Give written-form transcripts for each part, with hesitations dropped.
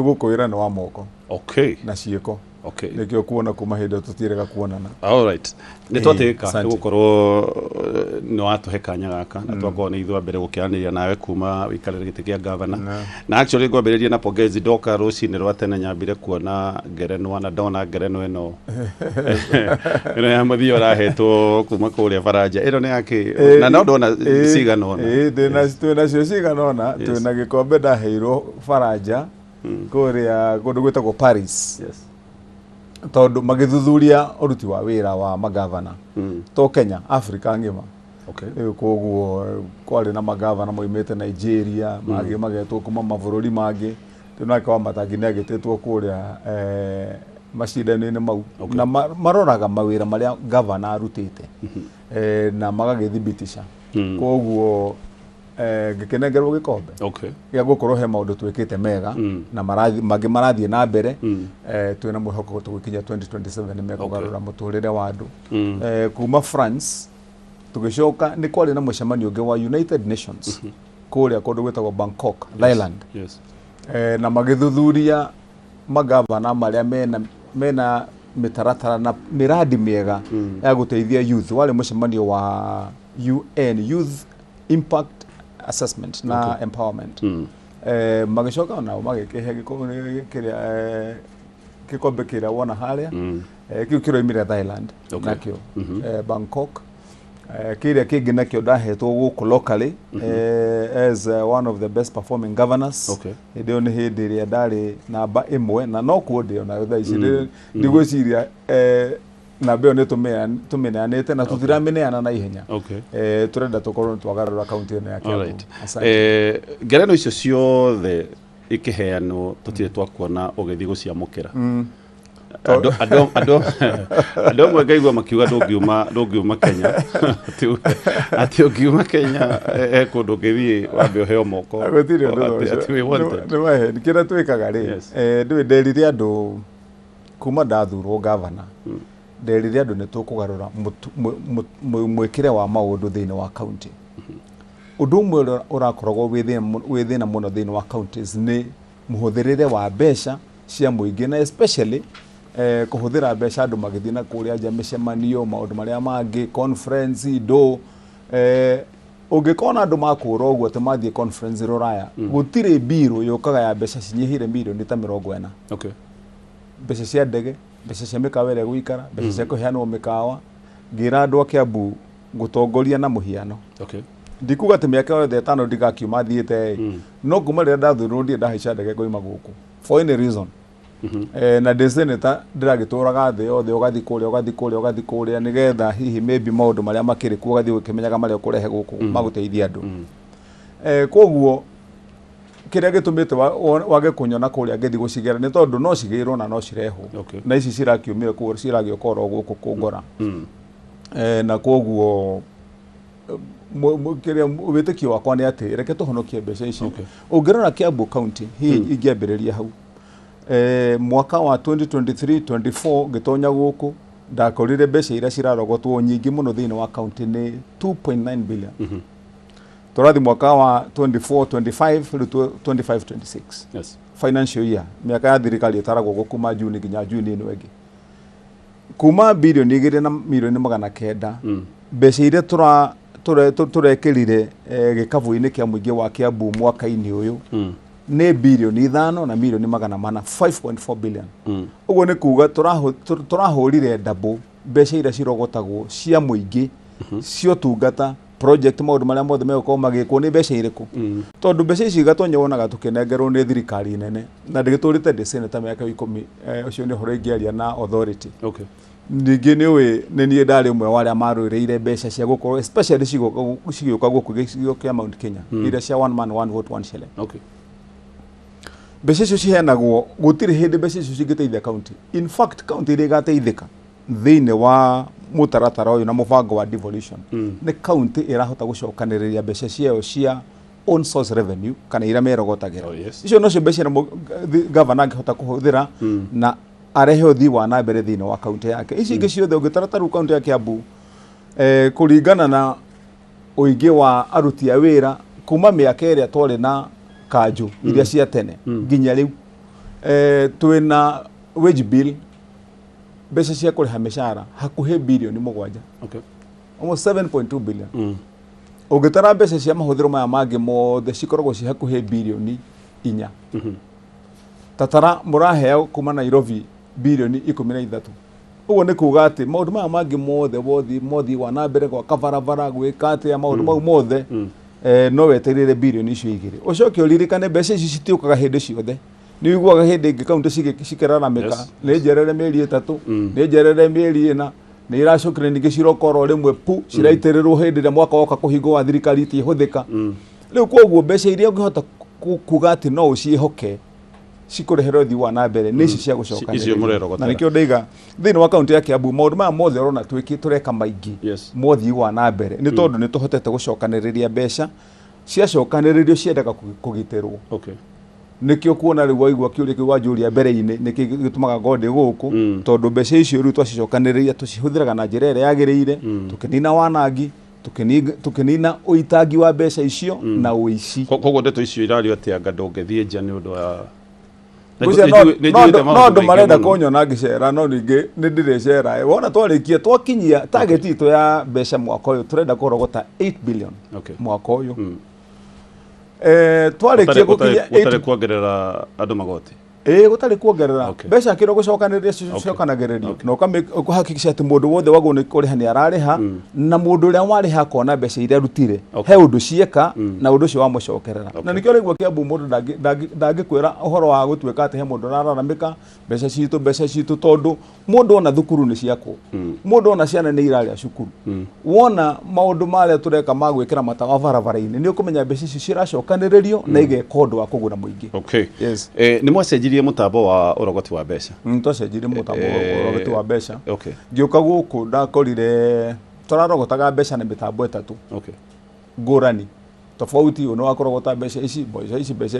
gukwira no wa moko na ciiko okay nikio kuona kuma hindi tutirega kuonana all right ni twatika gukorwo no atuhe kanya gaka na twakwo ni ithwa mbere gukianiria nawe kuma wikarire giti kia governor na actually ngwambiriria na pongezi doka rucini rwa tene nyambire kuona ngerenwa na ndona ngerenwa ino ino ya muthio rahetwo kuma kuria Faraja ino ni yake na no ndona cigana ona twina cio cigana ona twina gikombe ndaheirwo Faraja kuria kundu gwitagwo Paris tondu magithuthuria uruti wa wira wa magavana to Kenya Africa ngima koguo kwari na magavana moimete Nigeria magi magetwo kuma mavururi magi tunake Wamatangi negetetwo kuria macindano-ini mau na maroraga mawira maria governor arutite na magagithibitisha koguo gikenengerwo gikombe ya gukorwo he maundu twikite mega na marathie na mbere twina mwihoko tugikinya 2027 mega kugarura muturire wa andu kuma France tugicoka ni kwari na mucemanio ungi wa United Nations kuria kundu gwetagwo Bangkok Thailand na magithuthuria magavana maria mena mitaratara na miradi miega ya guteithia youth wale mucemanio wa UN Youth Impact Assessment na empowerment magicoka na magikihe gikombe kiria wona haria kiu kiroimire Thailand nakio Bangkok kiria kingi nakio ndahetwo guku locally as one of the best performing governors ndio ni hindi iria ndari namba 1 na no kuondio na thaa ici ndigwiciria na beo ne tumeneanete na tutirameneana na ihenya turenda tukorwo twagarura county ene ya Kiambu ngereno icio ciothe ikiheano tutire twakuona ugethi guciamukira ando mwegaigwa makiuga ndungiuma Kenya ati ungiuma Kenya kundu ngithii wambe uheo moko ati we want no we kira twikaga ri ndiwe nderire andu kuma ndathurwo governor nderire andu ni tukugarura mwikire wa maundu thiini wa county undu umwe urakoragwo withina muno thiini wa counties ni muhuthirire wa mbeca cia muingi na especially kuhuthira mbeca andu magithii na kuria nja micemanio maundu maria mangi conference do ungikona andu makura uguo te mathie conference Ruraya gutire biro yukaga ya mbeca cinyihire milioni ta 40 mbeca cia ndege mbeca cia mikawa ire guikara mbeca cia kuheanwo mikawa ngira andu a Kiambu gutongoria na muhiano ndikuga ati miaka yothe 5 ndigakiuma thiete no kuma rira ndathurwo ndie ndahaica ndege koima guku for any reason na decentralization ndiragituraga thi yothe ugathi kuria nigetha hihi maybe maundu maria makiri ku ugathi ukimenyaga maria ukurehe guku maguteithia andu koguo kiria gitumite wage kunyona kuria ngethi gucigera ni tondu no cigirwo na no cirehwo na ici cirakiumire ku ciragiokoro guku kungora na koguo kiria witikio wakwa ni ati reke tuhonokie mbeca ici ungirora Kiambu county hii ingiambiriria hau mwaka wa 2023-24 gitonya guku ndakorire mbeca ira cirarogotwo nyingi muno thiini wa county ni 2.9 billion turathi mwaka wa 24-25 25-26 financial year miaka ya thirikari itaragwo gukuma June nginya June ino engi kuma bilioni 2 na milioni 900 mbeca ira turekirire gikavu-ini kia muingi wa Kiambu mwaka-ini uyu ni bilioni 5 na milioni 400 5.4 billion uguo ni kuga turahurire double mbeca ira cirogotagwo cia muingi cio tungata project maundu maria mothe megũkorwo magĩkwo nĩ mbeca iriku tondu mbeca ici gatonye wonaga tukinengerwo nĩ thirikari nene na ndigĩtũrĩte decentralization mĩaka 10 ucio nĩ ũhoro ingĩaria na authority ningĩ nĩ niĩ ndarĩ ũmwe wa arĩa marũĩrĩire mbeca cia gũkorwo especially cigĩũka gũkũ gĩcigo kĩa Mount Kenya iria cia one man one vote one shilling mbeca icio ciheanagwo gũtirĩ hĩndĩ mbeca icio cingĩteithia county in fact county iria igateithĩka thĩinĩ wa mutaratara uyu na mubango wa devolution ni county irahota gucokaniriria mbeca ciao cia own source revenue kana ira merogotagira icio no cio mbeca na governor angihota kuhuthira na arehe uthii wa na mbere thĩinĩ wa county yake ici ingĩ ciothe ũngĩtarataru county ya Kiambu kuringana na uingi wa aruti a wira kuma miaka ĩrĩa twarĩ na kanju iria cia tene nginya rĩu twina wage bill mbeca cia kuriha mishara hakuhe bilioni 7 okay almost 7.2 billion ungitara mbeca cia mahuthiro maya mangi mothe cikoragwo ci hakuhe bilioni 4 tatara muraheo kuma Nairobi bilioni 13 uguo ni kuga ati maundu maya mangi mothe mothi wana mbere kwa kabarabara gwika ati ya maundu mau mothe no weterere bilioni icio igiri ucoke uririkane mbeca ici citiukaga hindi ciothe ni wiguaga hindi ingi kaunti cikiraramika ni njerere mieri 3 ni njerere mieri 4 ni iracokire ningi cirokoro rimwe pu ciraitererwo hindi ria mwaka woka kuhingo wa thirikari iti ihuthika riu koguo mbeca iria ungihota kuga ati no ucihoke cikurehera uthii wa na mbere ni ici cia gucoka na nikio ndaiga thiini wa kaunti ya Kiambu maundu maya mothe urona tureka maingi mothi wa na mbere ni tondu ni tuhotete gucokaniriria mbeca ciacokaniririo ciendaga kugitirwo nikio kuona riu waigua kiuria kiu wanjuria mbere-ini niki gitumaga ngode guku tondu mbeca icio riu twacicokaniriria tucihuthiraga na njira ĩrĩa yagĩrĩire tukinina wanangi tukinina uitangi wa mbeca icio na uici koguo ndeto icio irario ati anga ndungithie nja ni undu wa no ndo marenda kunyona ngicera no ningi ni ndiricera wona twarikia twakinyia target itu ya mbeca mwaka uyu turenda kurogota 8 billion mwaka uyu twarikia gukinya utare kuongerera andu magoti gutari kuongerera mbeca kiro gucokaniriria cicokanagiririo no kuhakikisha ati mundu wothe wago ni kuriha ni arariha na mundu uria wariha kona mbeca iria rutire he undu cieka na undu cio wa mucokerera na nikio rigwo Kiambu mundu ndangikwira uhoro wa gutweka ati he mundu araramika mbeca citu tondu mundu ona thukuru ni ciako mundu ona ciana ni iraria cukuru wona maundu maria tureka magwikira matawa barabara-ini ni ukumenya mbeca ici ciracokaniririo na igeka undu wa kugura muingi ni mwacenjirie mutambo wa urogoti wa mbeca twacenjirie mutambo wa urogoti wa mbeca ngiuka guku ndakorire turarogotaga mbeca na mitambo itatu ngurani tofauti uno wakorogota mbeca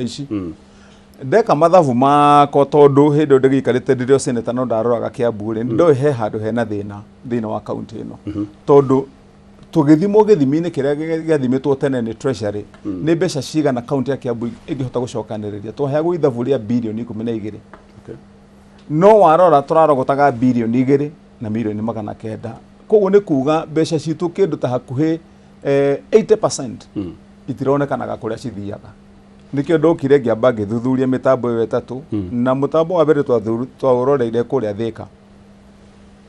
ici ndeka mathabu mako tondu hindi ndigikarite ndirio seneta no ndaroraga Kiambu ri ndo he handu hena thina wa kaunti ino tondu tugithimo githimi-ini kiria giathimitwo tene ni treasury ni mbeca cigana kaunti ya Kiambu ingihota gucokaniriria twaheagwo ithabu ria bilioni 12 no warora turarogotaga bilioni 2 na milioni 900 koguo ni kuga mbeca citu kindu ta hakuhi 80% itironekanaga kuria cithiaga nikio ndokire ngiamba ngithuthuria mitambo iyo itatu na mutambo wa mbere twauroreire kuria Thika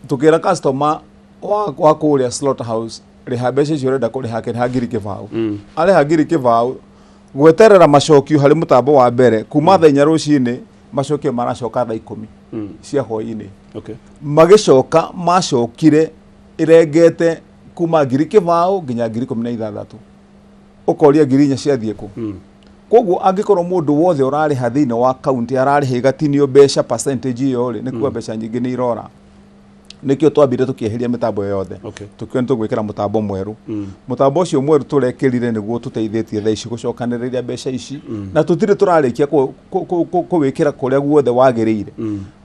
tukira customer wa kuria Slaughterhouse riha mbeca icio urenda kuriha kiriha ngiri kibao ariha ngiri kibao gweterera macokio hari mutambo wa mbere kuma thaa 4 rucini macokio maracoka thaa 10 cia hwaini magicoka macokire irengete kuma ngiri kibao nginya ngiri 16 ukoria ngiri 4 ciathie ku koguo angikorwo mundu wothe urariha thiini wa kaunti arariha igatinio mbeca percentage iyo ri nikuwa mbeca nyingi ni irora nikio twambire tukieheria mitambo yothe tukio nitugwikira mutambo mweru mutambo ucio mweru turekirire niguo tuteithitie thaa ici gucokaniriria mbeca ici na tutire turarikia kuwikira kuria guothe wagirire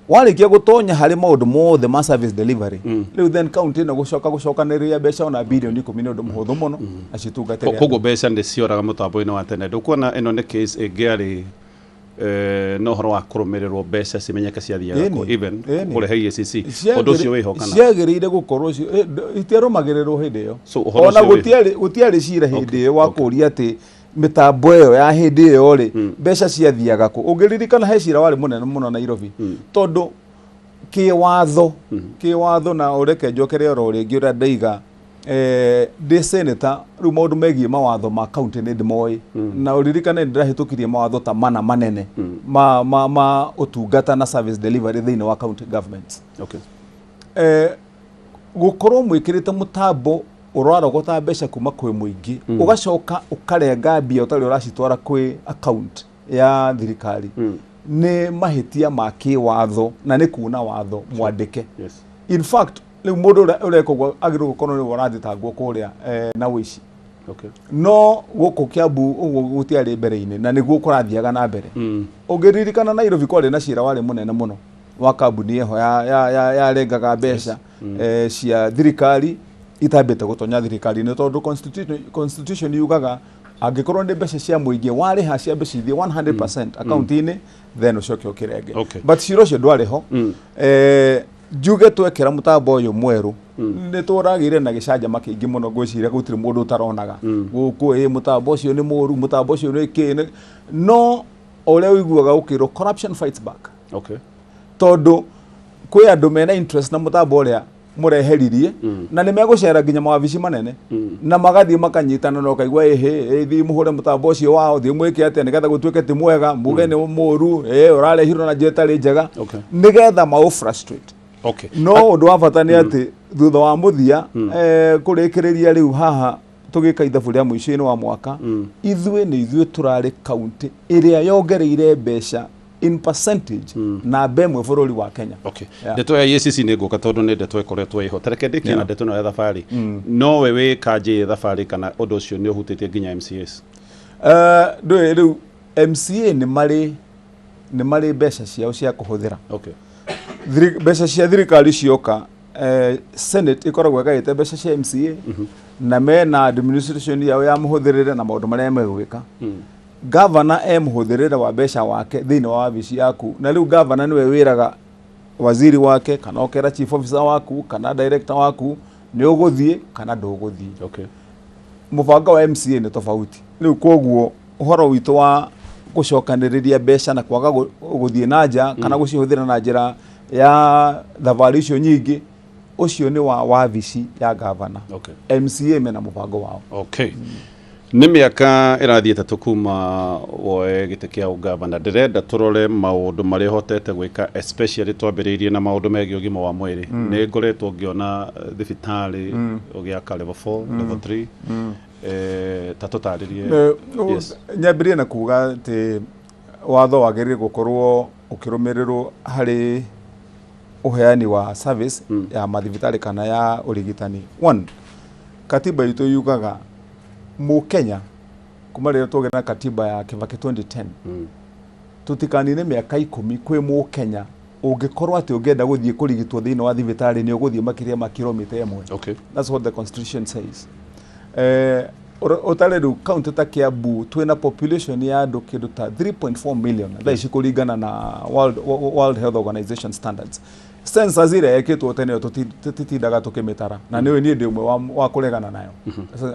warikia gutonya hari maundu mothe ma service delivery riu then county no gucokaniriria mbeca ona bilioni 10 undu muhuthu muno acitungatire koguo mbeca ndi cioraga mutambo-ini wa tene ndukuona ino ni case ingiari no horo wa kurumirirwo mbeca cimenyeka ciathiaga ko even kurehe EACC undu ucio wihokana ciagirire gukorwo itiarumagirirwo hindi iyo ona gutiari cira hindi iyo wa kuria ati mitambo iyo ya hindi iyo ri mbeca ciathiaga ko ungiririkana he cira wari munene muno Nairobi tondu kiwatho na ureke njokere oro ringi uria ndaiga ndi senator riu maundu megie mawatho ma county ni ndimoi na uririkane ndirahitukirie mawatho ta mana manene ma utungata na service delivery thiini wa county government gukorwo mwikirite mutambo urarogota mbeca kuma kwi muingi ugacoka ukarenga mbia utari uracitwara kwi account ya thirikari ni mahitia ma kiwatho na ni kuna watho mwandike in fact riu mundu urekogwa agiru gukorwo ni warathitangwo kuria na wici no guku Kiambu uguo gutiari mbere-ini na niguo kurathiaga na mbere ungiririkana Nairobi kwari na cira wari munene muno wa kambuni eho yarengaga mbeca cia thirikari itambite gutonya thirikari ni tondu constitution yugaga angikorwo ni mbeca cia muingi wari ha cia mbeca 100% account-ini then ucoke ukirenge but ciro cio ndwari ho njuge twekera mutambo uyu mweru ni turagire na gicanja makingi muno gwiciria gutire mundu utaronaga guku mutambo ucio ni muru mutambo ucio ni kine no ole uiguaga ukiro corruption fights back tondu kwi andu mena interest na mutambo uria mureheririe na nimegucera nginya mawabici manene na magathie makanyitana no kaigwa thi muhure mutambo ucio wao thi mwike atia nigetha gutwike ti mwega mbuge ni muru urarehirwo na jetari njega nigetha mau frustrate no undu wa bata ni ati thutha wa muthia kurikiriria riu haha tugika ithabu ria muico-ini wa mwaka ithuĩ turari county iria yongereire mbeca in percentage na bemwe bururi wa Kenya. Ndeto ya EACC ni nguka tondu ni ndeto ikoretwo iho tareke ndikia na ndeto no ya thabari no wewe kanje thabari kana undu ucio ni uhutitie nginya MCAs ndwe riu MCA ni mari mbeca ciao cia kuhuthira mbeca cia thirikari cioka Senate ikoragwo ĩgaĩte mbeca cia MCA na mena administration yao ya muhuthirire na maundu maria megwika governor muhuthirire wa mbeca wake thiini wa wabici yaku na riu governor niwe wiraga waziri wake kana okera chief officer waku kana director waku ni uguthie kana nduguthie mubango wa MCA ni tofauti riu koguo uhoro witu wa gucokaniriria mbeca na kwaga guthie na nja kana gucihuthira na njira ya Devolution nyingi ucio ni wa wabici ya governor MCA mena mubango wao ni miaka irathiete tukuma woe gite kia ugavana ndirenda turore maundu mari hotete gwika especially twambiriirie na maundu megi ugima wa mwiri ni ngoretwo ngiona thibitari ugiaka level 4 level 3 tatutaririe nyambirie na kuga ati watho wagirire gukorwo ukirumirirwo hari uheani wa service ya mathibitari kana ya urigitani. Katiba itu yugaga mu Kenya kuma rero tugena katiba ya Kibaki 2010 tutikanine miaka 10 kwi mu Kenya ungikorwo ati ungenda guthie kurigitwo thiini wa thibitari ni uguthie makiria ma kilomita 1 that's what the constitution says. Utale ru county ta Kiambu twina population ya andu kindu ta 3.4 million thaici kuringana na World Health Organization standards. Census zile yeketwo tene tutitindaga tukimitara na niwe ni ndimwe wa kuregana nayo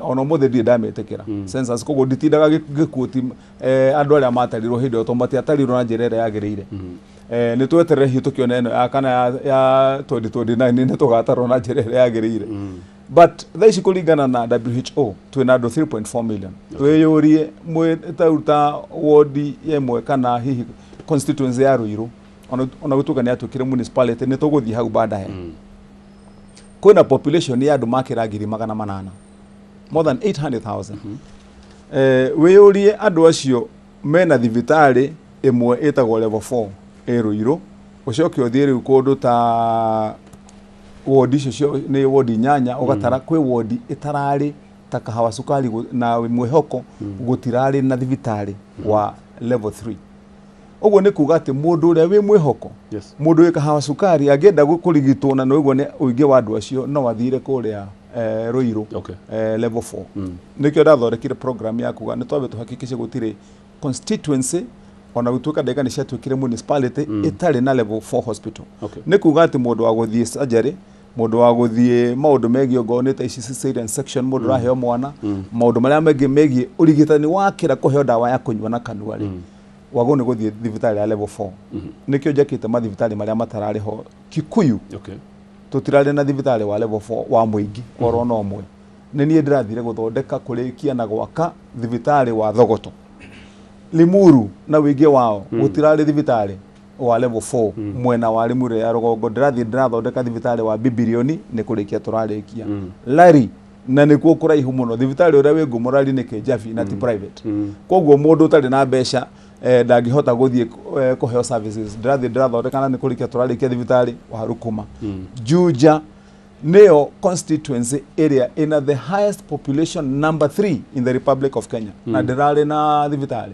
ono muthe ndi ndametekera census kogo nditindaga gikuoti andu aria matarirwo hindi otomati atarirwo na njira ria yagirire ni tweterere hitukio eno ya kana ya 2029 ni tugatarwo na njira ria yagirire but thaici kuringana na WHO twina andu 3.4 million twiyurie mwetaruta ward yemwe kana hihi constituency ya Ruiru ona gutuka ni atukire municipality ni tuguthie hau baadaye kuna population ya andu makira 800,000 more than 800,000 wiyurie andu acio mena thibitari imwe etagwo level 4 Ruiru ucoke uthie riu kundu ta ward icio ni ward nyanya ugatara kwi ward itarari ta Kahawa Sukari na Mwihoko gutirari na thibitari wa level 3 uguo ni kuga ati mundu uria wi mwihoko mundu wi Kahawa Sukari agenda gukurigitwo na no uguo ni uingi wa andu acio no wathire kuria Ruiru level 4 nikio ndathondekire program ya kuga ni twabe tuhakikishe gutire constituency ona gutuka ndeka ni ciatwikire municipality itari na level 4 hospital ni kuga ati mundu wa guthie surgery mundu wa guthie maundu megi ogone ta cesarean section mundu raheo mwana maundu maria megi urigitani wakira kuheo dawa ya kunywa na kanua ri wagone guthie thibitari ya level 4 nikio jakite mathibitari maria matarari ho Kikuyu tutirari na thibitari wa level 4 wa muingi oro no mwe ni nie ndirathire guthondeka kurikia na gwaka thibitari wa Thogoto Limuru na wingi wao gutirari thibitari wa level 4 mwena wa Limuru ya Rugongo ndirathondeka thibitari wa Bibilioni ni kurikia turarikia Lari na nikuo kuraihu muno thibitari uria wi Ngumurari ni Kijabi na ti private koguo mundu utari na mbeca ndangihota guthie kuheo services ndirathondeka ni kurikia turarikia thibitari wa Rukuma Juja neo constituency area in the highest population number 3 in the Republic of Kenya na ndirari na thibitari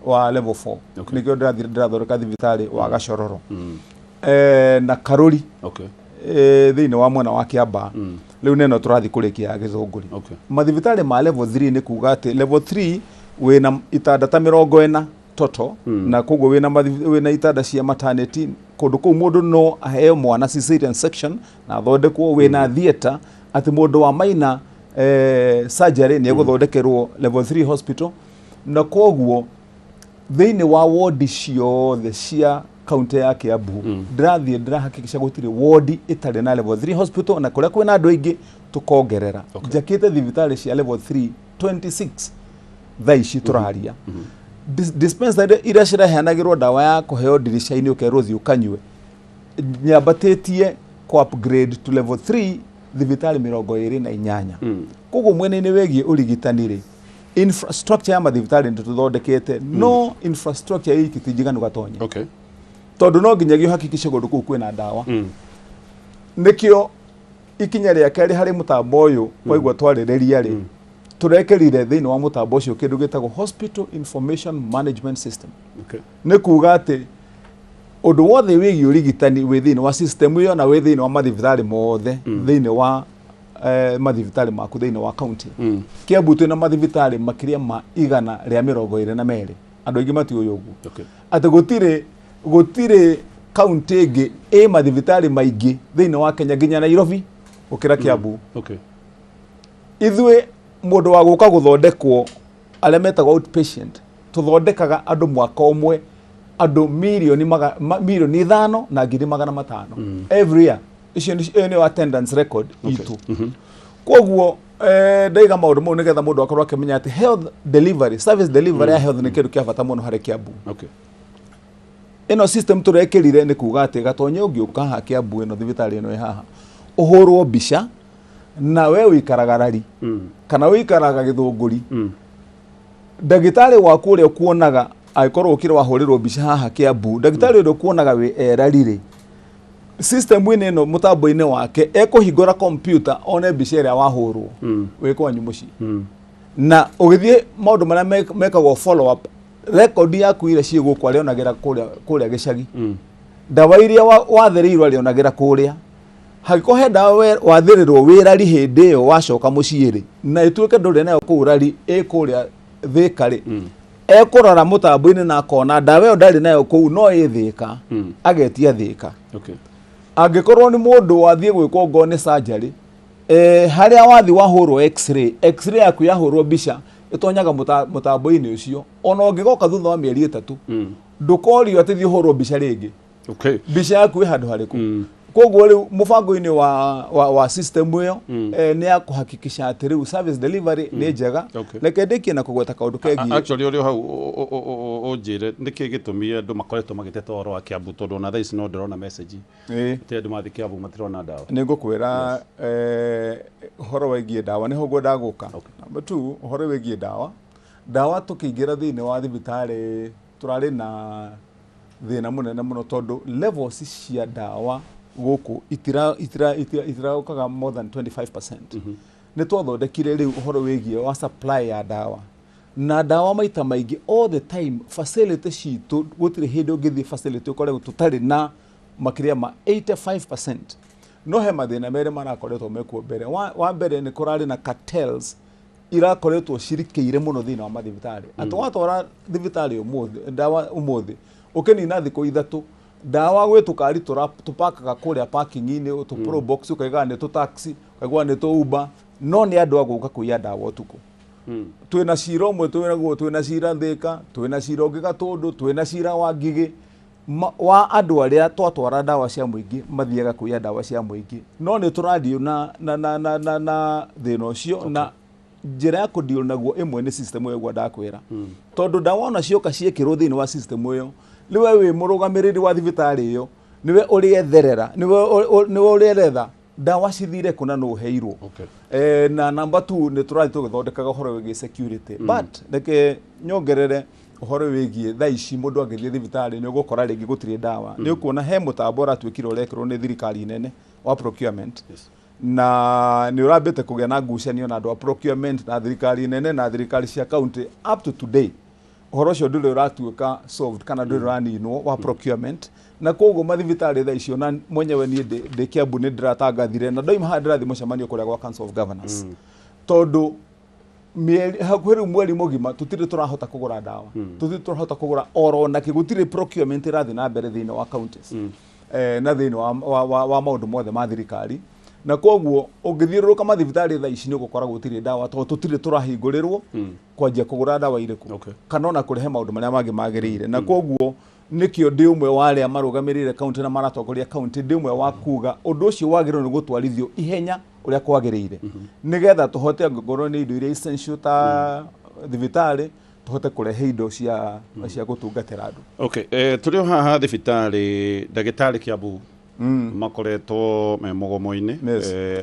wa level 4 nikio ndirathondeka thibitari wa Gashororo na Karuri thiini wa mwena wa Kiamba Leu neno turathi kurikia githunguri. Okay. Mathibitari ma level 3 ni kuga ati level 3 wina itandata 40 toto na koguo wina itanda cia maternity kundu kuu mundu no aheo mwana cesarean section na thondekwo wina theater ati mundu wa maina surgery ni guthondekerwo level 3 hospital na koguo thiini wa ward ciothe cia kaunti ya Kiambu ndirahakikisha gutire ward itari na level 3 hospital na kuria kwina andu aingi tukongerera jakite thibitari cia level 3 26 thaici turaharia dispensary ira ciraheanagirwo dawa ya kuheo dirisha-ini ukeruthi ukanywe nyambatitie ko upgrade to level 3 thibitari 28 koguo mwene-ini wegie urigitani ri infrastructure ya mathibitari nituthondekete no infrastructure iki tijiganu gatonye tondu no nginyagio hakikishe gundu kuu kwina dawa nikio ikinya ria keri hari mutambo uyu waigwa twaririria ri turekerire thiini wa mutambo ucio kindu gitagwo Hospital Information Management System. Ni kuga ati undu wothe wigi urigitani wi thiini wa system iyo na wi thiini wa mathibitari mothe thiini wa mathibitari maku thiini wa county. Kiambu twina mathibitari makiria ma 122 andu aingi matiuyu uguo. Ati gutire county ingi mathibitari maingi thiini wa Kenya nginya Nairobi ukira Kiambu. Ithwe mundu wa guka guthondekwo aria metagwo outpatient tuthondekaga andu mwaka umwe andu milioni 5 na 500 every year. Icio ni attendance record itu. Koguo ndaiga maundu mau nigetha mundu akorwo akimenya ati health delivery service delivery ya health ni kindu kia bata muno hari Kiambu. Ino system turekirire ni kuga ati gatonye ungiuka ha Kiambu ino thibitari ino haha uhurwo mbica na we wikaraga rari kana wikaraga githunguri ndagitari waku uri kuonaga aikorwo ukire wahurirwo mbica haha Kiambu ndagitari uri kuonaga we rari system ino ino mutambo-ini wake ekuhingura computer one mbica iria wahurwo wikwanyu muci na ugithie maundu maria mekagwo follow up record yaku ire ciiguko arionagira kuria gicagi dawa iria wathereirwo arionagira kuria hagikohe dawa wathirirwo wirari hindi iyo wacoka muciiri na ituike nduri nayo kuurari ikuria thikari ekurora mutambo-ini na akona dawa iyo ndari nayo kuu no ithika agetia thika. Angikorwo ni mundu wathie gwikwo ngone surgery haria wathi wahurwo x-ray yaku yahurwo mbica itonyaga mutambo-ini ucio ona ungigoka thutha wa mieri 3 ndukorio ati thi uhurwo mbica ringi mbica yaku handu hariku. Koguo riu mubango-ini wa system iyo ni ya kuhakikisha ati riu service delivery ni njega reke ndikie na kugweta kaundu kengi. Actually uri hau unjire niki gitumie andu makoretwo magiteta oro wa Kiambu tondu na thaici no ndirona message ti andu mathi Kiambu matirona dawa. Ni ngukwira horo wegie dawa niho ngwenda guka. Number 2 horo wegie dawa tukiingira thiini wa thibitari turari na thina munene muno tondu levels cia dawa guku itiraukaga more than 25%. Ni twathondekire riu uhoro wigie wa supply ya dawa na dawa maita maingi all the time facility citu gutire hindi ungithie facility ukore tutari na makiria ma 85%. No he mathina mere marakoretwo mekuo mbere wa mbere ni kurari na cartels irakoretwo cirikire muno thina wa mathibitari atwatwara thibitari umuthi ukinina thiku 3 dawa gwe tukari tupakaga kuria parking-ini tu pro box ukaiga ni tu taxi ukaiga ni tu Uber no ni andu aguka kuia dawa utuku. Twina cira umwe twina cira Thika twina cira ungi Gatundu twina cira wa Ngigi wa andu aria twatwara dawa cia muingi mathiaga kuia dawa cia muingi no ni turadio na thina ucio na njira ya kudio naguo imwe ni system iyo gwa ndakwira tondu dawa ona cioka ciekirwo thini wa system iyo niwe wi murugamiriri wa thibitari iyo niwe urietherera niwe urieretha dawa cithire kuna no heirwo. Na number 2 ni turathi tugithondekaga uhoro wigi security but reke nyongerere uhoro wigi thaici mundu angithie thibitari ni ugukora ringi gutire dawa ni ukuona he mutambo ratwikire urekirwo ni thirikari nene wa procurement na ni urambite kugia na ngucanio na andu a procurement na thirikari nene na thirikari cia county up to today horo cio ndure uratuika solved kana ndure raninwo wa procurement na koguo mathibitari tha icio na mwenyewe ni ndi Kiambu ni ndiratangathire na ndoima ndirathi mucemanio kuria gwa Council of Governors tondu hakwiri mweri mugima tutire turahota kugura dawa tutire turahota kugura oro na kigutire procurement irathi na mbere thina wa counties na thina wa maundu mothe ma thirikari na koguo ungithiuruka mathibitari tha ici ni gukora gutire dawa to tutire turahingũrĩrwo kwanjia kugura dawa iriku kana ona kurihe maundu maria mangi magirire na koguo nikio ndi umwe wa aria marugamirire county na maratongoria county ndi umwe wa kuga undu ucio wagirwo ni gutwarithio ihenya uria kwagirire nigetha tuhote ngorwo ni indo iria essential ta thibitari tuhote kurehe indo cia gutungatira andu turio haha thibitari ndagitari Kiambu makoretwo me mugomo-ini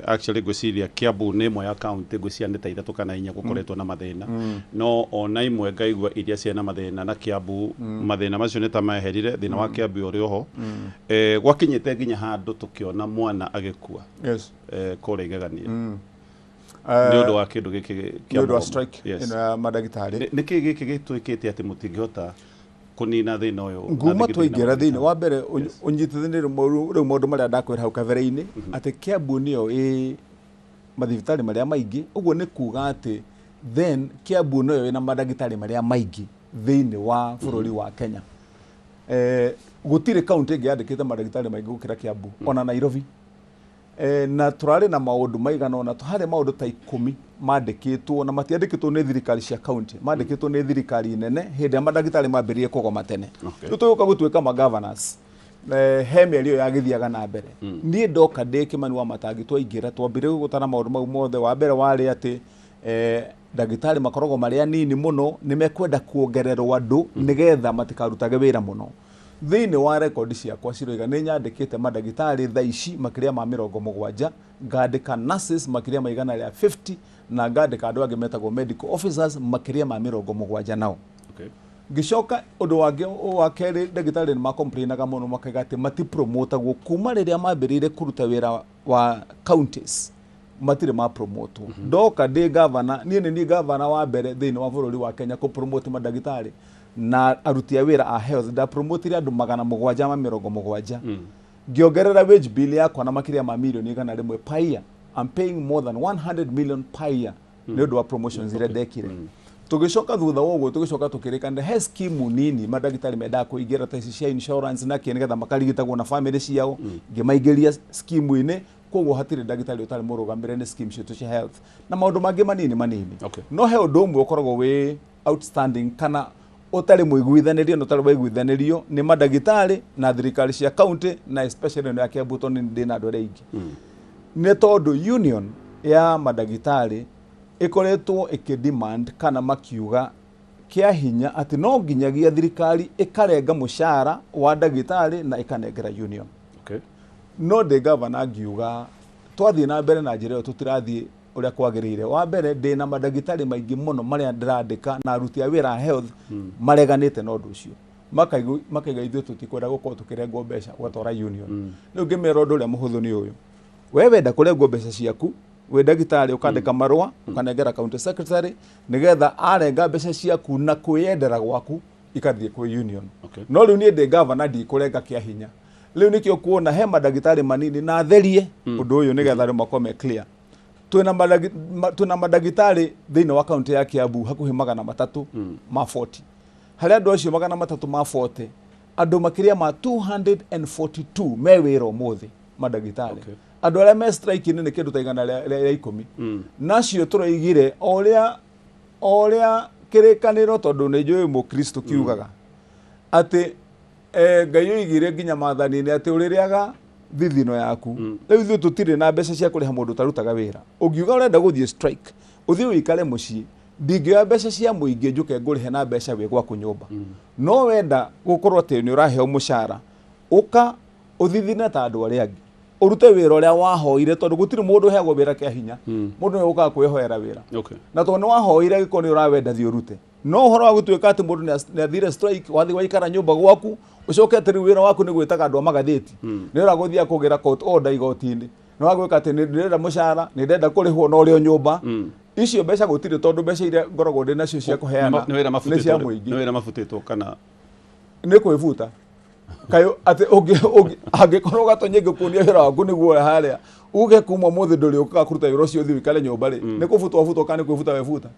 actually gwiciria Kiambu ni imwe ya county gwicianite ithatu kana inya gukoretwo na mathina no ona imwe ngaigua iria ciana mathina na Kiambu mathina macio ni ta maherire thina wa Kiambu uri oho gwakinyite nginya handu tukiona mwana agikua kore igaganie ni undu wa kindu giki Kiambu wa strike ina madagitari niki giki gitwikite ati mutingihota kunina thina uyu nguma twaingira thina wa mbere unyitithanire riu maundu maria ndakwira hau kabere-ini ati Kiambu niyo mathibitari maria maingi uguo ni kuga ati then Kiambu niyo ina madagitari maria maingi thiini wa bururi wa Kenya gutire county ingi yandikite madagitari maingi gukira Kiambu ona Nairobi na turari na maundu maigana ona tuhare maundu ta 10 mandikitwo na matiandikitwo ni thirikari cia county mandikitwo ni thirikari nene hindi ya madagitari mambirie kugoma tene tutuka gutuika ma governors he mĩeri ya githiaga na mbere nie ndoka ndi Kimani Wamatangi twaingira twambire gutana maundu mau mothe wa mbere wari ati ndagitari makorogo maria nini muno nimekwenda kuongererwo andu nigetha matikarutage wira muno thiini wa record ciakwa ciroiga ni nyandikite madagitari tha ici makiria ma 70 ngandika nurses makiria ma 150 na ngandika andu angi metagwo medical officers makiria ma 70 nao gicoka undu wangi wa keri ndagitari ni ma complainaga muno makaiga ati mati promotagwo kuma riria mambirire kuruta wira wa counties matire ma promote ndoka ndi governor ni governor wa mbere thiini wa bururi wa Kenya ku promote madagitari na aruti a wira a health da promote andu 770 ngiongerera wage bill yakwa na makiria ma milioni 100 per year. I'm paying more than 100 million per year ni undu wa promotions ire dekire tugicoka thutha woguo tugicoka tukirikana he scheme nini madagitari menda kuingira ta cia insurance na kiengetha makarigitagwo na family ciao ngimaigiria scheme ine koguo hatire ndagitari utari murugamire ni scheme citu cia health na maundu mangi manini no he undu umwe ukoragwo wi outstanding kana utari muiguithanirio no utari waiguithanirio ni madagitari na thirikari cia county na especially no ya Kiambu toni ndina andu aria ingi ni tondu union ya madagitari ikoretwo ikidemand kana makiuga kia hinya ati no nginyagia thirikari ikarenga mushara wa ndagitari na ikanengera union no de governor ngiuga twathie na mbere na njira yo tutirathie uria kwagirire wa mbere ndina madagitari maingi muno maria ndirandika na aruti a wira health mareganite no ndu ucio makaiga ithu tutikwenda gukorwo tukirengwo mbeca gwatwara union riu ngimera undu uria muhuthu ni uyu we wenda kurengwo mbeca ciaku we ndagitari ukandika marua ukanengera county secretary nigetha arenga mbeca ciaku na kwiyendera gwaku ikathie kwi union no riu ni ndi governor ndi kurenga kia hinya riu nikio kuona he madagitari manini na therie undu uyu nigetha ri makome clear twina madagitari thiini wa county ya Kiambu hakuhi 300 ma 40 hari andu acio 300 ma 40 andu makiria ma 242 me wira umuthi madagitari andu aria me strike ni kindu ta 110 nacio turoigire oria kirikaniro tondu ni njui mukristo kiugaga ati Ngai oigire nginya mathani-ini ati uririaga thithino yaku riu ithu tutire na mbeca cia kuriha mundu tarutaga wira ungiuga urenda guthie strike uthie wikare mucii ndingioya mbeca cia muingi njuke ngurihe na mbeca wi gwaku nyumba no wenda gukorwo ati ni uraheo mushara uka uthithine ta andu aria angi urute wira uria wahoire tondu gutire mundu heagwo wira kia hinya mundu ni uka kwihoera wira na tondu ni wahoire giko ni urawenda thi urute no uhoro wa gutuika ati mundu ni athire strike wathi waikara nyumba gwaku ucoke ati wira waku ni gwitaga andu a magatheti ni uraguthia kugira court order igoti-ini no wagwika ati ni ndenda mushara ni ndenda kurihwo no rio nyumba icio mbeca gutire tondu mbeca iria ngoragwo ndi nacio cia kuheana ni cia muingi ni wira mafutitwo kana ni kwivuta kayo ati angikorwo gatonyenge kunia wira waku niguo haria uge kuma muthe nduri ukaga kuruta wira ucio thi wikale nyumba ri ni kufutwa kana kwivuta wevuta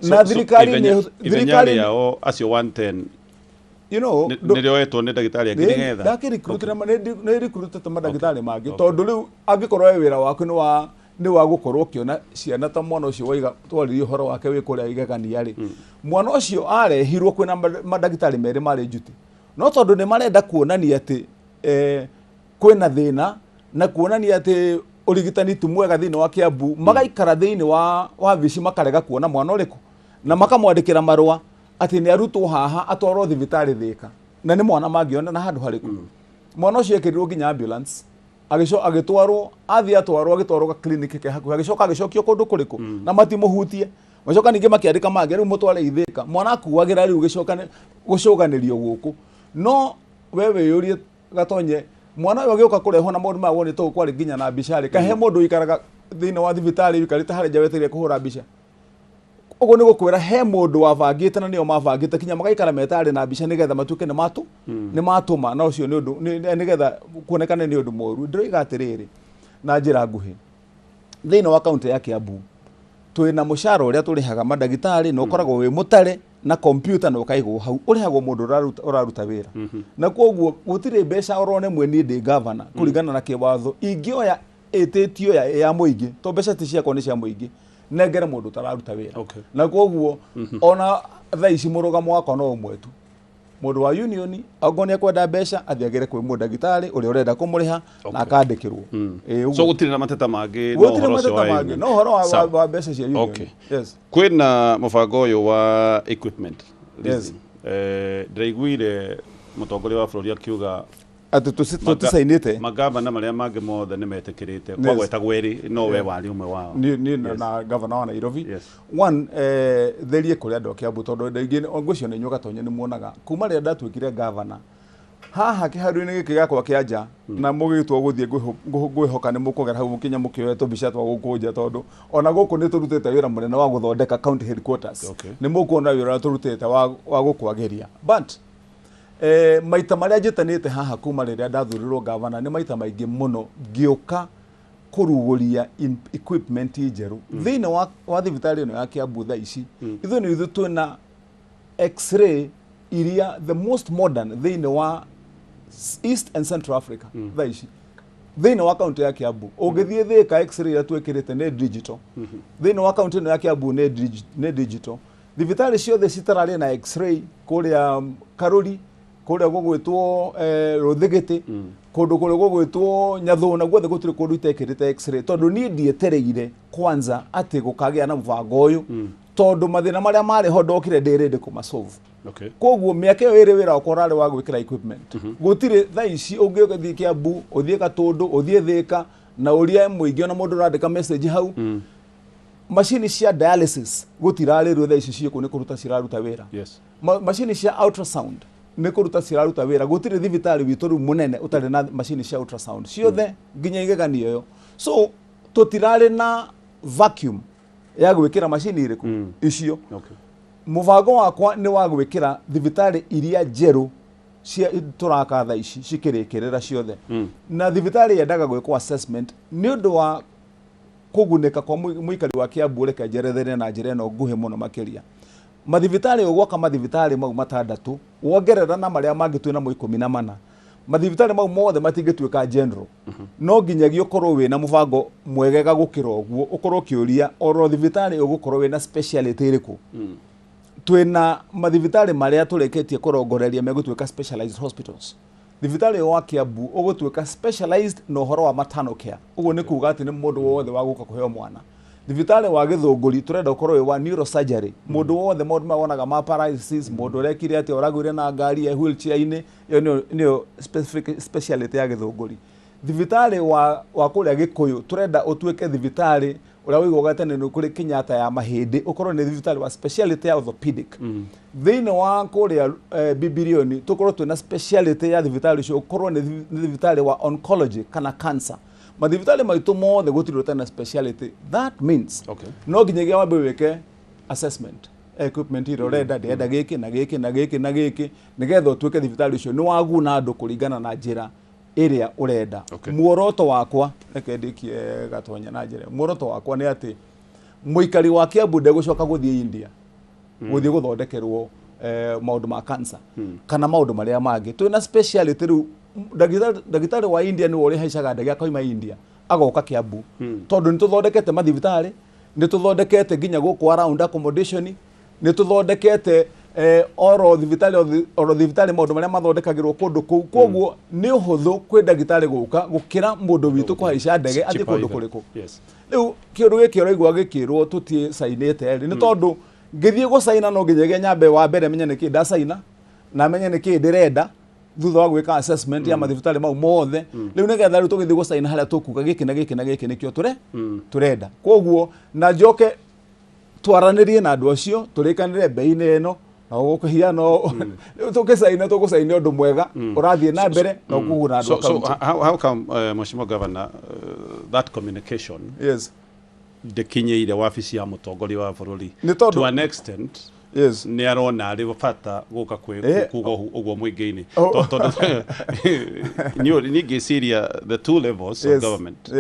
na thirikari yao acio 110 you know nirio etwo ni ndagitari angi nigetha ndakirikurutina ni recruitete mandagitari mangi tondu riu angikorwo wira waku ni wa gukorwo kiona ciana ta mwana ucio waiga twaririe horo wake wi kuria igegania ri mwana ucio arehirwo kwina mandagitari meri mari njuti no tondu ni marenda kuonania ati kwina thina na kuonania ati urigitani tu mwega thini wa Kiambu magaikara thini wa vici makarega kuona mwana uriku na makamwandikira marua ati ni arutwo haha atwarwo thibitari Thika na ni mwana mangiona na handu hariku mwana ucio ekirirwo nginya ambulance agitwarwo agitwarwo clinic ke haku agicokio kundu kuriku na matimuhutie macoka ninge makiandika mangi riu mutware Thika mwana akuagira riu gucoganirio guku no wewe yurie gatonye mwana uyu agioka kurehwo na maundu mawoni to kwari nginya na bicari kahe mundu ikaraga thini wa thibitari wikarite hari jaweteria kuhura bica ugo ni gukwira he mundu wavangite na nio mavangite kinya magaikara metari na bica nigetha matuke ni matuma na ucio ni undu nigetha kuonekane ni undu moru ndiroiga atiriri na njira nguhi thini wa county ya Kiambu twina mushara uria turihaga mandagitari no koragwo wi mutare na computer no kaigwo hau urihagwo mundu uraruta wira na koguo gutire mbeca orone mweni ndi governor kuringana na kiwatho ingioya etitio ya muingi to mbeca ti ciakwa ni cia muingi negere mundu tararuta wira na koguo ona thaici murugamo wako no umwe tu mundu wa union agonia kwenda mbeca athiagere kwi mundagitari uria urenda kumuriha na akandikirwo so gutire na mateta mangi no horo wa mbeca cia union yes kwina mubango uyu wa equipment yes ndiraiguire mutongoria wa bururi akiuga ati tutisainite magavana maria mangi mothe nimetikirite kwa gweta gweri no we wari umwe wao ni na governor wa Nairobi one therie kuria ndo Kiambu tondu ndaigi ngũcio ni nyuka tonye ni muonaga kuma ria ndatwikire governor haha kiharu-ini giki gakwa kianja na mugitwo guthie ngwihoka ni mukugera hau mukinya mukioetwo bica twa gukunja tondu ona guku ni turutete wira munene wa guthondeka county headquarters ni mukuona wira turutete wa gukwageria but maita maria njitanite haha kuma riria ndathurirwo governor ni maita maingi muno ngioka kuruguria equipment njeru thini wa thibitari ino ya Kiambu tha ici ithu ni ithu twina x-ray iria the most modern thini wa East and Central Africa tha ici thini wa county ya Kiambu ungithie Thika x-ray ya twekirite ni digital thini wa county ino ya Kiambu ni digital thibitari ciothe citarari na x-ray kuria Karuri kuria gugwitwo Ruthigiti kundu kuria gugwitwo Nyathuna guothe gutire kundu itekirite x-ray tondu ni ndietereire kwanza ati gukagia na mubango uyu tondu mathina maria mari ho ndokire ndirinde kumasolve koguo miaka iyo iri wira wakwa urari wa gwikira equipment gutire tha ici ungiugathie Kiambu uthie Gatundu uthie Thika na uria muingi ona mundu urandika message hau machine cia dialysis gutirari tha ici ciku ni kuruta ciraruta wira machine cia ultrasound ni kuruta ciraruta wira gutire thibitari witu ru munene utari na machine cia ultrasound ciothe nginya igeganio yo so tutirari na vacuum ya gwikira machine iriku icio mubango wakwa ni wa gwikira thibitari iria njeru cia turaka tha ici cikirikirira ciothe na thibitari yendaga gwikwo assessment ni undu wa kugunika kwa muikari wa Kiambu reke njerethere na njira ino nguhi muno makiria mathibitari ugwaka mathibitari mau matandatu wongerera na maria mangi twina mu 14 mathibitari mau mothe matingituika general no nginyagio korwo wina mubango mwegega gukira oguo ukorwo kiuria oro thibitari ugukorwo wina speciality iriku twina mathibitari maria tureketie kurongoreria megutuika specialized hospitals thibitari wa Kiambu ugutuika specialized no horo wa maternal care uguo ni kuuga ati ni mundu wothe wa guka kuheo mwana thibitari wa Githunguri turenda ukorwo wa neurosurgery mundu wothe mundu mawonaga ma paralysis mundu rekire ati oragwire na ngari ya wheelchair ini yo ni speciality ya Githunguri thibitari wa kuria Gikuyu turenda utuike thibitari uria wigwaga tene ni kuri Kenyatta ya mahindi ukorwo ni thibitari wa speciality ya orthopedic thini wa kuria Bibilioni tukorwo twina speciality ya thibitari cio ukorwo ni thibitari wa oncology kana cancer mathibitari maitu mothe gutiruta na speciality. That means no nginyagia wambe weke assessment equipment iro renda ndenda giki na giki na giki na giki nigetha tuike thibitari ucio ni waguna andu kuringana na njira iria urenda. Muoroto wakwa reke ndikie gatonya na njira muoroto wakwa ni ati muikari wa Kiambu ndegucoka guthie India guthie guthondekerwo maundu ma cancer kana maundu maria mangi twina speciality riu ndagitari wa India ni uri haicaga ndege akoima India agoka Kiambu tondu ni tuthondekete mathibitari ni tuthondekete nginya guku around accommodation ni tuthondekete oro thibitari maundu maria mathondekagirwo kundu kuu koguo ni uhuthu kwi ndagitari guka gukira mundu witu kuhaica ndege athi kundu kuriku. Riu kiundu giki uraigwa gikirwo tutie sainete ni tondu ngithie gusaina no nginyagia nyambe wa mbere menye niki ndasaina na menye niki ndirenda thutha wa gwika assessment ya mathibitari mau mothe riu nigetha riu tugithie gusaina haria tukuga giki na giki na giki nikio turenda koguo na njoke twaranirie na andu acio turikanire bei-ini eno na gukuhia no tugusaina undu mwega urathie na mbere na kuguna andu. So how come Mheshimiwa Governor that communication ndekinyeire wabici ya mutongoria wa bururi to an extent ni arona ari bata guka kuga uguo muingi-ini ni ngiciria the two levels of government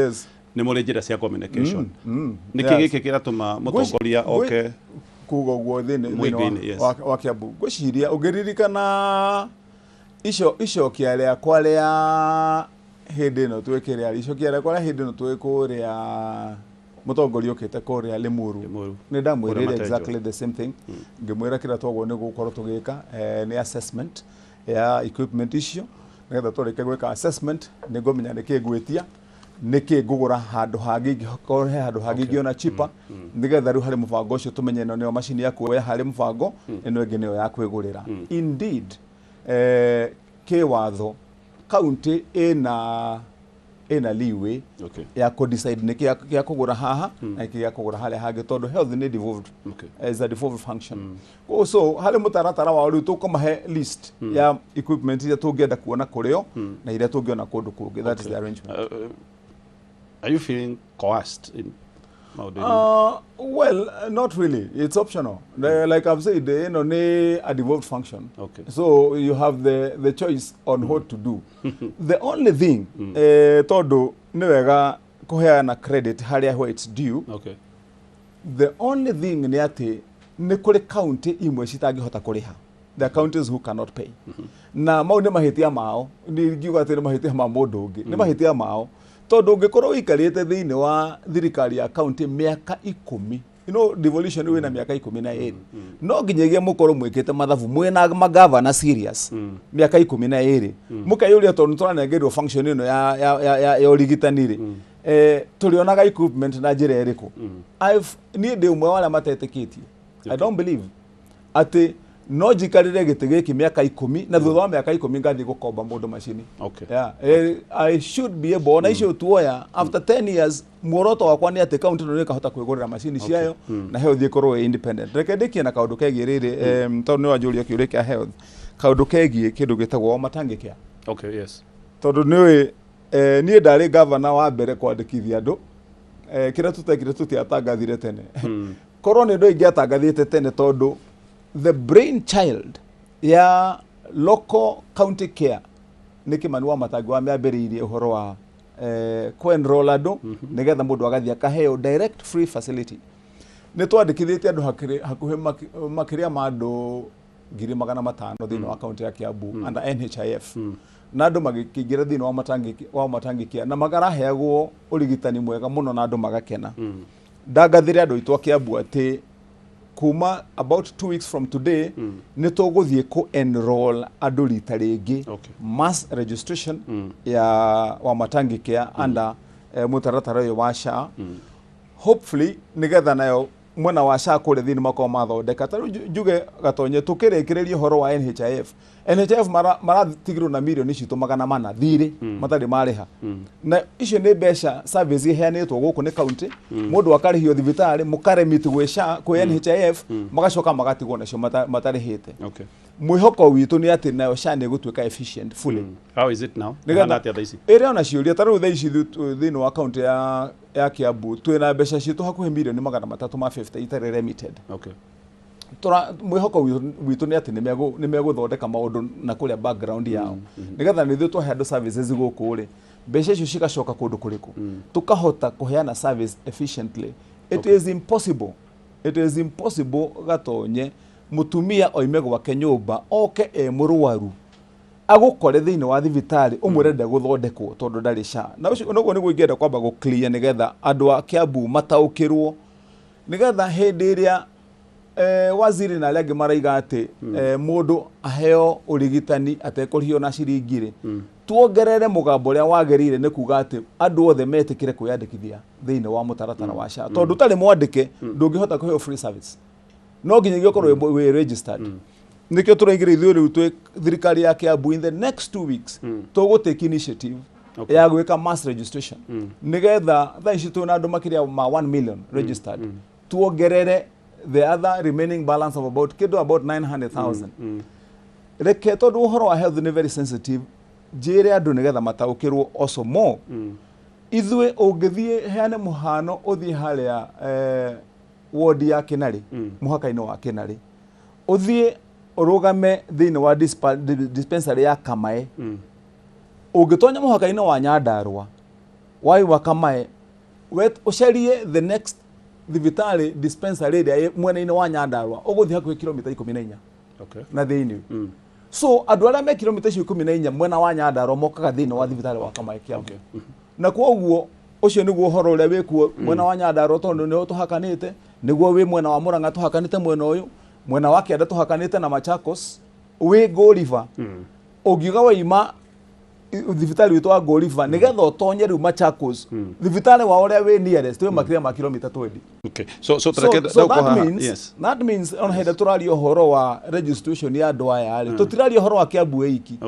ni muri njira cia communication niki giki kiratuma mutongoria kuga uguo thini wa Kiambu gwiciria ungiririkana icokia riakwa ria hindi no twikire icokia riakwa ria hindi no twikuria mutongoria ukite kuria Limuru ni ndamwirire exactly the same thing ngimwira kira twagwo ni gukorwo tugika ni assessment ya equipment icio nigetha turike gwika assessment ni ngomenya niki ngwitia niki ngugura handu hangi ngikore handu hangi ngiona cheaper nigetha riu hari mubango ucio tumenye no niyo machine ya kuoya hari mubango ino ingi niyo ya kwigurira. Indeed kiwatho county ina leeway ya ko decide niki ya kugura haha na niki ya kugura hale hangi tondu health ni devolved as a devolved function. So hale mutaratara wa riu tukomahe list ya equipment ya tungienda kuona kurio na ile tungiona kundu kungi. That is the arrangement. Are you feeling coerced in well, not really. It's optional. Like I've said, a devolved function. So you have the choice on what to do. The only thing, todo niwega kuheana credit haria where it's due. The only thing ni ati ni kuri county imwe citangihota kuriha. There are counties who cannot pay. Na mau ni mahitia mao, ni ngiuga ati ni mahitia ma mundu ungi. Ni mahitia mao. Tondu ungikorwo wikarite thiini wa thirikari ya county miaka 10 devolution wina miaka 12 no nginyagia mukorwo mwikite mathabu mwina magavana serious miaka 12 mukayuria tondu twanengerwo function ino ya urigitanire turionaga equipment na njira iriku ni ndi umwe wala matetekitie. I don't believe ati no jikarire gite giki miaka 10 na thutha wa miaka 10 ngathi gukomba mundu machine. I should be able na icio tuoya after 10 years muoroto wakwa ni ati county no ikahota kwigurira machine ciayo na health ikorwo independent. Reke ndikie na kaundu kegie riri tondu ni wanjuria kiuri kia health kaundu kegie kindu gitagwo Wamatangi kia. Tondu ni ni ndari governor wa mbere kwandikithia andu kira tutekire tutiatangathire tene korwo ni ndu ingiatangathite tene tondu the brainchild ya local county care ni Kimani Wamatangi wa miambiriirie uhoro wa enroll andu nigetha mundu agathia kaheo direct free facility. Ni twandikithite andu hakuhe makiria ma andu 500,000 thini wa county ya Kiambu under NHIF na andu magikingira thini wa Wamatangi kia na magaraheagwo urigitani mwega muno na andu magakena. Ndagathire andu itwa Kiambu ati kuma about 2 weeks from today ni tuguthie ku enroll andu rita ringi mass registration ya Wamatangi kia under mutaratara uyu wa SHA. Hopefully nigetha nayo mwena wa SHA kure thini makao mathondeka taru njuge gatonye tukirikireria horo wa NHIF maratigirwo na milioni citu 400 thiri matari mariha na icio ni besha service iheanitwo guku ni county mundu akarihio thibitari mukaremit gwe SHA ku NHIF magacoka magatigwo nacio matarihite. mwihoko witu ni ati nayo SHA ni gutuika efficient fully. How is it now? Nigata thaisi ere ona ciuria taru thaisi thini wa account ya Kiambu twina mbeca citu hakuhi milioni 350 itare remitted. Okay. Tora mwihoko witu ni ati ni meguthondeka maundu na kuria background yao nigetha ni thu twahe andu services guku ri mbeca icio cigacoka kundu kuriku tukahota kuheana service efficiently. It is impossible gatonye mutumia oime gwake nyumba oke murwaru agukore thini wa thibitari umurende guthondekwo tondu ndari SHA na ucio noguo niguo ingenda kwamba gu clear nigetha andu a Kiambu mataukirwo nigetha hindi iria waziri na legi maraiga ati mundu aheo urigitani atekurihio na ciringire tuongerere mugambo ria wagerire ni kuga ati andu othe metikire kwiyandikithia thini wa mutaratara wa SHA tondu tari mwandike ndungihota kuheo free service no nginyagia korwo we registered nikio turaigire ithuĩ riu twi thirikari ya Kiambu in the next 2 weeks tugu take initiative ya gwika mass registration nigetha thaa ici twina andu makiria ma 1 million registered tuongerere the other remaining balance of about 900,000 reke tondu uhoro wa health ni very sensitive jire andu nigetha mataukirwo also more ithuĩ ungithie heane muhano uthie haria ward ya Kinari muhaka-ini wa Kinari uthie urugame thini wa dispensary ya Kamae ungitonya muhaka-ini wa Nyandarua wai wa Kamae ucerie the next thibitari dispensary ria mwena-ini wa Nyandarua uguthie hakuhi kilomita 14 na thini so andu aria me kilomita 14 mwena wa Nyandarua mokaga thini wa thibitari wa Kamae Kiambu na kwoguo ucio niguo horo uria wikuo mwena wa Nyandarua tondu ni tuhakanite niguo wi mwena wa Murang'a tuhakanite mwena uyu mwena wa Kianda tuhakanite na Machakos wi Goliva ugiuga waima thibitari witu wa Goliva nigetha utonye riu Machakos thibitari wa uria wi nearest wi makiria ma kilomita 20. Okay, that means on heda turario horo wa registration ya andu aya ri tutirario horo wa Kiambu iki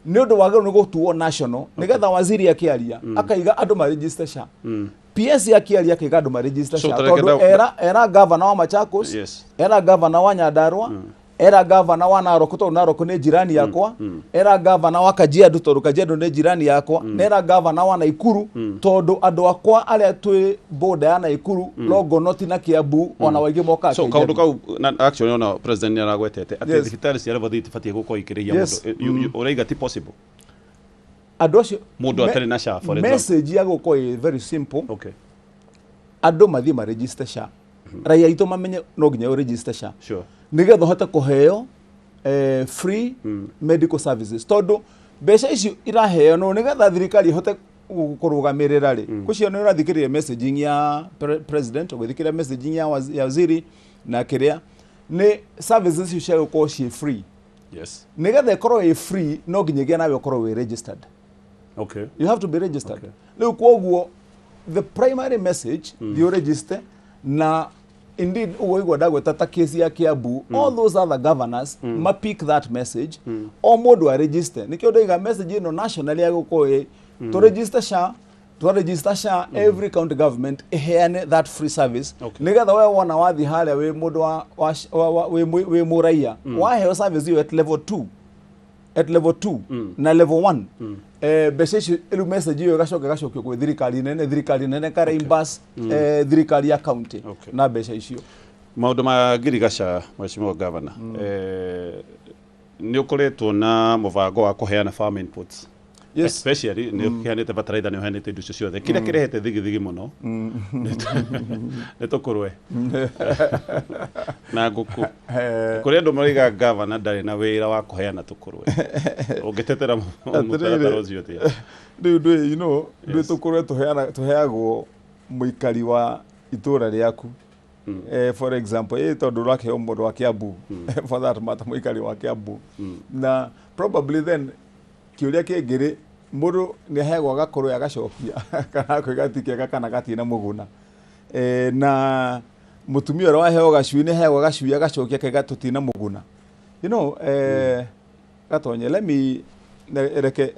ni undu wagiru ni gutuo national nigetha waziri akiaria akaiga andu ma register SHA PS ya Kiaria akiga andu ma register SHA tondu era governor wa Machakos era governor wa Nyandarua era governor wa Narok tondu Narok ni jirani yakwa era governor wa Kajiado tondu Kajiado ni jirani yakwa era governor wa Naikuru tondu andu akwa aria twi border ya Naikuru Longonot na Kiambu ona waigi moka so kaundu kau actually ona president ni aragwetete ati thibitari cia level ifatie guko ikiriria mundu uraiga ti possible andu acio mundu atari na SHA for example message ya guko very simple andu mathie ma register SHA raia itu mamenye no nginya register SHA nigetha hote kuheo free medical services tondu mbeca icio iraheo no nigetha thirikari hote kurugamirira ri kucio ni urathikiriria messaging ya president ugithikiriria messaging ya waziri na kiria ni services icio cia gukorwo ci free nigetha ikorwo free no nginyagia nawe ukorwo we registered. You have to be registered. Riu kwoguo the primary message you register na indeed uigwa dagweta ta case ya Kiambu all those other governors ma pick that message o mundu a register nikio ndaiga message ino national ya guko to register SHA every county government iheane that free service nigetha we wona wathi haria we mundu wa we muraia waheo service you at level 2 na level 1 mbeca icio iru message iyo gacokio kwi thirikari nene ka reimburse thirikari ya county na mbeca icio maundu ma ngirigaca mheshimiwa governor ni ukoretwo na mubango wa kuheana farm inputs especially ni ukihanite bataraitha ni uhanite indo icio ciothe kira kirehete thigithigi muno nitukurwe na nguku kuri andu mariga governor ndari na wira wa kuheana tukurwe ungitetera mutaratara ucio tia ndu tukurwe tuheagwo muikari wa itura riaku for example tondu rakeo mundu wa Kiambu for that matter muikari wa Kiambu na probably then kiuria kingiri mundu ni hegwa gakuru ya gacokia kana kwigatikia kana gatina muguna na mutumia ro aheo gacui ni hegwa gacui gacokia kega tutina muguna gatonye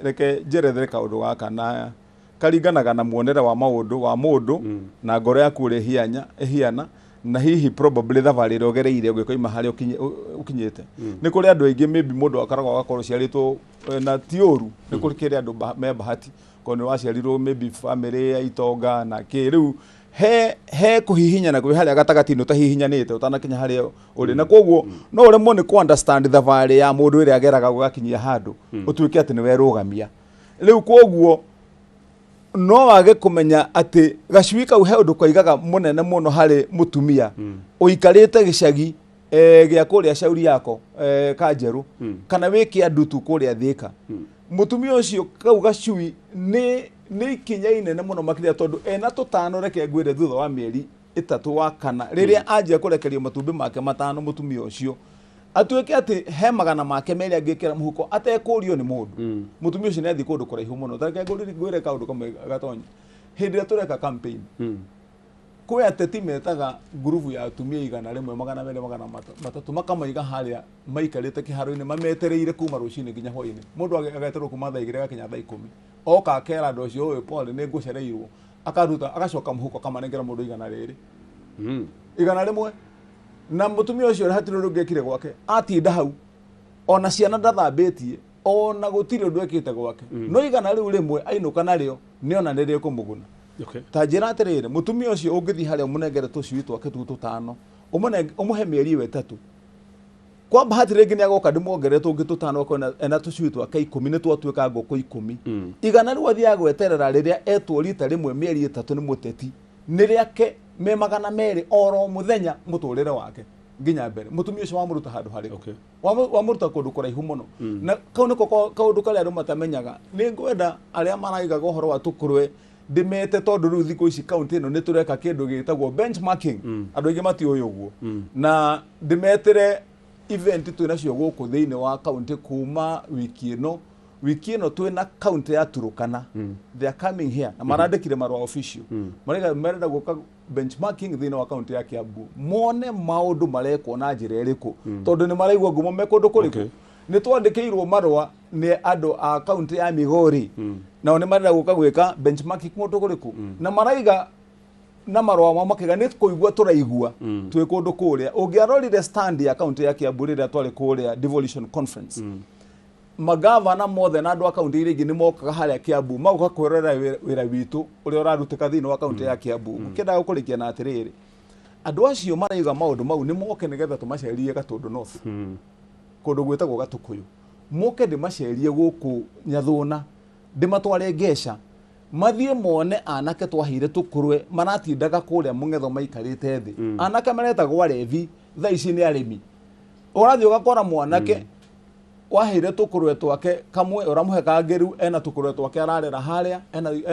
reke jerethere kaundu gaka na karinganaga na muonere wa maundu wa mundu na ngoro yaku ri hiana na hihi probably thabarä ä ogereire å gä koima harä å kinyä te nä kå rä andå aingä maybe må ndå akaragwo agakorwo ciarĩtwo na ti ũru nä kå kä rä andå me bahati korwo nä waciarirwo maybe family ya itonga na kä rä u he kå hihinyana kwä harä a gatagatä-inä å tahihinyanä te å tanakinya harä a å rä na koguo no å remwo nä kå understand thabarä ya må ndå ä rä a ageraga gå gakinyia handå å tuä ke atä nä werå gamia rä u koguo no wage kũmenya atĩ gacui kau he ũndũ kaigaga mũnene mũno harĩ mũtumia ũikarĩte gĩcagi gĩa kũrĩa Shauri yako Kanjerũ kana wĩ Kĩandutu kũrĩa Thĩka mũtumia ũcio kau gacui nĩ ikinya inene mũno makĩria tondũ ena tũtano reke ngwĩre thutha wa mĩeri 3 wa kana rĩrĩa anjia kũrekerio matumbĩ make matano mũtumia ũcio atuĩke atĩ he magana make merĩ angĩkĩra mũhuko atekũrio nĩ mũndũ mũtumia ũcio nĩ athiĩ kũndũ kũraihu mũno tareke ngwĩre kaũndũ kamwe gatonye hĩndĩ ĩrĩa tũreka campaign kwĩ ateti metaga ngurubu ya atumia 100 magana 200 makamaiga harĩa maikarĩte kĩharo-inĩ mametereire kuma rũcinĩ nginya hwaĩ-inĩ mũndũ ageterwo kuma thaa 2 gakinya thaa 10 oka akera andũ acio ũyũ pole nĩ ngũcereirwo akaruta agacoka mũhuko kamanengera mũndũ 100 na mutumia ucio hatirĩ ũndũ ngekire gwake atinda hau ona ciana ndathambĩtie ona gũtirĩ ũndũ ekĩte gwake no igana rĩu rĩmwe ainũka narĩo nĩona nĩrĩ kũmũguna ta njĩra atĩrĩrĩ mutumia ũcio ũngĩthiĩ harĩa ũmũnengere tũcui twake tũu 5 ũmũhe mĩeri 3 kwa bahati rĩngĩ nĩagoka ndĩmuongerere tũngĩ 5 akona ena tũcui twake 10 nĩ twatuĩka ngũkũ 10 igana rĩu athiaga gweterera rĩrĩa etwo rita rĩmwe mĩeri 3 nĩ mũteti nĩ rĩake me magana merĩ oro mũthenya mũtũrĩre wake nginya mbere mutumia ũcio wamũruta handũ harĩkũ wamũruta kũndũ kũraihu mũno na kau nĩko kaũndũ karĩa andũ matamenyaga nĩ ngwenda arĩa maraigaga ũhoro wa tũkũrwe ndĩmete tondũ rĩu thikũ ici kaunti ĩno nĩ tũreka kĩndũ gĩtagwo benchmarking andũ aingĩ matiũĩ ũguo na ndĩmetere event twĩnacio gũkũ thĩinĩ wa kaunti kuma wiki ĩno twĩna kaunti ya Turukana they are coming here na marandĩkire marũa official marenda gũka benchmarking thĩinĩ wa kaunti ya Kiambu mone maũndũ marekwo na njĩra ĩrĩkũ tondũ nĩ maraigua ngumo me kũndũ kũrĩkũ nĩ twandĩkĩirwo marũa nĩ andũ a kaunti ya Migori nao nĩ marenda gũka gwĩka benchmarking kũndũ kũrĩkũ na maraiga na marũa ma makĩga nĩ kũigua tũraigua twĩ kũndũ kũrĩa ũngĩarorire stand ya kaunti ya Kiambu rĩrĩa twarĩ kũrĩa Devolution conference magavana mothe na andũ a kaunti iria ingĩ nĩ mokaga harĩa Kiambu magoka kwĩrorera wĩra witũ ũrĩa ũrarutĩka thĩinĩ wa kaunti ya Kiambu ũkĩendaga gũkũrĩkia na atĩrĩrĩ andũ acio maraiga maũndũ mau nĩ moke nĩgetha tũmacerie Gatũndũ North kũndũ gwĩtagwo Gatũkũyũ moke ndĩmacerie gũkũ Nyathũna ndĩmatware Ngeca mathiĩ mone anake twaheire tũkũrwe maratindaga kũrĩa Mũng'etho maikarĩte thĩ anake maretagwo arevi thaa ici nĩ arĩmi ũrathiĩ ũgakora mwanake waheire tũkũrwe twake kamwe ũramũhe kangĩ rĩu ena tũkũrwe twake ararera harĩa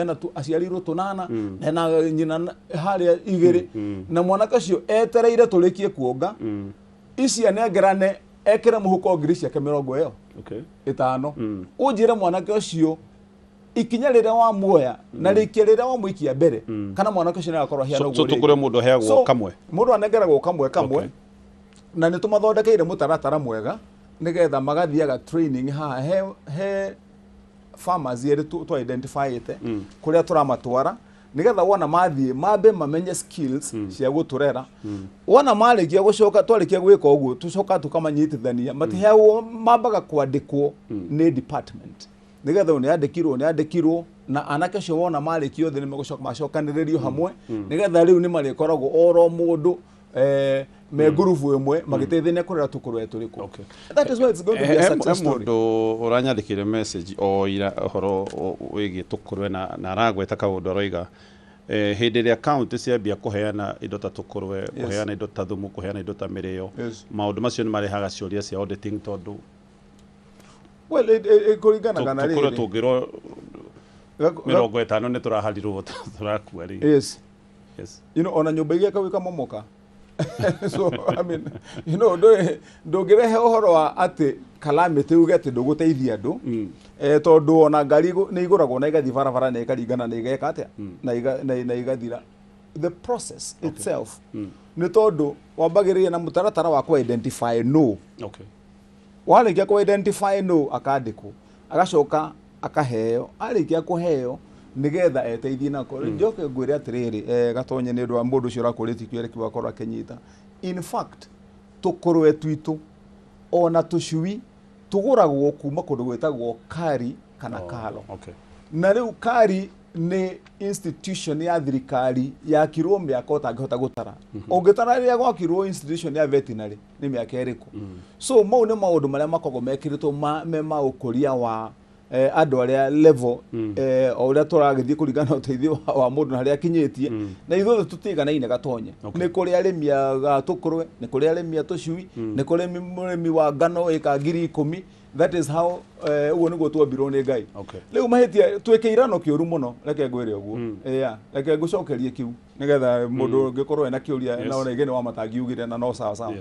ena aciarirwo 8 ena nyina harĩa 2 na mwanake ũcio etereire tũrĩkie kuonga ici anengerane ekĩre mũhuko ngiri ciake 20 5 ũnjĩre mwanake ũcio ikinya rĩrĩa wamuoya na rĩkia rĩrĩa wamũikia mbere kana mwanake ũcio nĩagakorwo hiana ũguo tũkũrwe mũndũ aheagwo kamwe mũndũ anengeragwo kamwe na nĩ tũmathondekeire mũtaratara mwega nĩgetha magathiaga training haha he farmers yerĩ tũ identifyĩte kũrĩa tũramatwara nĩgetha wona mathiĩ mambe mamenye skills cia gũtũrera wona marĩkia gũcoka twarĩkia gwĩka ũguo tũcoka tũkamanyitithania matiheagwo mambaga kwandĩkwo nĩ department nĩgetha nĩandĩkirwo na anake acio wona marĩkia othe nĩmegũcoka macokanĩrĩrio hamwe nĩgetha rĩu nĩ marĩkoragwo oro mũndũ me ngurubu ĩmwe magĩteithania kũrera tũkũrwe tũrĩkũ that is why it's going to be a success story mũndũ ũranyandĩkire message o ira ũhoro wĩgiĩ tũkũrwe na aragweta kaũndũ aroiga hĩndĩ ĩrĩa kaunti ciambia kũheana indo ta tũkũrwe kũheana indo ta thumu kũheana indo ta mĩrĩo maũndũ macio nĩ marehaga ciũria cia auditing tondũ kũringanaga na rĩrĩ tũngĩrwo 50 nĩ tũraharirwo tũrakua rĩ yes ona nyũmba iria kawika momoka so I mean ndũngĩrehe ũhoro wa atĩ calamity uge atĩ ndũgũteithia andũ tondũ ona ngari nĩ igũragwo na igathiĩ barabara na ikaringana na igeka atĩa na igathira the process itself nĩ tondũ wambagĩrĩria na mũtaratara wa ku identify no warĩkia ku identify no akandĩkwo agacoka akaheo arĩkia kũheo nigetha eteithie nako njoke ngwire atiriri gatonye ni ndwa mundu ucio rakuriti kwereki wakora kenyita in fact tukurwe twitu ona tucui tuguragwo kuma kundu gwetagwo kari kana kalo na riu kari ni institution ya thirikari ya kirwo miaka utangihota gutara ungitara ria gwakirwo institution ya veterinary ni miaka eriku so mau ni maundu maria makogo mekiritwo ma ukuria wa andu aria level o uria turagithie kuringana uteithio wa mundu haria kinyitie na ithuothe tutiganaine gatonye ni kuri arimia gatukurwe ni kuri arimia tucui ni kuri murimi wa ngano eka 10,000 that is how ugo niguo twambirwo ni Ngai riu mahitia twikeirano kiuru muno reke ngwire uguo reke ngucokerie kiu nigetha mundu ngikorwo ena kiuria na ona igene Wamatangi ugire na no sawa sawa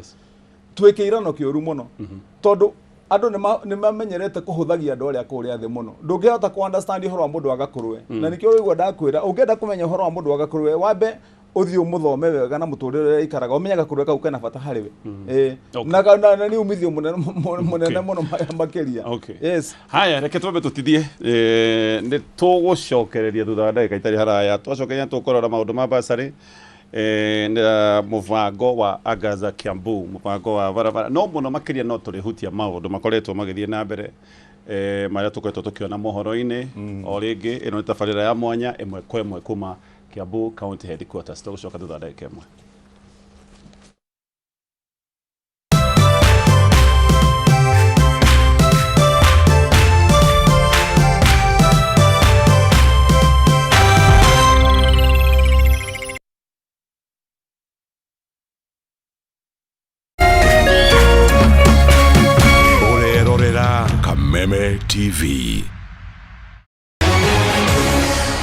twikeirano kiuru muno tondu andu ni mamenyerete kuhuthagia andu aria kuria thi muno ndungihota ku understand horo wa mundu wa gakurwe na nikio wigwa ndakwira ungenda kumenya horo wa mundu wa gakurwe wambe uthio muthome wega na muturire ikaraga umenyaga kurwe kau kana bata hariwe na ni umithio munene muno makiria yes haya reke twambe tutithie ni tugucokereria thutha wa ndagika itari haraya twacokeria tukorora maundu ma basari muvango wa Agaza Kiambu muvango wa barabara no muno makiria no turihutia maundu makoretwo magithie na mbere maria tukoretwo tukiona mohoro-ini o ringi ino ni tabarira ya mwanya imwe kwa imwe kuma Kiambu County Headquarters tugucoka thutha wa ndagika imwe. Meme TV.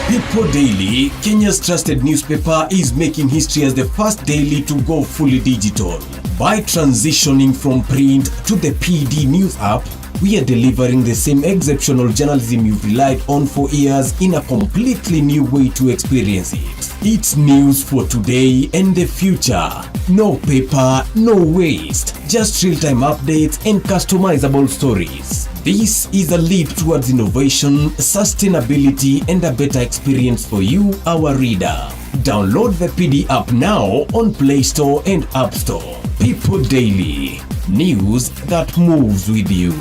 People Daily, Kenya's trusted newspaper, is making history as the first daily to go fully digital. By transitioning from print to the PD News app, we are delivering the same exceptional journalism you've relied on for years in a completely new way to experience it. It's news for today and the future. No paper, no waste. Just real-time updates and customizable stories. This is a leap towards innovation, sustainability, and a better experience for you, our reader. Download the PD app now on Play Store and App Store. People Daily. News that moves with you.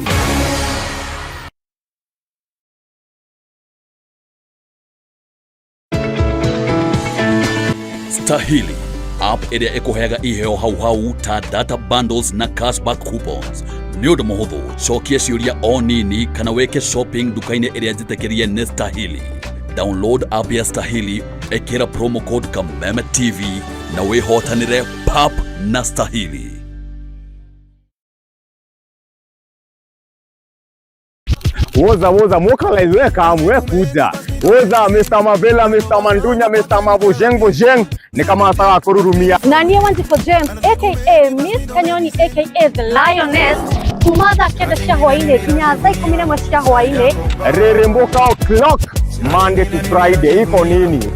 Stahili app iria ikuheaga iheo hau ta data bundles na cashback coupons. Ni undu muhuthu cokia ciuria o nini kana weke shopping duka-ini iria njitekirie ni Stahili. Download app ya Stahili, ekira promo code Kameme TV na wihotanire pap na Stahili. Woza muka laizwe kamwe kuja. Woza Mr. Mavela, Mr. Mandunya, Mr. Mabojeng ni kama atawa kururumia. Nani wanti for James aka Miss Kanyoni aka the Lioness. Kumada keda shahwaine kinyaza 11 shahwaine. Reremboka o'clock Monday to Friday iko nini?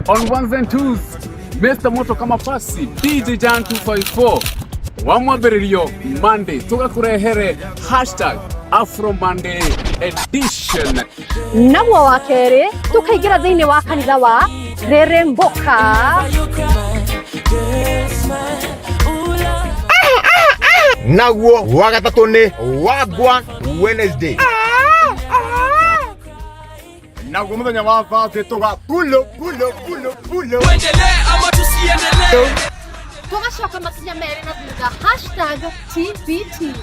On ones and twos, Mr. Moto kama pasi, DJ Jan 254. Wamwaberilio Monday, tuga kurehere #Afro Monday edition. Nagwa wakere, tukaigira thini wa kanitha wa Reremboka. Nagwa wagatatu ni Wagwa Wednesday. Nagwa muthenya wa Thursday tuga pulo. Tuendelee ama tusiendelee? Tugashoka makinya mere na thutha #TBT.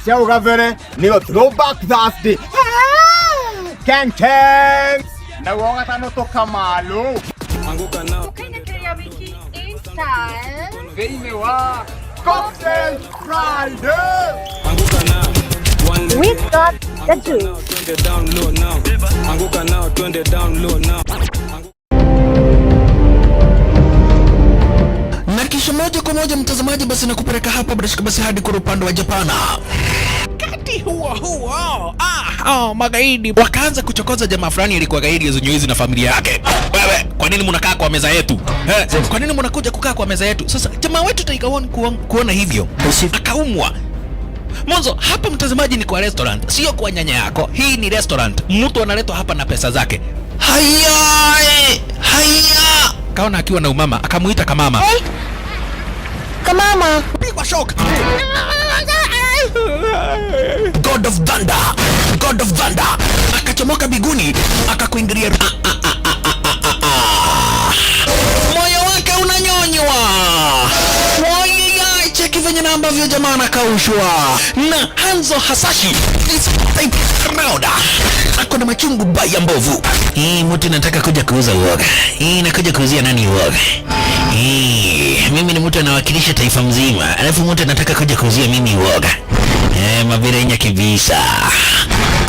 #Siaugavere niyo Throwback Thursday. Gang. Nagwa wagatano toka malo. Anguka nao. Tukainekea wiki in style. Veine wa Cocktail Friday. Anguka nao. We got the juice. Twende down low now. Na kisha moja kwa moja mtazamaji, basi nakupeleka hapa basi hadi kwa upande wa Japana. Kati huo magaidi wakaanza kuchokoza jamaa fulani alikuwa gaidi ya Zunyuizi na familia yake. Wewe wewe, kwa nini mnakaa kwa meza yetu? Kwa nini mnakuja kukaa kwa meza yetu? Sasa jamaa wetu taikaona kuona hivyo akaumwa. Mwanzo hapa mtazamaji ni kwa restaurant, sio kwa nyanya yako. Hii ni restaurant. Mtu analetwa hapa na pesa zake. Haya! Kaona akiwa na umama, akamuita kamama. Kamama. Pigwa shock. God of Thunder. God of Thunder. Akachomoka biguni, akakuingilia. Moyo wake unanyonywa. Cheki venye na ambavyo jamaa anakaushwa. Na Hanzo Hasashi is proud. Ako na machungu baya mbovu. Mtu nataka kuja kuuza uoga. Nakuja kuuzia nani uoga? Mimi ni mtu anawakilisha taifa mzima. Alafu mtu anataka kuja kuuzia mimi uoga. Mabirenya kibisa.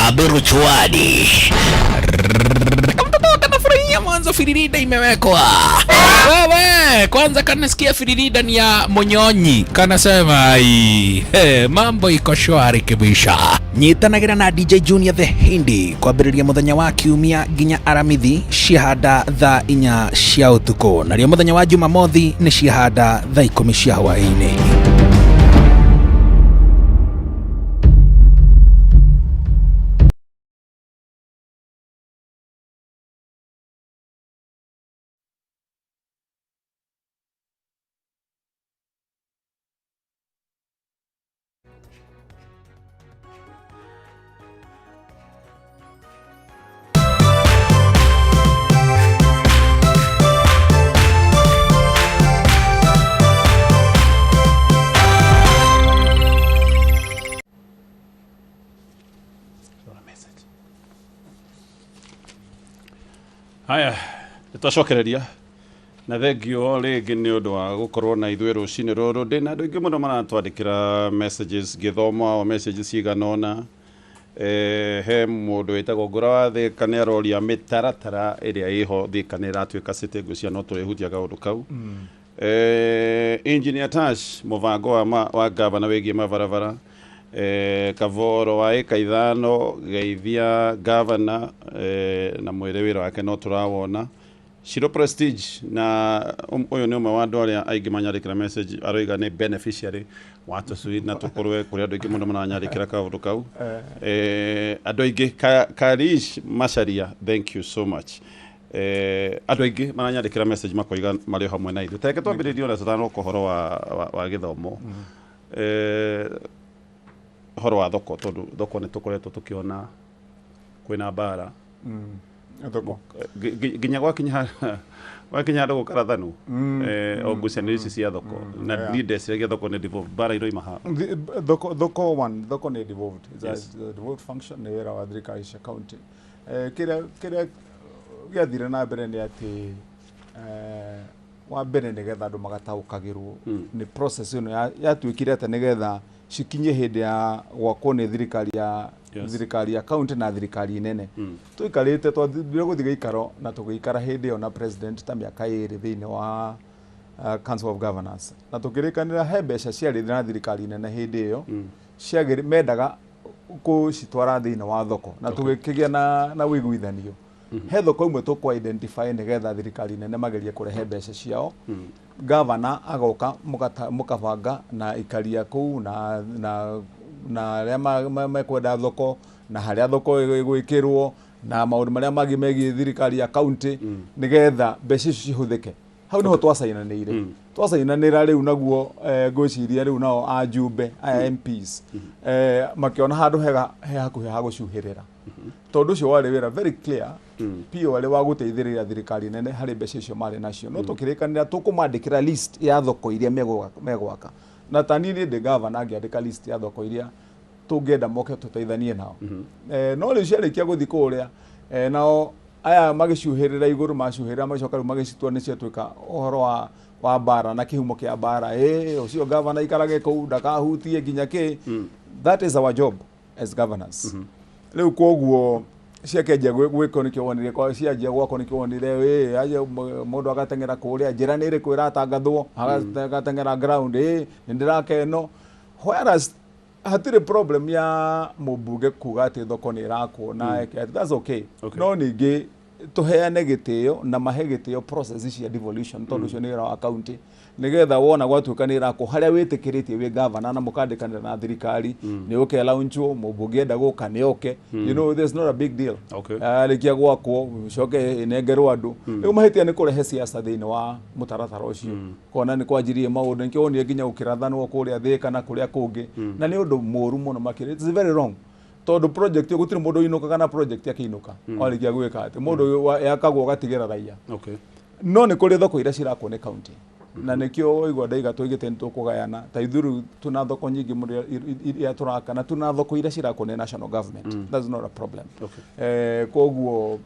Abiru chwadi. Mwanzo firirida imewekwa. Wewe kwanza kanasikia firirida ni ya Monyonyi. Kanasema mambo iko shwari kibisha. Nyitanagira na DJ Junior the Hindi kwambĩrĩria muthenya wa kiumia nginya aramithi ciahanda thaa 4 cia ũtukũ. Nario muthenya wa Jumamothi ni ciahanda thaa 10 cia hwaĩ-inĩ. Haya, tutacokereria na thengio rĩngĩ nĩ ũndũ wa gũkorwo na ithuĩ rũcinĩ rũrũ. Ndĩna andũ aingĩ mũno maratwandĩkĩra messages ngĩthoma o messages cigana ũna. He mũndũ wĩtagwo Ngũra wa Thĩka nĩ aroria mĩtaratara ĩrĩa ĩho Thĩka nĩ ĩratuĩka city ngwĩciria no tũrĩhutia kaũndũ kau. Engineer Tash mũbango wa gavana wĩgiĩ mabarabara. Kavoro wa eka 5 geithia gavana na mwĩre wĩra wake no tũrawona. Shiro Prestige na ũyũ nĩ ũmwe wa andũ arĩa aingĩ manyandĩkĩra message aroiga nĩ beneficiary wa tũcui na tũkorwe kũrĩ andũ aingĩ mũno maranyandĩkĩra kaũndũ kau. Andũ aingĩ Karish Macharia, thank you so much. Andũ aingĩ maranyandĩkĩra message makoiga marĩ hamwe na ithuĩ. Teke twambĩrĩrie ona tutanoka ũhoro wa gĩthomo. Horo wa thoko tondu thoko nĩ tũkoretwo tũkĩona kwĩna mbara thoko nginya gwakinya andũ gũkarathanu o ngucanio ici cia thoko na niĩ ndeciragia thoko nĩ devolved mbara iroima ha thoko nĩ devolved. The devolved function nĩ wĩra wa thirikari cia county. Kĩrĩa gĩathire na mbere nĩ atĩ wa mbere nĩgetha andũ magataũkagĩrwo nĩ process ĩno yatuĩkire atĩ nĩgetha cikinye hĩndĩ ya gwakwo nĩ thirikari ya county na thirikari nene. Tũikarĩte twambire gũthiĩ Giikaro na tũgĩikara hĩndĩ ĩyo na president ta mĩaka 2 thĩinĩ wa Council of Governors na tũkĩrĩkanĩra he mbeca ciarĩ na thirikari nene hĩndĩ ĩyo mendaga gũcitwara thĩinĩ wa thoko na tũgĩkĩgĩa na wĩiguithanio. He thoko imwe tũkũ identify nĩgetha thirikari nene magerie kũrehe mbeca ciao. Gavana agoka mukabanga na ikaria kuu na arĩa mekwenda thoko na harĩa thoko ĩgwĩkĩrwo na maũndũ marĩa mangĩ megiĩ thirikari ya county nĩgetha mbeca icio cihũthĩke. Hau nĩho twacainanĩra rĩu naguo ngwĩciria rĩu nao ajumbe aya MPs makĩona handũ he hakuhĩ ha gũcuhĩrĩra. Tondũ ũcio warĩ wĩra very clear pio wale wa gũteithĩrĩria thirikari nene harĩ mbeca icio marĩ nacio. No tũkĩrĩkanĩra tũkũmandĩkĩra list ya thoko iria megwaka na tani ndĩ gavana angĩandĩka list ya thoko iria tũngĩenda moke tũteithanie nao. No rĩu ciarĩkia gũthiĩ kũrĩa nao aya magĩcuhĩrĩra igũrũ macuhĩrĩra macoka rĩu magĩcitua nĩ ciatuĩka ũhoro wa mbara na kĩhumo kĩa mbara. Ũcio gavana ikarage kũu ndakahutie nginya kĩ. That is our job as governors. Rĩu koguo ciakenjia gwĩko nĩ kĩwonire kwa cianjia gwako nĩ kĩwonire aje mũndũ agateng'era kũrĩa njĩra nĩ ĩrĩkũ ĩratangathwo agateng'era ground nĩ ndĩrakeno. Whereas hatirĩ problem ya mũmbunge kuga atĩ thoko nĩ ĩrakwo na that's okay. No ningĩ tuheane gitio na mahe gitio process cia devolution tondu cio ni wira wa county nigetha wona gwatukanira ko haria witikiritie wi governor na mukandikanira na thirikari ni uke launchwo mubungienda guka ni oke you know there's not a big deal likia gwakwo coke inengerwo andu riu mahitia ni kurehe siasa thiini wa mutaratara ucio kona ni kwanjirie maundu nikio ni nginya ukirathanwo kuria thika na kuria kungi na ni undu muru muno makiri it's very wrong tondu project yo gutire mundu inuka kana project yakiinuka olikia gwika ati mundu yakagwo gatigira raia no ni kuri thoko ira cirakwo ni county na nikio igwa ndaiga tuigite ntukugayana ta ithuru tuna thoko nyingi muri ya turaka na tuna thoko ira cirakwo ni national government that's not a problem koguo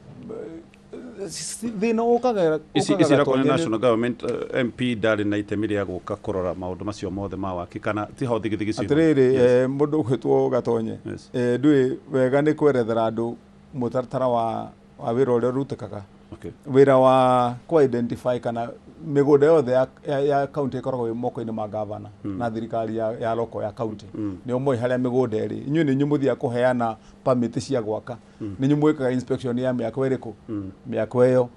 thina ukaga icirako ni national government MP ndari na itemi ria guka kurora maundu macio mothe ma waki kana ti ho thigithigi cio atiriri mundu gwitwo gatonye ndui wega ni kwerethera andu mutaratara wa wira uria rutikaga wira wa ku identify kana migunda yothe ya county ikoragwo moko-ini ma governor na thirikari ya loko ya county ni umwe haria migunda iri inyu ni nyumuthia kuheana permit cia gwaka ni nyumwikaga inspection ya miaka iriku miaka iyo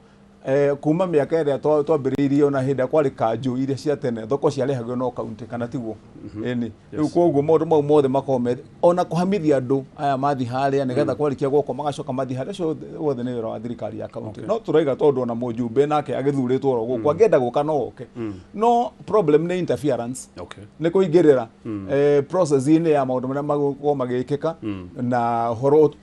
kuma miaka iria twambiriirie ona hinda kwari kanju iria cia tene thoko ciarehagio no county kana tiguo eni riu koguo maundu mau mothe makome ona kuhamithia andu aya mathi haria nigetha kwarikia gwoko magacoka mathi haria cio wothe ni wira wa thirikari ya county no turaiga tondu ona mujumbe nake agithuritwo ro guko angenda guka no oke no problem ni interference ni kuingirira process-ini ya maundu maria magwo magikika na horo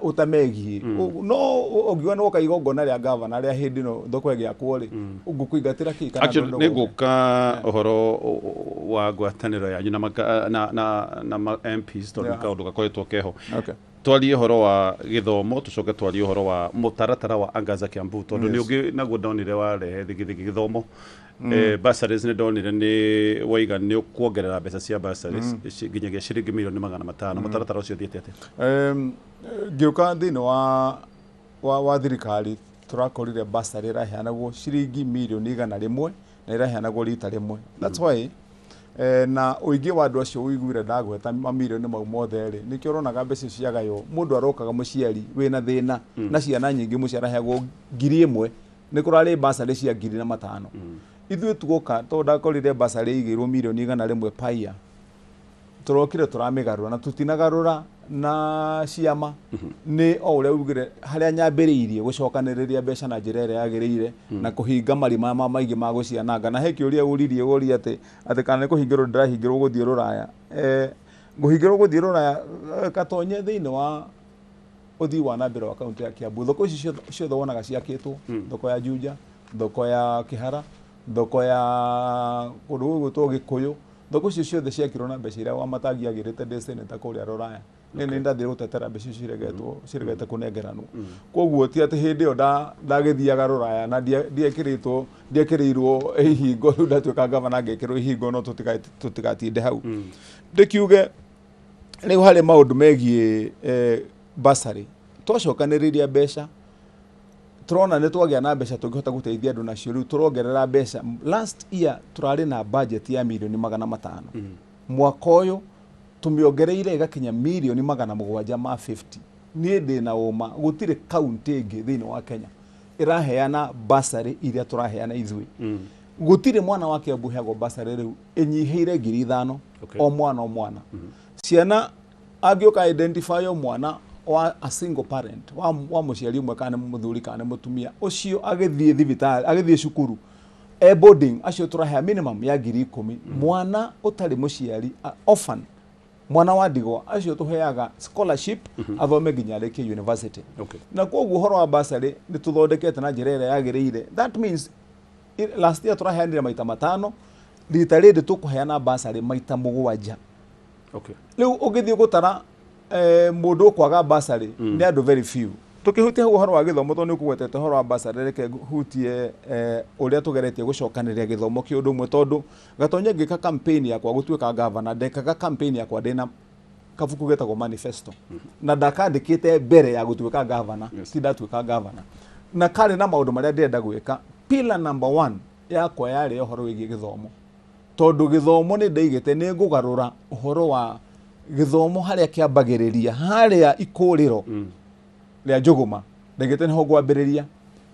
utamegi no ogiwa no kaigongona ria governor ria hindi no thoko ya kwori ngukuingatira ki kana ndo ni guka horo wa ngwataniro yanyu na MPs tondu kaundu gakoretwo keho twarie horo wa githomo tucoke twarie horo wa mutaratara wa Angaza Kiambu tondu ni ungi naguo ndonire warehe thigithigi githomo bursaries ni ndonire ni waiga ni kuongerera mbeca cia bursaries nginyagia ciringi milioni 500 mutaratara ucio thiete atia ngiuka thini wa thirikari turakorire bursary iraheanagwo ciringi milioni 100 na iraheanagwo rita rimwe that's why na uingi wa andu acio uiguire ndagweta mamilioni mau mothe ri nikio ronaga mbeca ciagayo mundu arokaga muciari wina thina na ciana nyingi muciarahegwo 1,000 ni kurari bursary cia 5,000 ithuĩ tugoka to ndakorire bursary igirwo milioni 100 paia turokire turamigarura na tutinagarura na ciama ni o uria ugire haria nyambiriirie gucokaniriria mbeca na njira iria yagiriire na kuhinga marima maigi ma guciananga na heki uria uririe uri ati kana ni kuhingirwo ndirahingirwo guthii ruraya nguhingirwo guthii ruraya katonye thiini wa uthii wa nambere wa kaunti ya Kiambu thoko ici ciothe wonaga ciakitwo thoko ya Juja thoko ya Kihara thoko ya kundu gwitwo Gikuyu thoko ici ciothe ciakirwo na mbeca iria Wamatangi agirite Decentralization kuria ruraya ni ndathire gutetera mbeca ciregete kunengeranwo koguo ti ati hindi yo ndagithiaga ruraya na ndiekirirwo ihingo riu ndatuika governor ngekirwo ihingo no tutigatinde hau ndikiuge riu hari maundu megie bursary twacokaniriria mbeca turona ni twagia na mbeca tungihota guteithia andu nacio riu turongerera mbeca last year turari na budget ya milioni 500 mwaka uyu tumiongereire igakinya milioni 750 ni ndina uma gutire county ingi thiini wa Kenya iraheana bursary iria turaheana ithui gutire mwana wa Kiambu heagwo bursary riu inyiheire 5,000 o mwana ciana agioka identify o mwana wa a single parent wa muciari umwe kana muthuri kana mutumia ucio agithie thibitari agithie cukuru boarding acio turahea minimum ya 10,000 mwana utari muciari orphan mwana wa ndigwa acio tuheaga scholarship athome nginya areke university na koguo horo wa bursary ni tuthondekete na njira ira yagiriire that means last year turaheanire maita 5 rita rindi tukuheana bursary maita 7 riu ugithie gutara mundu kwaga bursary ni andu very few tukihutia horo wa githomo to ni kugwetete horo wa bursary reke hutie uria tugeretie gucokaniria githomo ki undu mwe tondu gatonye ngika campaign yakwa gutuika governor ndekaga campaign yakwa ndina kabuku getagwo manifesto na ndakandikite mbere ya gutuika governor ti ndatuika governor na kari na maundu maria ndenda gwika pillar number 1 yakwa yari horo wigi githomo tondu githomo ni ndaigite ni ngugarura horo wa githomo haria kiambagiriria haria ikuriro ria njuguma ndagete niho gwambiriria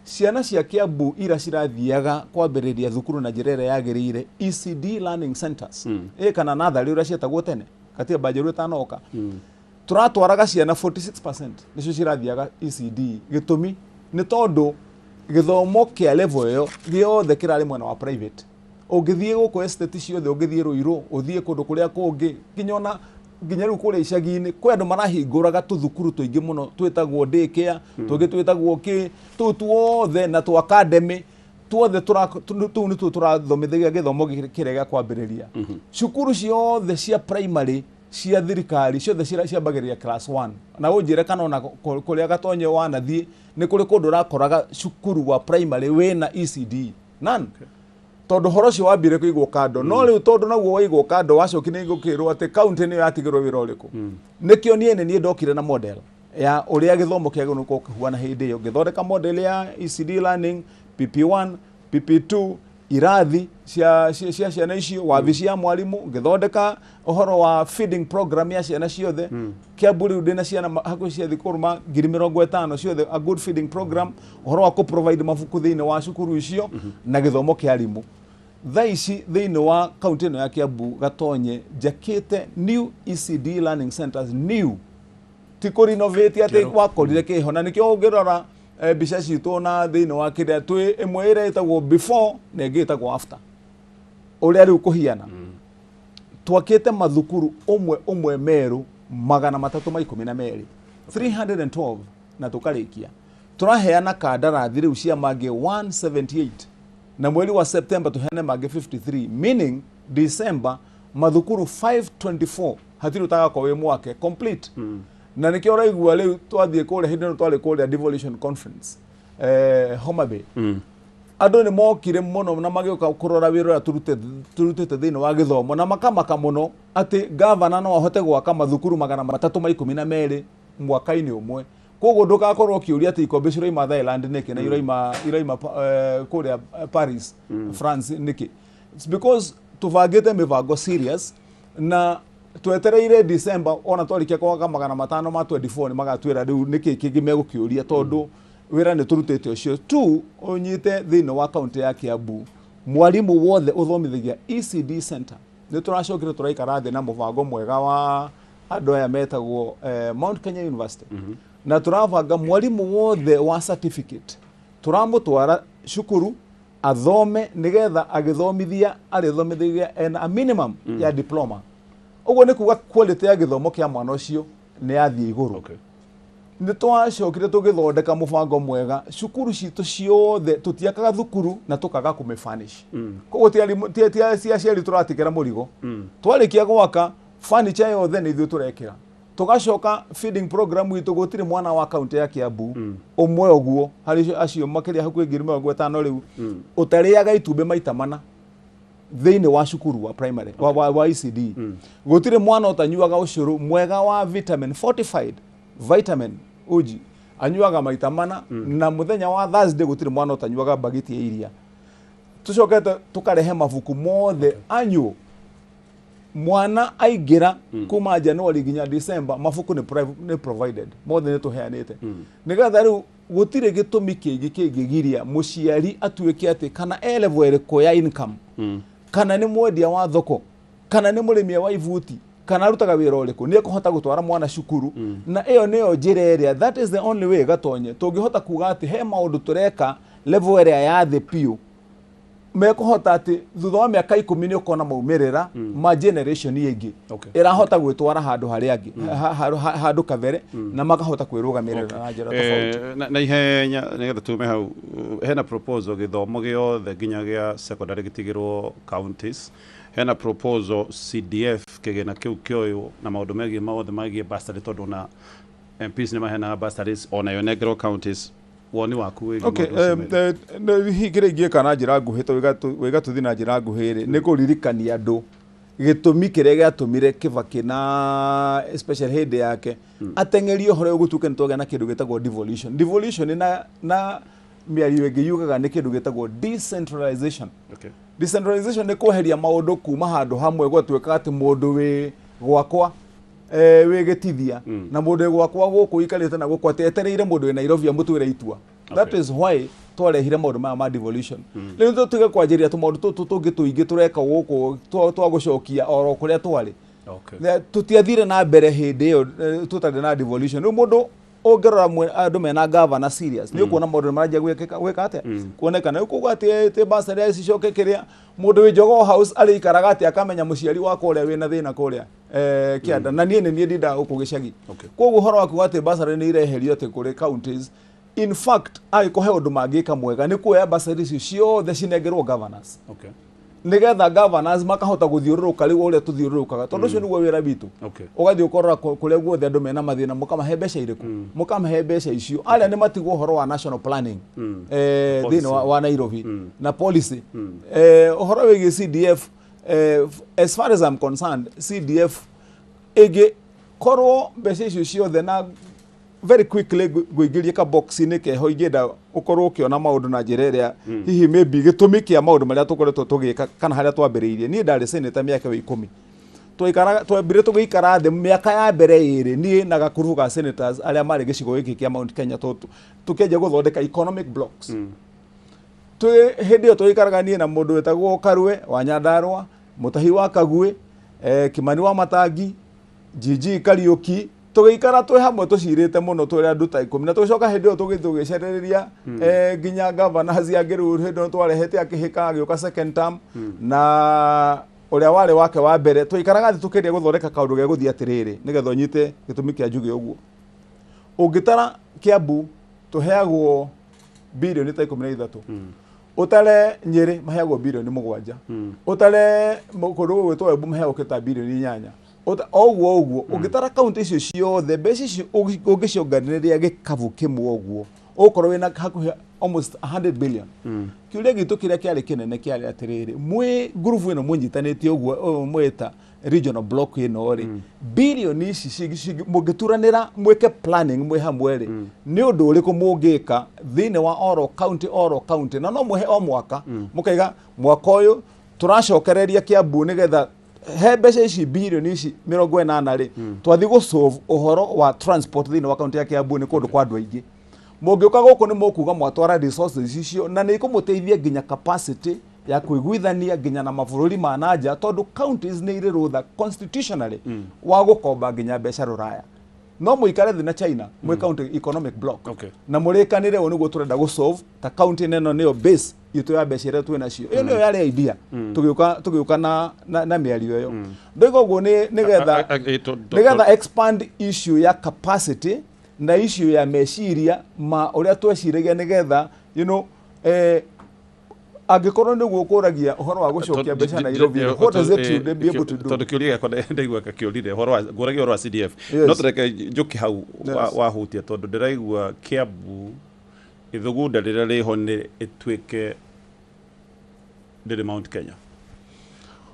ciana cia Kiambu ira cirathiaga kwambiriria thukuru na njirere yagirire ECD learning centers kana nathari ura cietagwo tene katia bajeru tanoka turatwaraga ciana 46% nicio cirathiaga ECD gitumi ni tondu githomo kia level yo giothe kirari mwena wa private ungithie guko estate ciothe ungithie Ruiru uthie kundu kuria kungi kinyona nginya riu kuria icagi-ini kwi andu marahinguraga tuthukuru tuingi muno twitagwo daycare tungi twitagwo ki tuothe na tu academy tuothe tu ni turathomithagia githomo kirega kwambiriria cukuru ciothe cia primary cia thirikari ciothe ciambagiriria class 1 na unjire kana ona kuria gatonye wanathie ni kuri kundu rakoraga cukuru wa primary wena ECD none tondu horo cio wambire kuigwo kando no riu tondu naguo waigwo kando wacokine igukirwo ati county ni yatigirwo wira uriku nikio nie ndokire na model ya uria githomo kiagwo nuko kuhuana hindi iyo ngithondeka model ya ECD learning PP1 PP2 irathi cia ciana icio wabici ya mwalimu ngithondeka uhoro wa feeding program ya ciana ciothe Kiambu riu ndina ciana hakuhi cia thukuru 50,000 ciothe a good feeding program uhoro wa ku provide mabuku thiini wa cukuru icio na githomo kia arimu thaici thiini wa county ino ya Kiambu gatonye jakite new ECD learning centers new tiko renovate ati wakorire kihona nikio ngirora bica citu na thiini wa kiria twi imwe ira itagwo before na ingi itagwo after uria riu kuhiana twakite mathukuru umwe meru 312 312 na tukarikia turaheana kandarathi riu cia mangi 178 na mweri wa September tuheane mangi 53 meaning December mathukuru 524 hatiru taga kwa we mwake complete na nikio raigua riu twathie kule hindi no twale kule Devolution conference Homa Bay andu ni mokire muno na magioka kurora wira turutete thiini wa githomo na makamaka muno ati governor no ahote gwaka mathukuru 312 mwaka-ini umwe koguo ndugakorwo kiuria ati ikombe ciraima Thailand niki na iraima kuria Paris France niki it's because tuvangite mivango serious na twetereire December ona twarikia kwaga 500 ma 24 ni magatwira riu niki kingi megukiuria tondu wira ni turutete ucio tu onyite thiini wa county ya Kiambu mwalimu wothe uthomithagia ECD center ni turacokire turaikara thi na muvango mwega wa andu aya metagwo Mount Kenya University na turavanga mwalimu wothe wa certificate turamutwara cukuru athome nigetha agithomithia arithomithagia en a minimum ya diploma uguo ni kuga quality ya githomo kia mwana ucio ni yathie iguru ni twacokire tugithondeka mubango mwega cukuru citu ciothe tutiakaga thukuru na tukaga kumefurnish koguo tia ciari turatikira murigo twarikia gwaka furniture yothe ni ithu turekira tugacoka feeding program itu gutire mwana wa county ya Kiambu umwe oguo hari acio makiria hakuhi 50,000 riu utariaga itumbe maita mana thiini wa cukuru wa primary wa ECD gutire mwana utanyuaga ucuru mwega wa vitamin fortified vitamin uji anyuaga maita mana na muthenya wa Thursday gutire mwana utanyuaga bagiti ya iria tucokete tukarehe mabuku mothe anyu mwana aigira kuma January ginya December mabuku ni provided mothe ni tuheanite nigatha riu gutire gitumi kingi kingigiria muciari atuike ati kana level eriko ya income kana ni mwendia wa thoko kana ni murimia wa ivuti kana rutaga wira uriku ni kuhota gutwara mwana cukuru na iyo niyo njira area that is the only way gatonye tungihota kuga ati he maundu tureka level area ya the piu mekuhota ati thutha wa miaka 10 ni ukona maumirira ma generation yengi irahota gwitwara handu haria angi handu kavere na makahota kwirugamirira na njira tofauti na ihenya nigetha tume hau hena proposal githomo giothe nginya gia secondary gitigirwo counties hena proposal CDF kigena kiu kioyo na maundu megi mothe magi bursary tondu na MPs ni mahena bursaries ona yonegro counties woni waku wigi higire gieka na njira nguhi to wega tuthi na njira nguhi ni kuririkania andu gitumi kire giatumire Kibaki na special head yake atengerio hore gutuke ntoga na kindu gitagwo devolution na miario ingi yugaga ni kindu gitagwo decentralization decentralization ni kuheria maundu kuma handu hamwe gwatweka ati mundu wi gwakwa wegetithia na mundu gwakwa guku ikarite na guku atetereire mundu ina Nairobi amutwire itua. That is why twarehire maundu ma devolution. Riu tutige kwanjiria tumaundu tutu tungi tuingi tureka guku twagucokia oro kuria twari. Tutiathire na mbere hindi iyo tutari na devolution. Riu mundu ongerora andu mena governor serious ni ukuona maundu marajia gwika atia kuonekana ukuga ati basari icoke kiria mundu wi Jogo House ari ikaraga ati akamenya muciari wako uria wina thina kuria kianda na nie ndinda ukugicagi koguo horo waku ati basari ni ireherio ati kuri counties. In fact aikohe undu mangika mwega ni kuoya basari icio ciothe cinengerwo governors nigetha governors makahota guthiururuka riu uria tuthiururukaga tondu ucio niguo wira bitu ugathii ukorora kuria guothe andu mena mathina mukamahe mbeca iriku mukamahe mbeca icio aria ni matigwo horo wa national planning thini wa Nairobi na policy horo wigi CDF as far as I'm concerned CDF ege korwo mbeca icio ciothe na very quickly guigiria ka box ni keho igenda ukorwo ukiona maundu na njira iria hihi maybe gitumi kia maundu maria tukoretwo tugika kana haria twambiriirie ni ndari senator miaka 10 twikara twambire tugikara the miaka ya mbere iri ni na gakuru ga senators aria mari gicigo giki kia Mount Kenya tukenje guthondeka economic blocks hindi yo twikaraga ni na mundu wetagwo Karwe wa Nyandarua Mutahi wa Kagwe Kimani Wamatangi Giikaro tugikara twi hamwe tucirite muno turi andu ta 10 na tucoka hindi yo tugithugiceriria nginya governors yangiru hindi twarehete akihika agioka second term na uria wari wake wa mbere twikaraga tukendia guthondeka kaundu ge guthia atiriri nigetha unyite gitumi kia njugi uguo ungitara Kiambu tuheagwo bilioni ta 13 utale Nyeri maheagwo bilioni 7 utale mukuru wetwa Embu maheagwo kita bilioni 8 oguo ungitara county icio ciothe mbeca icio ungicionganiria gikavu kimwe oguo ukorwo wina hakuhi almost 100 billion kiuria gitu kiria kiari kinene kiari atiriri mwi group ino munyitanite oguo mweta regional block ino ri billion ici mugituranira mweke planning mwe hamwe ri ni undu uriku mungika thine wa oro county na no muhe o mwaka mukaiga mwaka uyu turacokereria Kiambu nigetha he mbeca ici bilioni ici 80 ri twathi go solve uhoro wa transport thini wa county ya Kiambu ni kundu kwa andu aingi mungiuka guku ni mukuga mwatwara resources icio na ni ikumuteithia ginya capacity ya kuiguithania ginya na mabũrũri ma nanja tondu counties ni iri rutha constitutionally wa gukomba ginya mbeca ruraya no muikare thi na China mwe county economic block na murikanire o niguo turenda go solve ta county neno niyo base itu ya mbeca iria twina cio iyo niyo yari idea tugiuka na miario iyo ndoigo guo ni nigetha expand issue ya capacity na issue ya meciria ma uria tweciragia nigetha angikorwo niguo kuragia uhoro wa gucokia mbeca na Nairobi what does it should be able to do tondu kiuria kwa ndaigua kiurire uhoro wa kuragia uhoro wa CDF no tureke njuki hau wa hutia tondu ndiraigua Kiambu ithugunda rira riho ni itwike ndiri Mount Kenya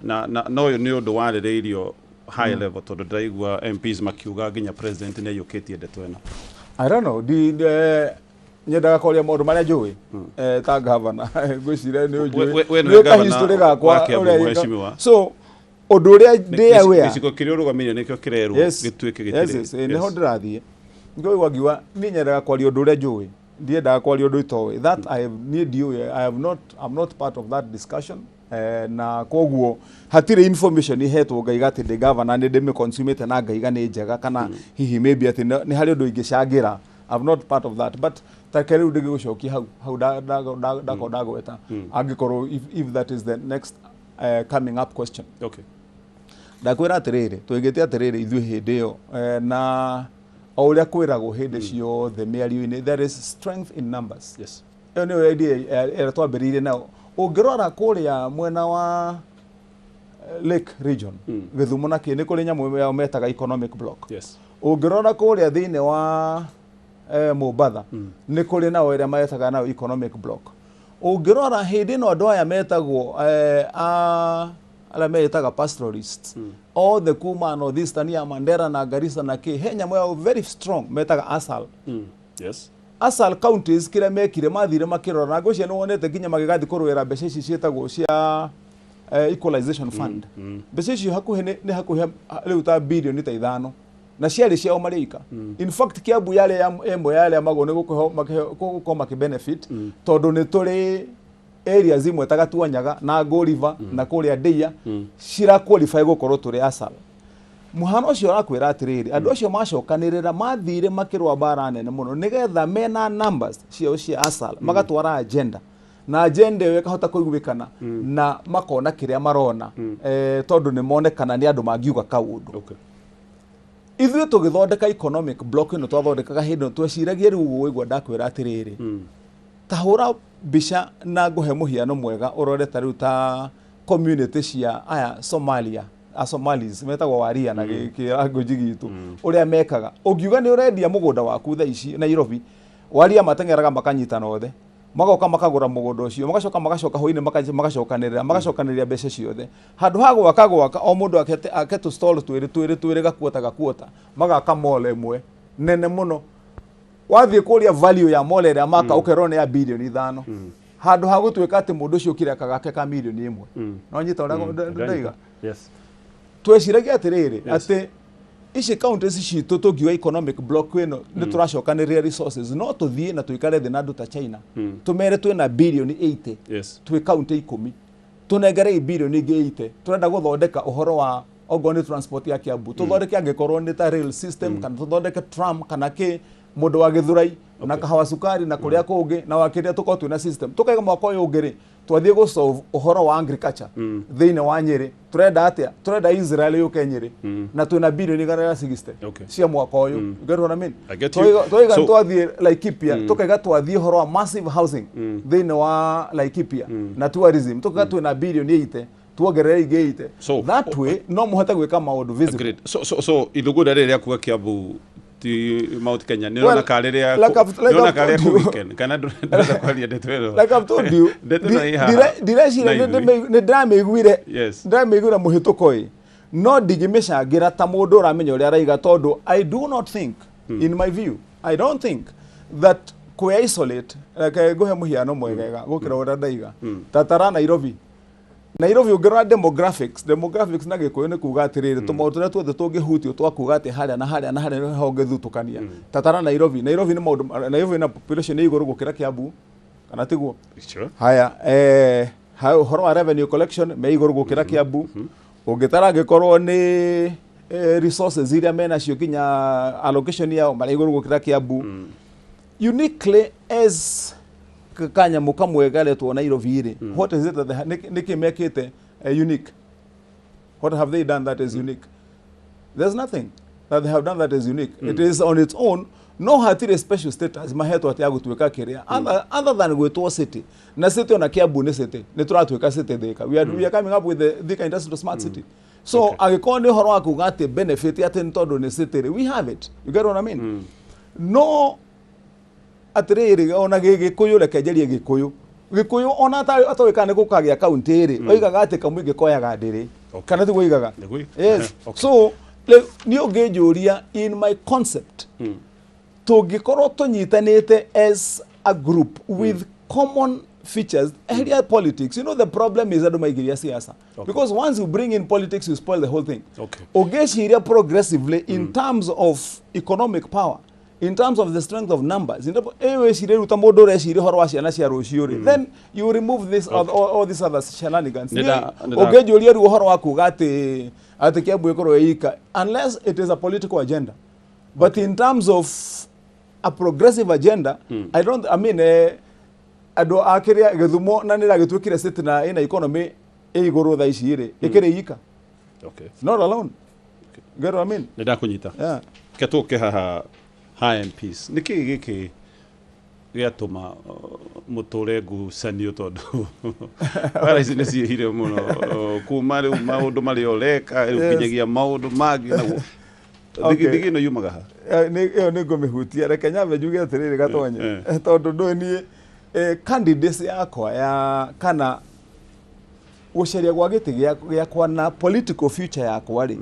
na no ni undu waririirio high level tondu ndaigua MPs makiuga nginya president ni yukitie ndeto eno I don't know nyendaga kwaria maundu maria njui ta governor gwicira ni njui we history gakwa so undu uria ndi aware gicigo kiria urugamire nikio kirerwo gitwike gitire ni ho ndirathie ngoigwa ngiwa ni nyendaga kwaria undu uria njui ndiendaga kwaria undu itowe that I have need you I'm not part of that discussion na koguo hatire information ihetwo ngaiga ati ndi governor ni ndimi consumate na ngaiga ni njega kana hihi maybe ati ni hari undu ingicangira I'm not part of that but takere udigi gucokia hau ndagweta angikorwo if that is the next coming up question ndakwira atiriri twigite atiriri ithu hindi iyo na uria kwiragwo hindi ciothe miario-ini there is strength in numbers iyo niyo idea twambiriire nao ungirora kuria mwena wa Lake region Githumo na Kini kuri nyamu ya metaga economic block ungirora kuria thine wa Mombasa ni kuri na iria metaga na economic block ungirora hindi no andu aya metagwo ala metaga pastoralists all the kuma northeastern ya Mandera na Garissa na Kenya mwe very strong metaga ASAL ASAL counties kira mekire mathire makirora na gocia no wonete ginya magigathi kurwira mbeca ici cietagwo cia equalization fund mbeca ici hakuhe ni hakuhe riu ta bilioni ta 5 na ciarĩ ciao marĩika. In fact Kiambu yale amagone gũkorwo makĩbenefit tondũ nĩ tũrĩ areas imwe ta Gatuanyaga na Go River na kũrĩa Ndeia cira qualify gũkorwo tũrĩ ASAL. Muhano ũcio arakwĩra atĩrĩrĩ, andũ acio macokanĩrĩra mathire makĩrũa mbara nene mũno nĩgetha mena numbers ciao cia ASAL magatwara agenda na agenda ĩyo ĩkahota kũiguĩkana na makona kĩrĩa marona tondũ nĩ monekana nĩ andũ mangiuga kaũndũ. Ithuĩ tũgĩthondeka economic block ĩno twathondekaga hĩndĩ ĩno tweciragia rĩu ũguo ndakwĩra atĩrĩrĩ, tahũra mbica na ngũhe mũhiano mwega ũrore ta rĩu ta community cia aya Somalia Somalis metagwo Waria na gĩkĩrango gitu ũrĩa mekaga ũngiuga nĩ ũrendia mũgũnda waku thaa ici Nairobi Waria matengeraga makanyitana othe magoka makagũra mũgũnda ũcio magacoka hwainĩ magacokanĩrĩra mbeca ciothe handũ ha gwaka o mũndũ aketu stall twĩrĩ gakuota magaka mall ĩmwe nene mũno wathiĩ kũrĩa value ya mall ĩrĩa maka ũkerwo nĩ ya bilioni 5 handũ ha gũtuĩka atĩ mũndũ ũcio kĩrĩa kagake ka milioni 1 no nyita ũrĩa ndaiga. Yes. Tweciragia atĩrĩrĩ atĩ ici counties citũ tũngiuga economic block ĩno nĩ tũracokanĩrĩria resources no tũthiĩ na tũikare thĩ na andũ ta China tũmere twĩna bilioni 80 twĩ county 10 tũnengere bilioni 80 tũrenda gũthondeka ũhoro wa ogoni transport ya Kiambu tũthondeke angĩkorwo nĩ ta rail system kana tũthondeke tram kana kĩ mũndũ wa Gĩthũrai na kahawa sukari na kũrĩa kũngĩ na wakĩrĩa tũkorwo twĩna system tũkaiga mwaka ũyũ ũngĩ twathiĩ gũsolve ũhoro wa agriculture thĩinĩ wa Nyĩrĩ turenda atĩa turenda Israel yũke Nyĩrĩ na twĩna bilioni 160 cia mwaka ũyũ ngerwo na mimi tũiga twathiĩ Laikipia tukaiga twathiĩ ũhoro wa massive housing thĩinĩ wa Laikipia na tourism tukaiga twĩna bilioni 80 tuongerere ingĩ 80 that way no mũhote gwĩka maũndũ visible. So ithuguda rĩrĩa kuga Kiambu ti Mount Kenya nĩ ona karĩrĩa ku weekend kana ndũrenda kwaria ndetwero like I've told you direction nĩ ndamĩiguire mũhĩtũko no ndigimĩcangira ta mũndũ ũramenya ũrĩa araiga tondũ I do not think in my view I don't think that kwe isolate like ngũhe mũhiano mwegega gũkĩra ũrĩa ndaiga tatara Nairobi ũngĩrora demographics na Gĩkũyũ nĩ kuga atĩrĩrĩ tũmaũndũ tũrĩa tuothe tũngĩhutio twakuga atĩ harĩa na harĩa ho ngĩthutũkania tatara Nairobi nĩ maũndũ Nairobi na population igũrũ gũkĩra Kiambu kana tiguo haya ũhoro wa revenue collection me igũrũ gũkĩra Kiambu ũngĩtara angĩkorwo nĩ resources iria mena cio kinya allocation yao marĩ igũrũ gũkĩra Kiambu uniquely as kanyamu kamwe galetwo Nairobi ire what is it that they make it unique? What have they done that is unique? There's nothing that they have done that is unique. It is on its own no hatire special status mahetwo ati agutweka kiria other than gwetwo city na city ona Kiambu ni city ni turatweka city Thika we are coming up with the Thika industrial smart city so agĩkorwo nĩ ũhoro wa kuga atĩ benefit ati nĩ tondũ nĩ city we have it, you get what I mean? No atĩrĩrĩ ona Gĩkũyũ reke njarie Gĩkũyũ ona atawĩkane gũkagĩa kaunti ĩrĩ oigaga atĩ kamũingĩ koyaga ndĩrĩ kana ti oigaga yes so nĩ ũngĩnjũria in my concept tũngĩkorwo tũnyitanĩte as a group with common features area politics, you know the problem is andũ maigĩria siasa because once you bring in politics you spoil the whole thing. Ũngĩciria progressively in terms of economic power, in terms of the strength of numbers, then you remove this all these other shenanigans. Unless it is a political agenda. But in terms of a progressive agenda, I mean, in economy, not alone. Get what I mean? Yeah. High and peace. Niki giki giatuma mutore gucanio tondu ara ici nĩ ciĩhire mũno kuma rĩu maũndũ marĩa ũreka ũkinyagia maũndũ mangĩ na thigi ĩno yumaga ha ĩyo nĩ ngũmĩhutia reke nyambe njuge atĩrĩrĩ gatonye tondũ ndũĩ niĩ candidates yakwa ya kana gũcaria gwa gĩtĩ gĩakwa na political future yakwa rĩ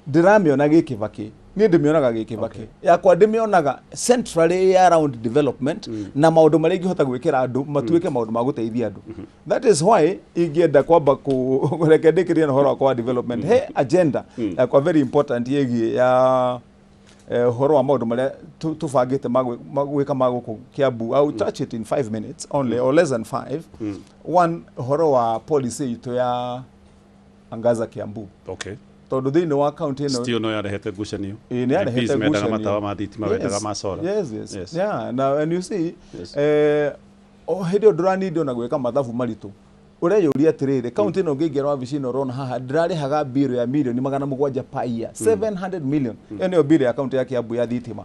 ndiramĩona gĩkĩbaki niĩ ndĩmĩonaga gĩkĩbaki yakwa ndĩmĩonaga centrally around development na maũndũ marĩa ingĩhota gwĩkĩra andũ matuĩke maũndũ ma gũteithia andũ. That is why ingĩenda kwamba kũreke ndĩkĩrie ũhoro wa development he agenda yakwa very important yĩgiĩ ya horo wa maundu maria tubangite magwika maguku Kiambu. I'll touch it in 5 minutes only or less than 5. One, horo wa policy ito ya Angaza Kiambu. Okay. Tondu thiini wa county ino still no yarehete gucanio. Ni yarehete gucanio. Matawa ma thitima wendaga ma solar. Yes. Yeah, now and you see hindi ndurani ndo na gwika mathabu maritu. Ureyuria atiriri county ino ngingera wabici ino rona haha ndirarihaga bill ya milioni 700 per year. 700 million. Eno bill ya county ya Kiambu ya thitima.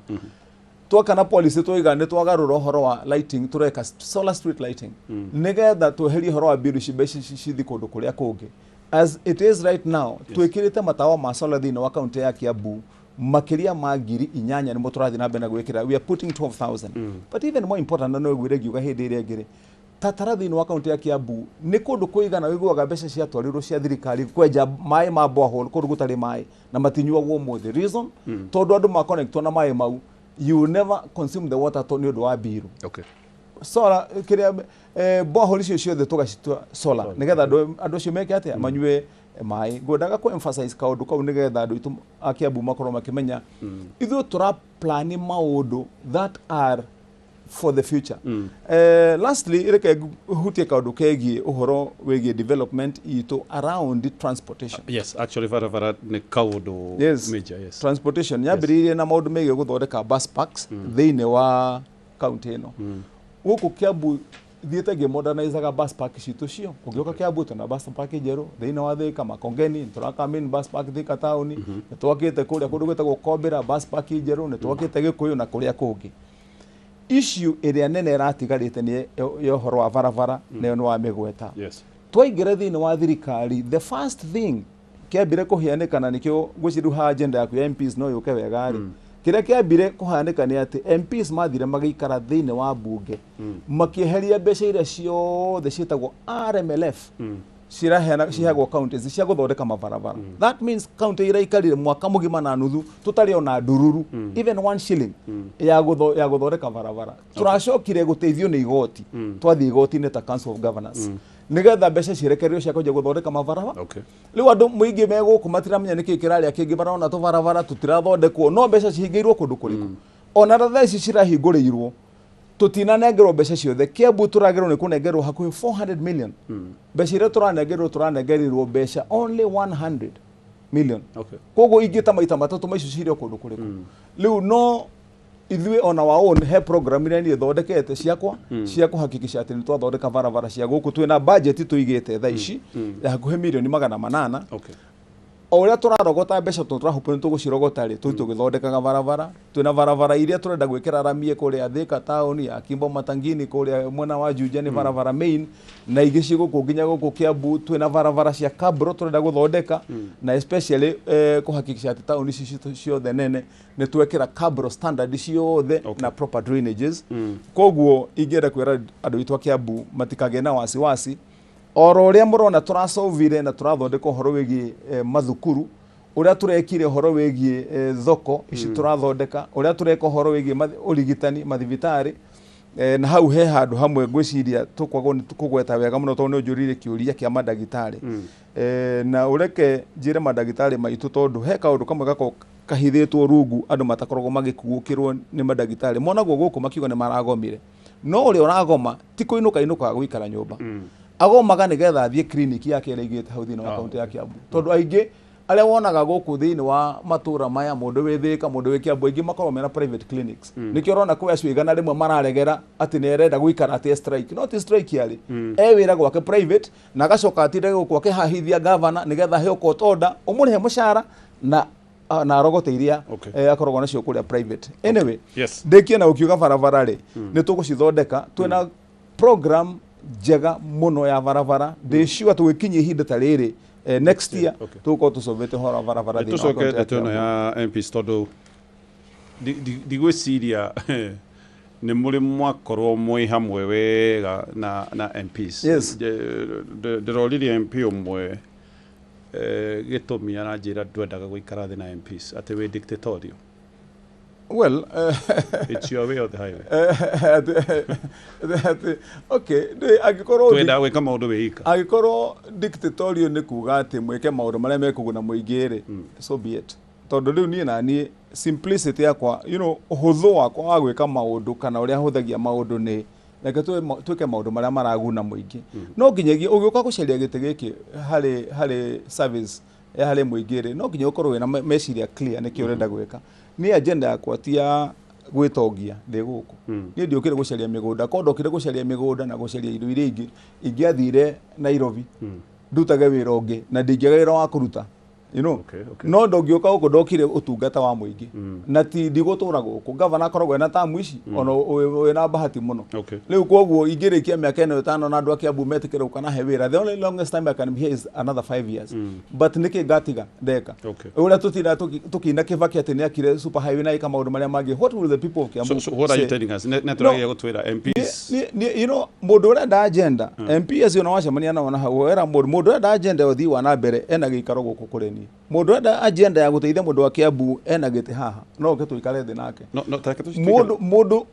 Twakana policy twiga twagarura horo wa lighting tureka solar street lighting. Nigetha tweherie horo wa bill cithi kundu kuria kungi. As it is right now, twikirite matawa ma solar thini wa county ya Kiambu makiria ma ngiri 8 nimo turathi na mbere gwikira. We are putting 12,000. But even more important no gwire giuga hindi iria ngiri tatara thini wa county ya Kiambu ni kundu kuigana wiguaga mbeca cia twarirwo cia thirikari kwenja mai ma borehole kundu gutari mai na matinyuagwo muthi. Reason tondu andu ma connectwo na mai mau, you never consume the water to ni undu wa biru. Okay. Solar kiria borehole icio ciothe tugacitwa solar nigetha andu cio meke atia manyue mai. Ngwendaga ku emphasize kaundu kau nigetha andu itu a Kiambu makorwo makimenya ithu tura plan maundu that are for the future. Lastly, ireke hutie kaundu kegi uhoro wegi development ito around transportation. Yes, actually varabara ni kaundu major. Yes, transportation yambiririe na maundu megi guthondeka bus parks thiini wa county ino. Guku Kiambu thiete modernizaga bus park citu cio. Ugioka Kiambu tuna bus park njeru thiini wa Thika Makongeni, turaka main bus park Thika town, twakite kuria kundu gwetagwo Kombera bus park njeru, ni twakite Gikuyu na kuria kungi. Issue iria nene iratigarite ni yohoro wa barabara na no wa migweta. Yes. Twaingire thiini wa thirikari, the first thing kiambire kuhianikana nikio gwiciruha agenda yaku ya MPs no yuke wegari. Kiria kiambire kuhanika ni ati MPs mathire magikara thiini wa bunge makieheria mbeca iria ciothe cietagwo RMLF ciheagwo counties cia guthondeka mabarabara. That means county iraikarire mwaka mugima na nuthu tutari ona ndururu even 1 shilling ya guthondeka barabara. Turacokire guteithio ni igoti, twathi igoti ni ta Council of Governors nigetha mbeca cirekererio cia kuja guthondeka mabarabara. Riu andu muingi meguku matiramenya niki kiraria kingi barona tu barabara tutirathondekwo no mbeca cihingiirwo kundu kuriku ona ratha ici cirahinguriirwo tutinanengerwo mbeca ciothe. Kiambu turagerwo ni kunengerwo hakuhi 400 million. Mbeca iria turanengerirwo mbeca only 100 million. Koguo ingita maita matatu maicio cirio kundu kuriku. Riu no ithui ona wa own he program iria ni thondekete cia kuhakikisha ati ni twathondeka barabara cia guku twina budget tuigite tha ici ya hakuhi milioni 800. Oria turarogota mbeca turahupo tugucirogota ri tugithondekaga barabara. Twina barabara iria turenda gwikira ramie kuria Thika town ya Kimbo Matangini kuria mwena wa Juja ni barabara main na igici guku nginya guku Kiambu. Twina barabara cia kabro turenda guthondeka na especially kuhakikisha ati town ici ciothe nene ni twekira kabro standard ciothe na proper drainages. Koguo ingienda kwira andu itwa Kiambu matikage na wasiwasi. Oro uria murona turasolvire na turathondeka horo wigi mathukuru, uria turekire horo wigi thoko ici turathondeka, uria tureka horo wigi urigitani mathibitari na hau he handu hamwe ngwiciria tukugweta wega muno tondu njurire kiuria kia madagitari na ureke njire madagitari maitu tondu he kaundu kamwe gako kahithitwo rungu andu matakoragwo magikuukirwo ni madagitari monagwo guku makiuga ni maragomire no uri uragoma ti kuinuka gwikara nyumba agomaga nigetha athie clinic yake iraigite hau thini wa county ya Kiambu tondu aingi aria wonaga guku thini wa matura maya mundu wi Thika mundu wi Kiambu aingi makorwo mena private clinics nikio rona kwa acwigana rimwe mararegera ati ni erenda gwikara ati strike not strike yari wira gwake private na agacoka atinde guku akihahithia governor nigetha he court order umurihe mushara na arogote iria akoragwo nacio kuria private. Anyway, ndikie na ukiuga barabara ri ni tugucithondeka twina program jega muno ya barabara ndiciwa tugikinyia ihinda ta riri next year tuko tusovete hora barabara thini tucoke tuno ya MPs tondu digwiciria ni muri mwakorwo mwi hamwe wega na MPs. Ndirorire MP umwe gitumi aranjira ndwendaga guikara thi na MPs ati wi dictatorial. Well, it's your way of the highway. Okay, agikoro twenda gwika maundu wika. Agikoro dictatorial ni kuga ati mweke maundu maria mekuguna muingire, so be it. tondu riu nie na nie simplicity yakwa uhuthu wakwa wa gwika maundu kana uria huthagia maundu ni reke twike maundu maria maraguna muingi no nginyagia ugiuka gucaria giti giki hari service hari muingi ri no nginya ukorwo wina meciria clear niki urenda gwika ni agenda yakwa ti ya gwitongia ndi guku ni ndiukire gucaria migunda ko ndokire gucaria migunda na gucaria indo iria ingi ingiathire Nairobi ndutage wira ungi na ndingiaga wira wa kuruta no ndongioka guku ndokire utungata wa muingi na ti ndigutura guku governor akoragwo na tamu ici ona wina bahati muno riu koguo ingirikia miaka 5 na andu a Kiambu metikire ukana he wira the only longest time I can be here is another 5 years but niki ngatiga ndeka uria tutira tukina kivaki ati ni akire super highway na ika maundu maria mangi what will the people of Kiambu so what are you telling us neturagia gutwira MPs mundu uria da agenda MPs yo nawacemania na wana wera mundu uria da agenda uthi wa na mbere ena Giikaro guku kureni mundu enda agenda ya guteithia mundu wa Kiambu ena gite haha no ke tuikare thi nake mundu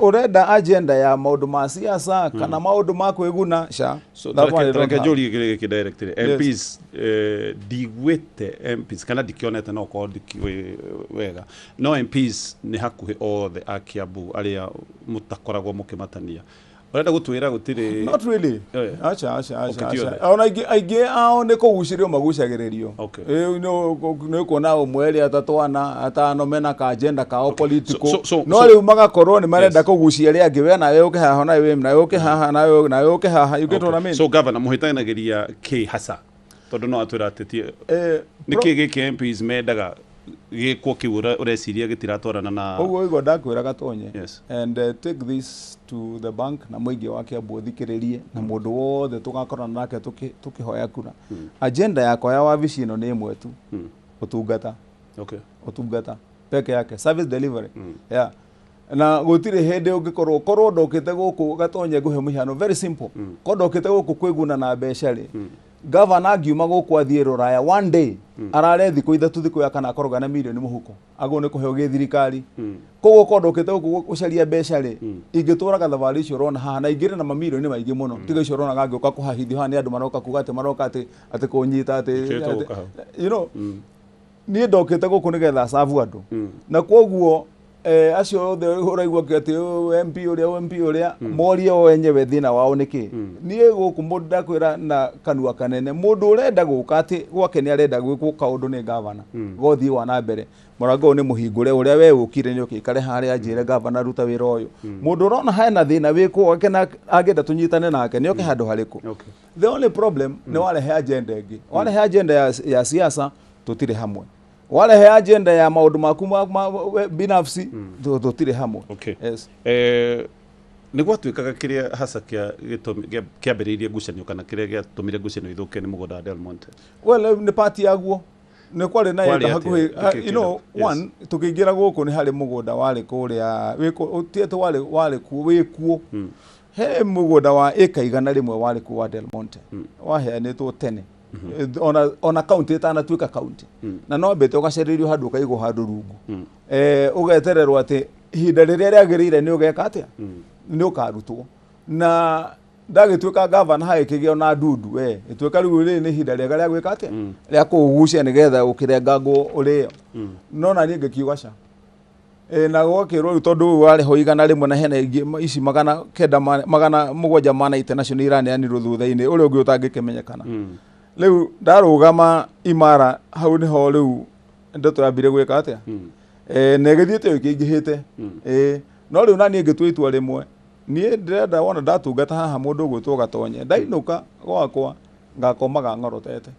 urenda agenda ya maundu ma siasa kana maundu ma kwiguna sha so tareke joli giki directly MPs digwete MPs kana dikionete no ko dikiwe wega no MPs ni hakuhi othe a Kiambu aria mutakoragwo mukimatania urenda gutwira gutire not really acha ona aige ao ne ko gucirio magucagiririo no kuona umweli atatwana atano mena ka agenda kao political no riu magakorwo ni marenda kugucia ria angi we na we uke haha na we na uke haha na we uke haha you get what I mean so governor muhitanagiria ki hasa tondu no atwira ateti niki giki MPs mendaga gikwo kiura ureciria gitiratwarana na uguo igo ndakwira gatonye and take this to the bank na muingi wa Kiambu thikiririe na mundu wothe tugakorana nake tukihoya kura agenda yakwa ya wabici ino ni imwe tu utungata utungata peke yake service delivery na gutire hende ungikorwo korwo ndokite guku gatonye guhe muhiano very simple ko ndokite guku kwiguna na mbeca ri governor angiuma guku athie Ruraya one day arare thiko ithatu thiko ya kana akoroga na milioni muhuko ago ne kuheo githirikari kogo ko ndokite guku gucaria mbeca ri ingitura gathavari cio rona haha na ingire na mamilioni maingi muno tiga icio rona gangi uka kuhahithio haha ni andu maroka kuga ati kunyita ati ni ndokite guku nigetha savu andu na koguo acio othe uraigwa ati MP uria morio wenyewe thina wao niki nie guku mundu ndakwira na kanua kanene mundu urenda guka ati gwake ni arenda gwikwo kaundu ni governor gothi wa na mbere murango ni muhingure uria we ukire ni ukikare hari ajire governor ruta wira uyu mundu urona hena thina wikwo gwake na agenda tunyitane nake ni oke handu hariku the only problem ni wale he agenda ingi wale he agenda ya siasa tutire hamwe wale he agenda ya maundu maku binafsi tutire hamwe niguo twikaga kiria hasa kiambiriirie ngucanio kana kiria giatumire ngucanio ithuke ni mugunda Delmonte well ni party yaguo ni kwari na yenda hakuhi one tukiingira guku ni hari mugunda wari kuria utieto wari ku wikuo he mugunda wa eka 100 wari ku wa Delmonte waheanitwo tene ona county tana twika county na no bete ugacererio handu kaigo handu rungu ugetererwo ati hinda riria riagirire ni ugeka atia ni ukarutwo na ndagitwika governor haikigio na ndundu itwika riu ni hinda riega ria gwika atia ria kugucia nigetha ukirengagwo urio no na ni ngikiugaca na gwakirwo riu tondu wari ho 100 na hena ici magana 700 international iraneanirwo thutha-ini uria ungi utangikimenyekana riu ndarugama imara hau ni ho riu ndeto yambire gwika atia negithiete ikingihite no riu nani ngitwitwa rimwe nie ndirenda wona ndatungata haha mundu gwitwo gatonye ndainuka gwakwa ngakomaga ngorotete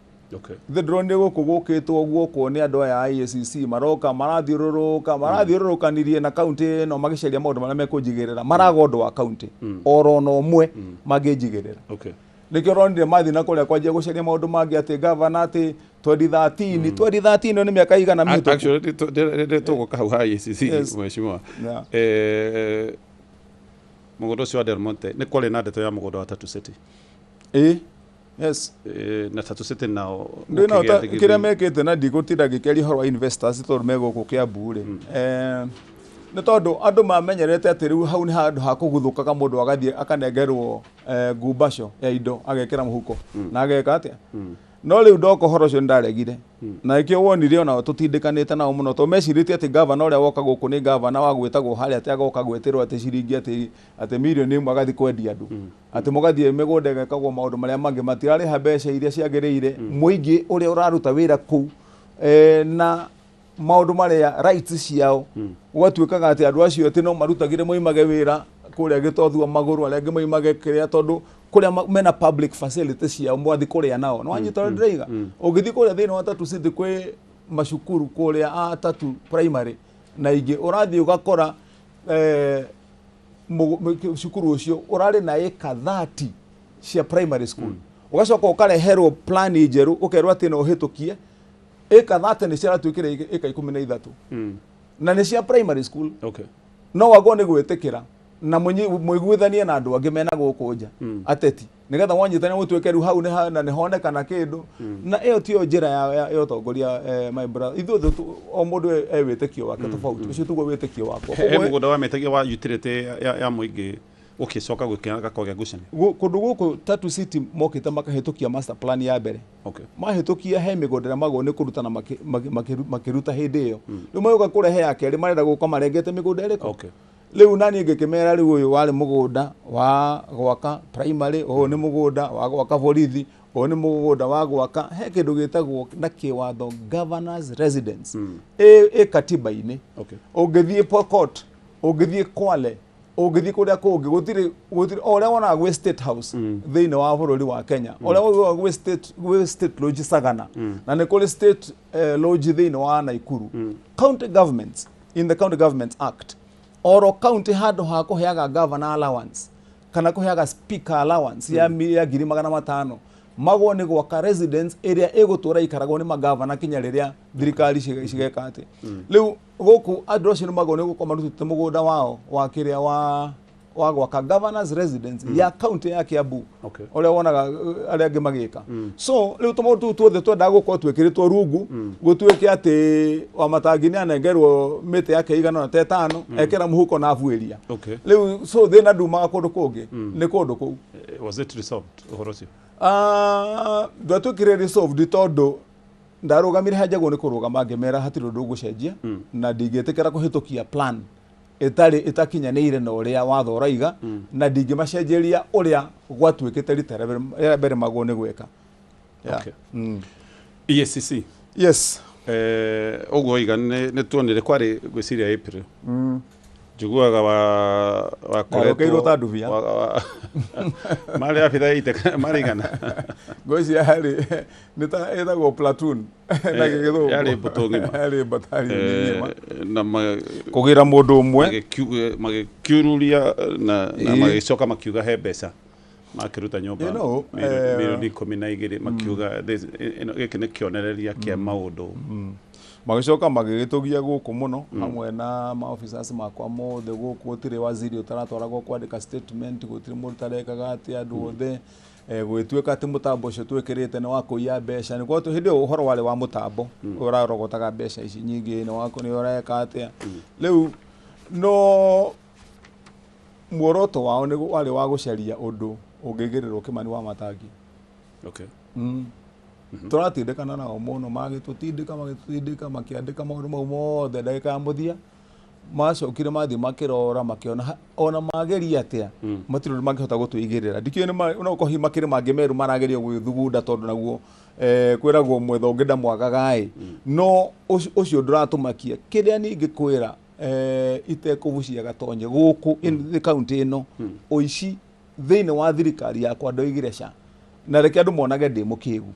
the drone guku gukitwo guoko ni andu aya ICC maroka marathiururuka na county no magiceria maundu maria mekunjigirira maragondo wa county oro no mwe magijigirira nikio ronire mathi na kuria kwanjia guceria maundu mangi ati governor ati 2013 ni miaka igana mihito actually tuguka hau ha ICC mheshimiwa mugunda ucio wa Delmonte ni kwari na ndeto ya mugunda wa Tatu City yes na Tatu City nao ndina kiria mekite na ndigutira gikeri horo investors tondu meguku Kiambu ri ni tondu andu mamenyerete ati riu hau ni handu ha kuguthukaga mundu agathie akanengerwo ngumbaco ya indo agekira muhuko na ageka atia no riu ndoko horo cio ndaregire na ikio wonire ona tutindikanite nao muno to meciritie ati governor uria woka guku ni governor wa gwitagwo haria ati agoka gwetirwo ati ciringi ati milioni imwe agathi kwendia andu ati mugathie migunda gekagwo maundu maria mangi matirari ha mbeca iria ciagiriire muingi uria uraruta wira ku na maundu maria rights ciao gwatuikaga ati andu acio ati no marutagire moimage wira kuria gitothua maguru aria ngimoimage kiria tondu kuria mena public facilities ciao mwathi kuria nao no anyita ndreiga ugithi kuria thina wa Tatu City kwi mashukuru kuria Tatu primary na ingi urathi ugakora shukuru ucio urari na eka 30 cia primary school ugacoka ukareherwo plan njeru ukerwa ati no hitukie eka 30 ni cia tuikire eka 13 na ni cia primary school no wago ni gwetikira na muiguithanie na andu angi mena gukunja ateti nigetha wanyitania mutweke ru hau na ni honekana kindu na iyo tio njira ya utongoria my brother ithu o mundu ewitikio wake tofauti ucio tugo witikio wako he mugoda wa metekio wa utility ya muingi ukicoka gwikana kogia ngucanio kundu guku Tatu City mokite makahitukia master plan ya mbere mahitukia he migondera mago ni kurutana makiruta hindi iyo riu moyoka kurehe yake ri marenda guko marengete migunda iriko riu nani ngikimera riu uyu wari mugunda wa gwaka primary ni mugunda wa gwaka borithi ni mugunda wa gwaka he kindu gitagwo na kiwatho governors residence katiba-ini ungithie Pokot ungithie Kwale ungithie kuria kungi gutiri oria wona gwe State House thiini wa bururi wa Kenya oria gwe state lodge Sagana na ni kuri state lodge thiini wa Naikuru county governments in the County Governments Act oro county hado ha kuheaga governor allowance kana kuheaga speaker allowance ya 500,000 magwo ni gwaka residence area igutura ikaragwo ni magavana kinya riria thirikari cigeka ati riu guku andũ acio magwo ni gukoma rutite mugunda wao wa kiria wa gwaka governors residence ya county ya Kiambu oria wonaga aria angi magika so riu tumaundu tuothe twenda gukorwo twikiritwo rungu gutwike ati Wamatangi ni anengerwo miti yake igana na 5 ekera muhuko na avuiria riu so thina nduma kundu kungi ni kundu kuu was it resolved uhorocio twatwikire resolved tondu ndarugamire hajagwo ni kurugama ngemera hatiri undu gucenjia na ndingetikira kuhitukia plan itakinyanire na uria watho uraiga na ndingimacenjeria uria gwatwikite ritere mbere magwo ni gweka EACC yes ogwo iga ni tuonire kwari gwiciria April juguaga wa koretwo tanduvia mari afitha ite mari gana goci hari nita etagwo platoon na gigithu yari butongi yari batari na kugira mundu umwe magikiururia na magicoka makiuga he mbeca makiruta nyumba milioni 12 makiuga giki ni kionereria kia maundu magicoka magigitugia guku muno hamwe na maofficers makwa mothe guku gutire waziri utaratwaragwo kwandika statement gutire mundu tarekaga ati andu othe gwituika ati mutambo ucio twikirite ni wa kuiya mbeca ni gwa hindi uhoro wale wa mutambo urarogotaga mbeca ici nyingi ni wako ni ureka ati riu no muoroto wao ni wale wa gucaria undu ungigirirwo Kimani Wamatangi turatindikana nao muno magitutindika makiandika maundu mau mothe ndagika ya muthia macokire mathi makirora makiona ona mageria atia matiruri mangihota gutwigirira ndikio ni ukohi makiri mangimeru marageria gwithugunda tondu naguo kwiragwo mwetho ngenda mwagagai no ucio nduratumakia kiria ningi kwira itekubucia gatonye guku in the county ino oici thiini wa thirikari yakwa ndoigire ca na reke andu monage ndi mukigu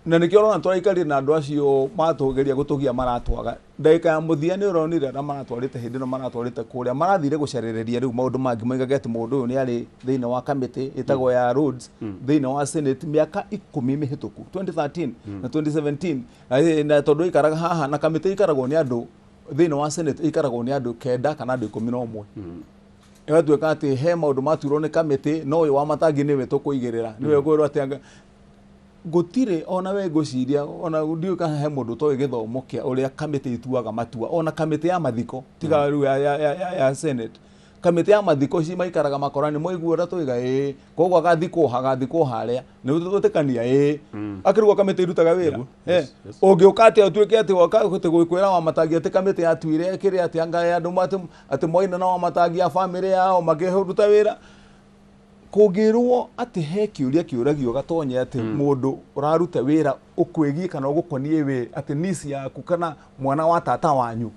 na nikio rona twaikarie na andu acio matugeria gutugia maratwaga ndagika ya muthia ni uronire na maratwarite hindi no maratwarite kuria marathire gucerereria riu maundu mangi moigaga ati mundu uyu ni ari thiini wa committee itagwo ya roads thiini wa senate miaka 10 mihituku 2013 na 2017 na tondu ikaraga haha na committee ikaragwo ni andu thiini wa senate ikaragwo ni andu 9 kana andu 11 tweka ati he maundu maturwo ni committee no uyu Wamatangi niwe tukuigirira niwe gwirwo ati gutire ona we guciria ona ndiuka he mundu toy githomo kia uria committee ituaga matua ona committee ya mathiko tiga riu ya senate kamite ya mathiko ci maikaraga makorani moiguo ra tuiga koguo agathiko haria ni tutekania akirugwa kamite irutaga wira ungiukate utuike ati wakate guikwira Wamatangi ati kamite yatuire kiri ati anga ya andu ati moina na Wamatangi ya family yao makihuruta wira kugirwo ati he kiuria kiuragio gatonye ati mundu uraruta wira ukwigie kana ugukonie we ati nisi yaku kana mwana wa tata wanyu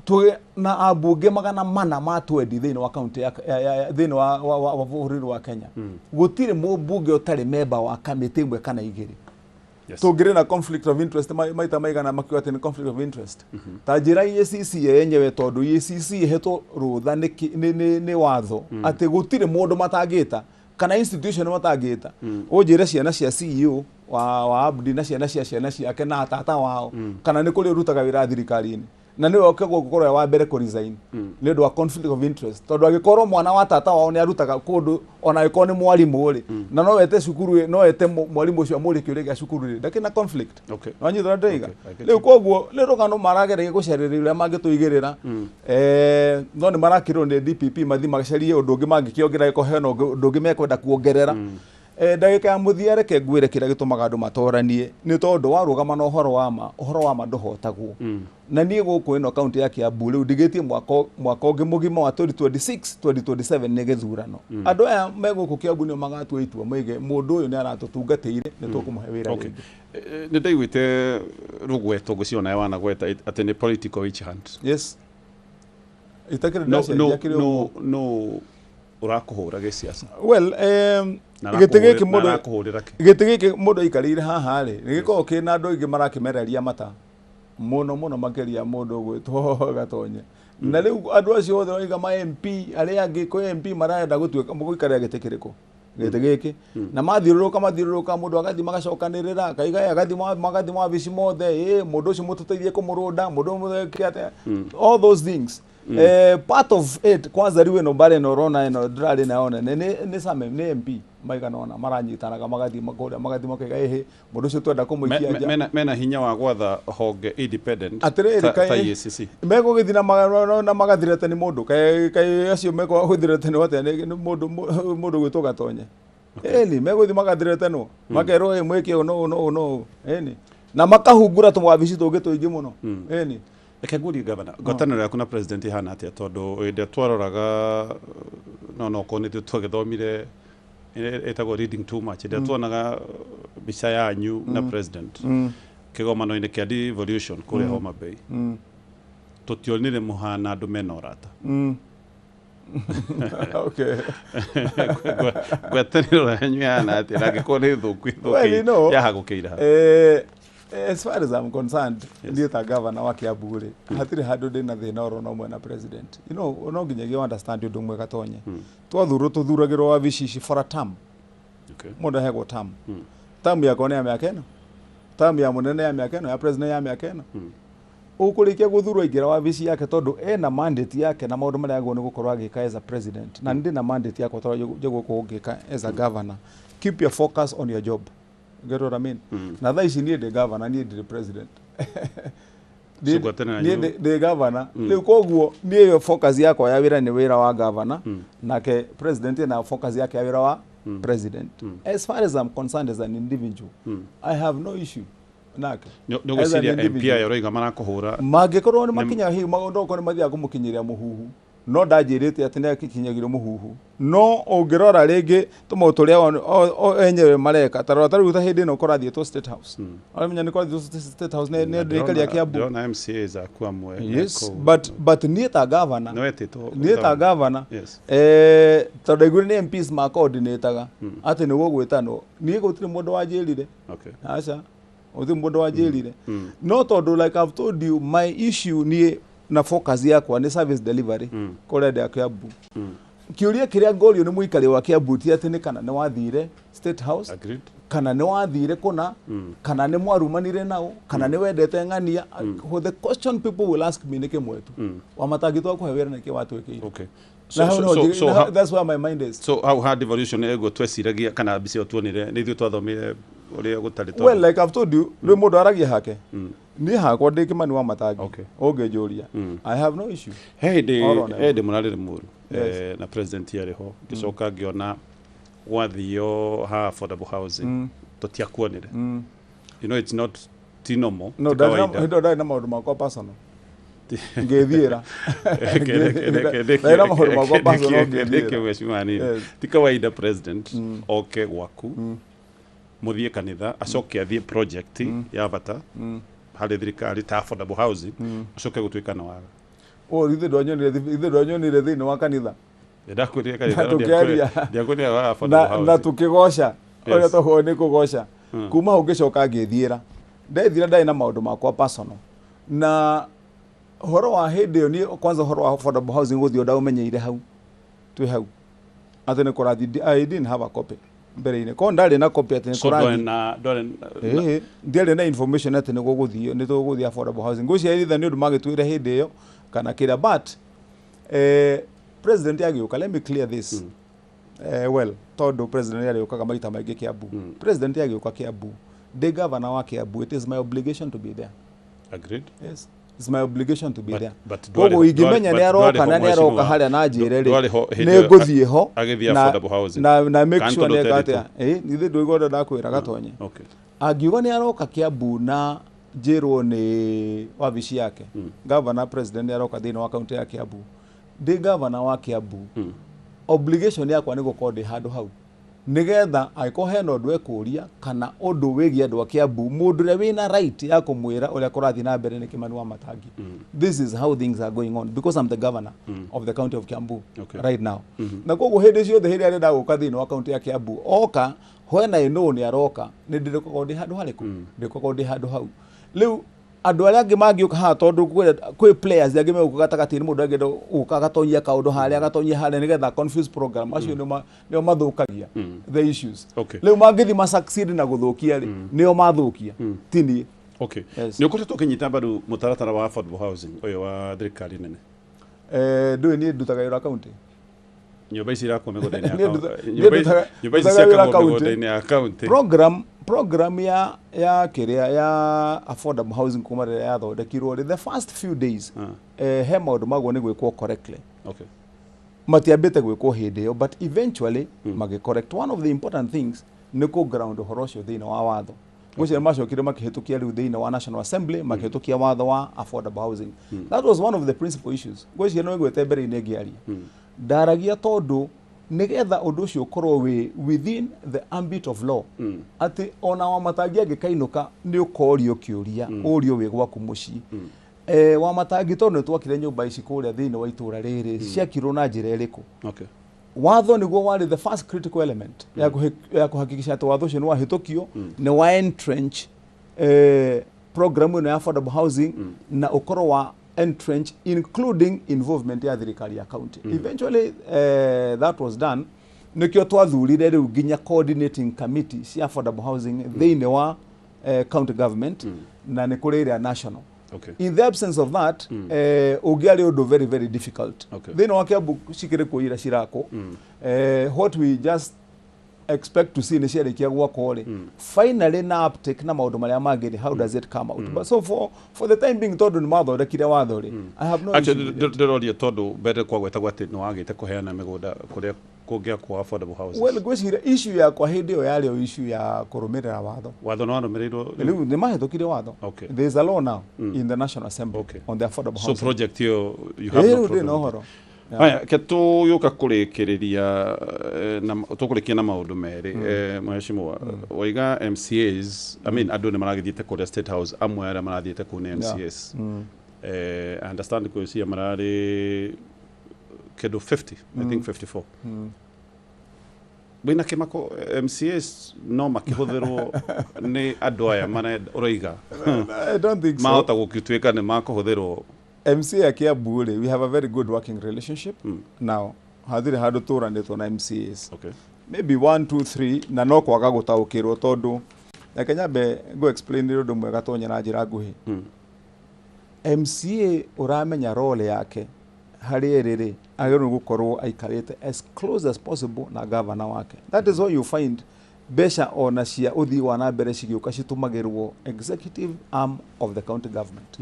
tuge na abunge magana mana ma 20 thini wa county ya thini wa bũrũri wa Kenya gutire mũmbunge utari member wa kamiti imwe kana igiri tugire na conflict of interest maita maigana makiwa ati ni conflict of interest ta njira EACC yenyewe tondu EACC hetwo rutha ni watho ati gutire mundu matangita kana institution matangita unjire ciana cia CEO wa Abdi na ciana ciake na tata wao kana ni kuri rutaga wira thirikari-ini na niwe okegwo wa mbere ku resign ni undu wa conflict of interest tondu agikorwo mwana wa tata wao ni arutaga kundu ona agiko ni mwarimu ri na no wete cukuru no wete mwarimu ucio amuri kiure gia cukuru ri ndakina conflict no nyithora ndaiga riu koguo ni rugano maragereria gucerera uria mangituigirira no ni marakirwo ni DPP mathi magacerie undu ungi mangikiongerera giko hena undu ungi mekwenda kuongerera ndagika ya muthia reke ngwire kira gitumaga andu matoranie ni tondu warugama na uhoro wa ma nduhotagwo na nie guku ino county ya Kiambu riu ndigitie mwaka ungi mugima wa 2026 2027 ni githurano andu aya me guku Kiambu ni magatua itua moige mundu uyu ni aratutungatire ni tukumuhe wira ringi ni ndaiguite rugweto guciona wana gweta ati ni political witch hunt yes itakire no urakuhura gisiasa well gitigiki mundu ikarire haha ri nigiko kina andu ingi marakimereria mata muno makeria mundu gwitwo gatonye na riu andu acio othe oiga ma MP aria angi ko MP marenda gutuika muguikaria gitikiriko gitigiki na mathiururuka mundu agathi magacokanirira kaiga agathi mabici mothe mundu ucio mututeithie kumurunda mundu muthekiate all those things part of it kwanza riwe no bare no rona no drali na ona ni same ni MP maigana ona maranyitanaga magathi makaiga mundu ucio twenda kumuikia mena hinya wa gwatha honge independent ta EACC mego githina na magathirete ni mundu kai acio mego guthirete ni wate ni mundu gwitwo gatonye ni mego thi magathirete no makero mweke no ni na makahungura tumwabici tungi tuingi muno ni reke ngũrie gavana ngwatanĩro yaku na president ihana atĩa tondu hĩndĩ twaroraga no ko nĩ twagĩthomire etagwo reading too much hĩndĩ tuonaga mbica yanyu na president kĩgomano-inĩ kĩa Devolution kũrĩa Homa Bay tũtionire mũhana andũ mena ũrata okay ngwatanĩro yanyu ihana atĩa na angĩkorwo nĩ thũku yahagũkĩire as far as I'm concerned ndiye ta governor wa Kiambu ri hatire handu ndina thina oro no mwe na president no nginyagia understand undu mwe gatonye tuthuragirwo wa vici for a term mundu hegwo term yako ni ya miaka ino term ya munene ya miaka ino ya president ya miaka ino ukurikia guthurwa igira wa vici yake tondu ena mandate yake na maundu maria agwo ni gukorwa agika as a president na ndi na mandate yako tondu jegwo ugika as a governor keep your focus on your job. Get what I mean? Na tha ici nie the governor nie the president. The governor riu koguo nie focus yako ya wira ni wira wa governor nake president na focus yake ya wira wa president. As far as I'm concerned as an individual, I have no issue nake no guciria MP yoroiga marakuhura mangikorwo ni makinya hi maundu ko ni mathia kumukinyiria muhuhu no ndajirite ati ne kikinyagiro muhuhu no ungirora ringi tumuturia enyewe mareka tarora taruta hindi no korathie to State House alimenya ni korathie to State House ne ndikari ya Kiambu na MCA za kwamwe yes but ni ta governor no etito ni ta governor tondu iguri ni MPs ma coordinator ati ni gugwitano ni gutire mundu wajirire acha uthi mundu wajirire no tondu like I've told you my issue ni na focus yakwa ni service delivery kore ya Kiambu kiuria kiria ngorio ni muikari wa Kiambu ti ati ni kana ni wathire State House kana ni wathire kuna kana ni mwarumanire nao kana ni wendete ng'ania the question people will ask me ni kimwetu Wamatangi twakuhe wira ni kiwatwikire so that's where my mind is. So how hard Devolution ego tweciragia kana bicio tuonire ni ithu twathomire uria gutari well like I've told you rwe mundu aragia hake ni hakwa ndi Kimani Wamatangi okay ungejuria I have no issue de munarire muru na president yariho gicoka ngiona wathio ha affordable housing totiakuonire you know it's not tinomo no dai na maundu makwa personal ngethira na maundu makwa personal ngethira mheshimiwa ti kawaida president okay gwaku muthie kanitha acoke athie project ya bata hari thirikari ta affordable housing acoke gutwika na waga ithe ndwanyonire thini wa kanitha ndakwirire kanitha ndiakwirire wa affordable housing na tukigosha oya toho ni kugosha kuma ungicoka ngithira ndethira ndai na maundu makwa personal na horo wa hindi ni kwanza horo wa affordable housing guthio ndaumenyeire hau twi hau atene kurathi I didn't have a copy mbere-ine ko ndari na copy atene kurathi ndiari na information atene guguthio ni tuguthia affordable housing gucia either ni undu magitwire hindi iyo kana kira but president yagiuka let me clear this well todo president yagiuka maita maingi Kiambu president yagiuka Kiambu the governor wa Kiambu it is my obligation to be there agreed yes it's my obligation to be there kogo igimenya ni aroka na ni aroka haria na njire ri ni nguthie ho na make sure ni gata nithe ndwigoda ndakwira gatonye okay agiuga ni aroka Kiambu na njirwo ni wabici yake governor president ni aroka thini wa county ya Kiambu the governor wa Kiambu obligation yakwa ni gukorwo handu hau nigetha aiko heno ndwe kuria kana undu wigi andu a Kiambu mundu re wina right ya kumwira uria kurathi na mbere ni Kimani Wamatangi this is how things are going on because I'm the governor of the county of Kiambu right now na koguo hindi ciothe hindi arenda guka thini wa county ya Kiambu oka hwena ino ni aroka ni ndiriko ndi handu hariku ndiko ndi handu hau riu andu aria angi mangiuka ha tondu kwi players angi meguka gatagati-ini mundu angenda uka gatonyia kaundu haria gatonyia haria nigetha confuse program acio nio mathukagia the issues riu mangithi ma succeed na guthukia ri nio mathukia tini okay ni ukoretwo kinyita bado mutaratara wa affordable housing uyo wa thirikari nene ndui ni ndutaga ira county nyumba ici irakwo migunda-ini nyumba ici ciakagwo migunda-ini ya county program ya kiria ya affordable housing kuma rĩrĩa yathondekirwo the first few days he maundu magwo ni gwikwo correctly okay matiambite gwikwo hindi yo but eventually magicorrect one of the important things ni ku ground horo cio thina wa watho gucia macokire makihitukia riu thina wa National Assembly makihitukia watho wa affordable housing that was one of the principal issues gucia no igwete mbere-ini ngiaria ndaragia tondu nigetha undu ucio ukorwo within the ambit of law ati ona Wamatangi angikainuka ni ukorio kiuria urio wi gwaku mucii Wamatangi tondu twakire nyumba ici kuria thini wa itura riri ciakirwo na njira iriku okay watho niguo wari the first critical element ya kuhakikisha ati watho ucio ni wahitukio ni wa entrench program ino ya affordable housing na ukorwo wa entrench including involvement ya thirikari ya county eventually that was done nikio twathurire riu ginya coordinating committee cia affordable housing thini wa county government na ni kuri ria national in the absence of that ugiari undu very very difficult thini wa Kiambu cikire kuira cirako what we just expect to see ni ciarikia gwako ri finally na uptake na maundu maria mangiri how does it come out but so for the time being tondu ni mathondekire watho ri I have no ndiroria tondu mbere kwa gwetagwo ati ni wagite kuheana migunda kuria kungia kwa affordable housing well gwicira issue ya kwa hindi yo yari o issue ya kurumirira watho no warumirirwo riu ni mahithukire watho there is a law now in the National Assembly on the affordable housing so project you have no problem haya ketu yuka kurikiriria na tukurikia na maundu meri mheshimiwa waiga MCAs I mean andu ni maragithiite kuria State House amwe aria marathiite kuna MCAs I understand ko cia marari kedo 50 I think 54 bina kimako MCAs no makihuthirwo ni andu aya mana uroiga I don't think so mahota gukitwika ni makuhuthirwo MCA ya Kiambu we have a very good working relationship now hathire handu turanitwo na MCAs maybe 1 2 3 na no kwaga gutaukirwo tondu reke nyambe go explain undu mwega tonya na njira nguhi MCA uramenya role yake hari eriri agero gukorwo aikarite as close as possible na governor wake that is why you find besha ona cia uthi wa na mbere cigiuka citumagirwo executive arm of the county government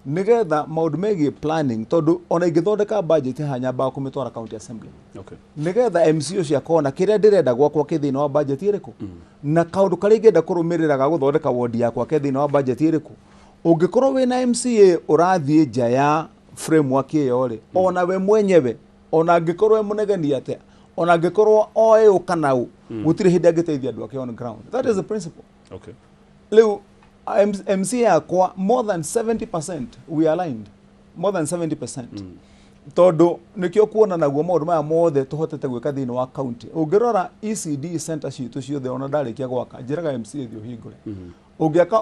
nigetha maundu megie planning tondu ona ingithondeka budget hanya ba kumitwara county assembly nigetha MCO cia kona kiria ndirenda gwakwa kithina wa budget iriku na kaundu kari ngenda kurumirira ga guthondeka ward yakwa kithina wa budget iriku ungikorwo wina MCA urathie nja ya framework iyo ri ona we mwenyewe ona angikorwo munegeni atia ona angikorwo oe ukanau gutire hindi angiteithia andu ake on ground. That is the principle. Okay. Leo MCA yakwa more than 70% we aligned, more than 70%. Tondu nikio kuona naguo maundu maya mothe tuhotete gwika thini wa county. Ungirora ECD center citu ciothe ona ndarikia gwaka njiraga MCA thio hingure.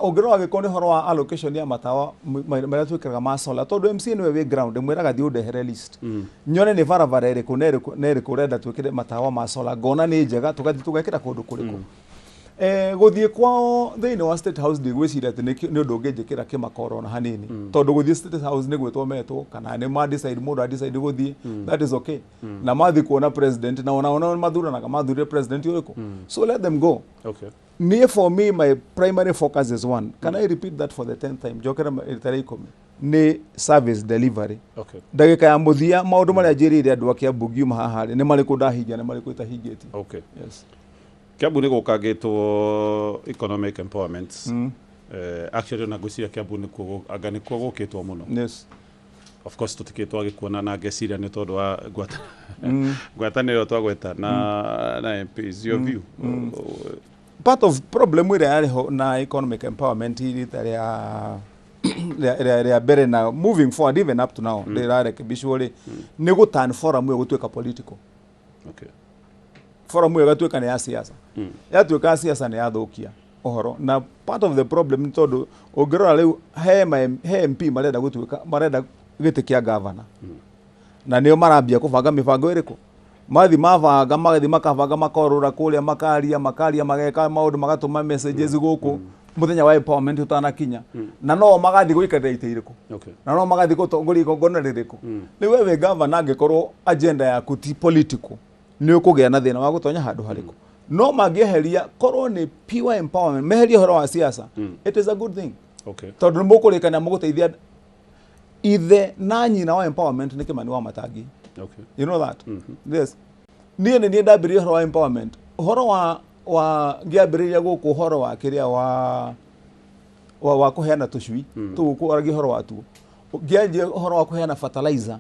Ungirora gikoni horo wa allocation ya matawa maria twikiraga ma solar tondu MCA niwe we ground mwiraga thio ndehere list. Nyone ni varavara iriku neriku urenda twikire matawa ma solar ngona ni njega tugathi tugekira kundu kuriku. Guthie kwao thini wa State House ndigwiciria ati ni undu ngijikira kimakoro na hanini tondu guthie State House ni gwitwo metwo kana ni ma decide mundu a decide guthie that is okay na mathi kuona president na ona mathuranaga mathurire president uriku so let them go. Okay. Me for me my primary focus is one. Can I repeat that for the 10th time? Jokera itare ikome ni service delivery. Okay. Ndagika ya muthia maundu maria njirire andu a Kiambu ngiuma haha ni mariku ndahingia ni mariku itahingiti. Okay. Yes. Kiambu ni gukagitwo economic empowerment. Actually na gucia Kiambu ni agani kwa gukitwo muno. Yes. Of course tutikitwo agikuona na ngeciria ni tondu wa ngwataniro twagweta na MPs your view. Part of problem with na economic empowerment ria bere na moving forward even up to now they are visually ni gutan forum yo gutweka political. Okay. Forum yo gutweka ni ya siasa. Ya tweka siasa ni yathukia ohoro na part of the problem tondu ungirora riu he MP marenda gutweka marenda gitikia governor. Na nio marambia kubanga mibango iriku mathi mavanga magathi makavanga makorura kuria makaria mageka maundu magatuma messages guku muthenya wa empowerment utanakinya na no magathi guikarira ite iriku na no magathi gutongori igongona ririku ni wewe governor angikorwo agenda ya kuti political ni ukugia na thina wa gutonya handu hariku no mangieheria korwo ni pure empowerment meheria horo wa siasa it is a good thing. Okay. Tondu mukurikana muguteithia ithe na nyina wa empowerment ni Kimani Wamatangi. Okay. You know that? Yes. Niye ni ndabiria horo wa empowerment. Horo wa ngiabiria guku horo wa kiria wa kuheana tucui. Tu ku aragi horo wa tu. Ngiaje horo wa kuheana fertilizer.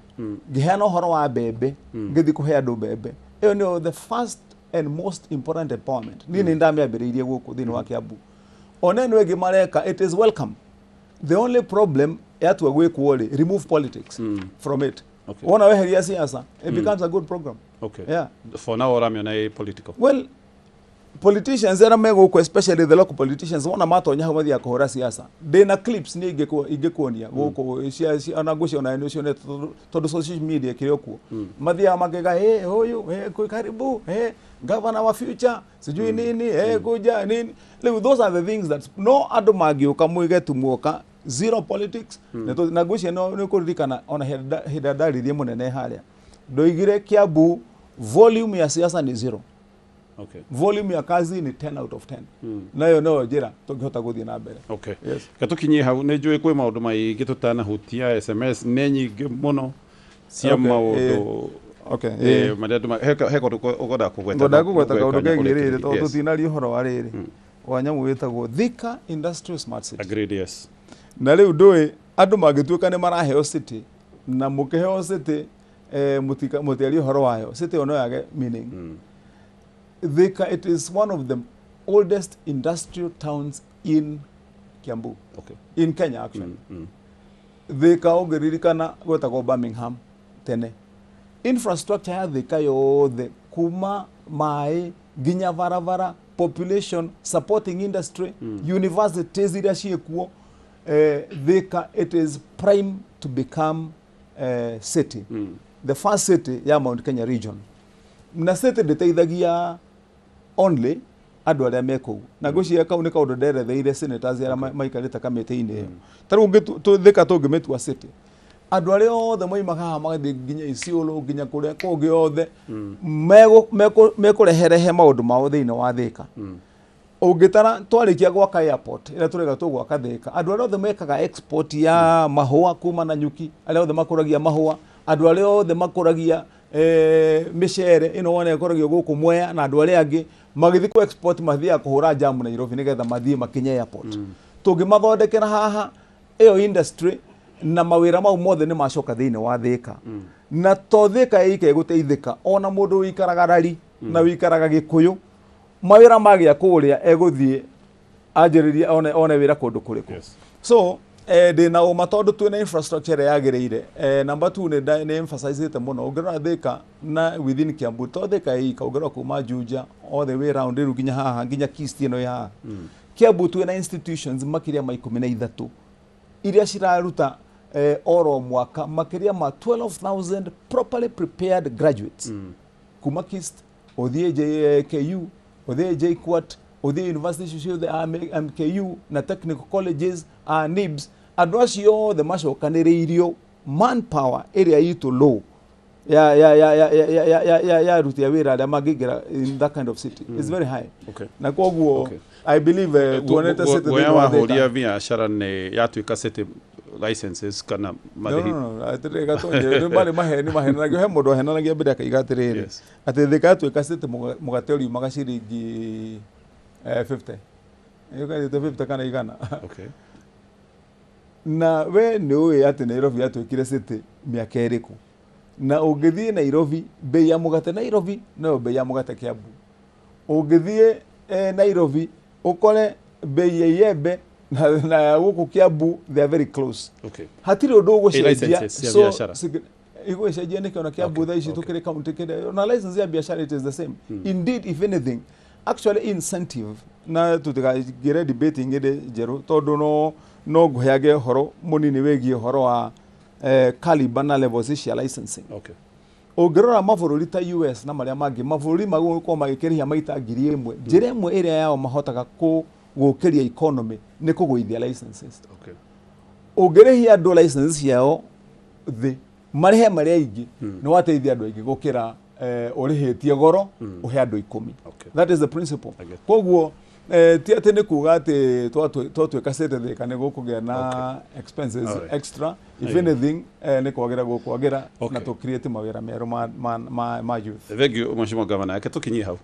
Ngiheana horo wa bebe. Ngithi kuhe andu bebe. Iyo ni the first and most important empowerment. Niye ni ndamiabiria guku thini wa Kiambu. Oneno egi mareka it is welcome. The only problem yatu gwikwo ri remove politics from it. Okay. Ona weheria siasa it becomes a good program. Okay. Yeah. For now oramio political. Well, politicians era mego especially the local politicians wana matonya hamathi ya kuhora siasa. Dena clips ni igekuonia goko cia ana gucio na ndio cione todo social media kiriokuo. Mathia magega hoyu karibu governor wa future sijui nini kuja nini. Those are the things that no adu magioka muige tumuoka zero politics na gucio no kuririkana ona hidadari munene haria ndoigire Kiambu volume ya siasa ni zero. Okay. Volume ya kazi ni 10 out of 10. Nayo no njira tungihota guthie na mbere. Okay. Yes. Katukinye hau ne njui kwi maundu mai gitutana hutia SMS ne nyingi muno cia maundu. Okay. Madedu heko ugoda kugweta. Ngoda kugweta kaundu kegirire to tutinari horo wa riri. Wa nyamu witagwo Thika Industrial Smart City. Agreed, yes. Na riu ndui andu magituika ni maraheo city na mukiheo city mutiari horo wayo city ono yage meaning. Thika, it is one of the oldest industrial towns in Kiambu. Okay. In Kenya actually. Thika ogeririkana gwetagwo Birmingham tene. Infrastructure ya Thika yothe kuma mai ginya varavara population supporting industry universities iria ciekuo Thika it is prime to become city. The first city ya Mount Kenya region. Na city nditeithagia only andu aria meko na gucia kau ni kaundu nderetheire senators aria maikarite kamiti-ini iyo taru Thika tungimetua city andu aria othe moimaga magathi nginya Isiolo nginya kuria kungi othe mekureherehe maundu mao thiini wa Thika ungitara twarikia gwaka airport ira turega tu gwaka Thika andu aria othe mekaga export ya mahua kuma na nyuki aria othe makuragia mahua andu aria othe makuragia micere ino wona ikoragio guku Mwea na andu aria angi magithi ku export mathia kuhura jamu Nairobi nigetha mathie makinye airport tungimathondekera haha iyo industry na mawira mau mothe ni macoka thiini wa Thika na to Thika ike guteithika ona mundu wikaraga Rari na wikaraga Gikuyu mawira magia kuria eguthie anjiriria one wira kundu kuriku so ndina uma tondu twina infrastructure yagireire number 2 ni emphasize muno ungirora Thika na within Kiambu to Thika ika ungirora kuma Juja all the way around iru ginya haha ginya Kist ino ya Kiambu twina institutions makiria ma 13 iria ciraruta oro mwaka makiria ma 12,000 properly prepared graduates kuma Kist othie JKU othie JKUAT othie university cio the MKU na technical colleges NIBS andu acio the macokaniriirio manpower area itu low ya rutia wira aria mangingira in that kind of city is very high na koguo I believe tuonete city we wahuria biashara ni yatuika city licenses kana marihi atirega tonye mari maheni mahenanagia he mundu ahenanagia mbere akaiga atiriri ati Thika tuika city mugateri magaciringi 50 yuka 50 kana igana na we ni uwe ati Nairobi yatuikire city miaka iriku na ungithie Nairobi bei ya mugate Nairobi no bei ya mugate Kiambu ungithie Nairobi ukore bei ya yembe na guku Kiambu they are very close hatiri undu ugucenjia so igucenjia ni kana Kiambu tha ici tukire county kire na license ya biashara it is the same indeed if anything actually incentive na tutigire debating ide jeru tondu no nguheage horo munini wegie horo wa caliber na levels cia licensing ungirora mabũrũri ta US na maria mangi mabũrũri magu ko magikiria maita 1,000 njira imwe iria yao mahotaga gukiria economy ni kuguithia licenses ungirihia andu licenses yao thi marihe maria ingi ni wateithia andu aingi gukira urihitie goro uhe andu 10 that is the principle koguo ti ati ni kuga ati twatuika city Thika ni gukugia na expenses extra if anything ni kwagira gukwagira na to create mawira meru ma youth thank you mheshimiwa governor yake tukinyi hau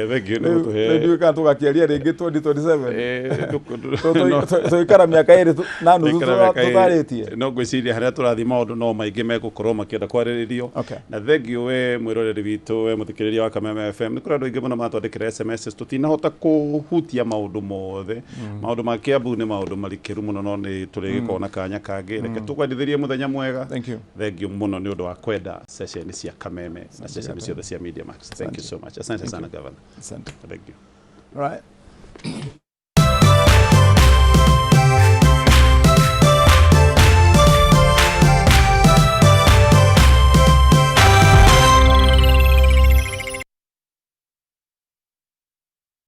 thank you no tuhe ndio ka tugakiaria ringi 2027 tuikara miaka iri na nuthu tutaritie no gwiciria haria turathi maundu no maingi megukorwo makienda kwariririo na thank you we mwiroreri witu we muthikiriria wa Kameme FM ni kuri andu aingi muno matwandikira SMS tutinahota kuhutia maundu mothe maundu ma Kiambu ni maundu marikiru muno no ni turigikona kanya kangi reke tukwendithirie muthenya mwega thank you muno ni undu wa kwenda session cia Kameme na session cia Media Max thank you so much asante sana governor asante thank you right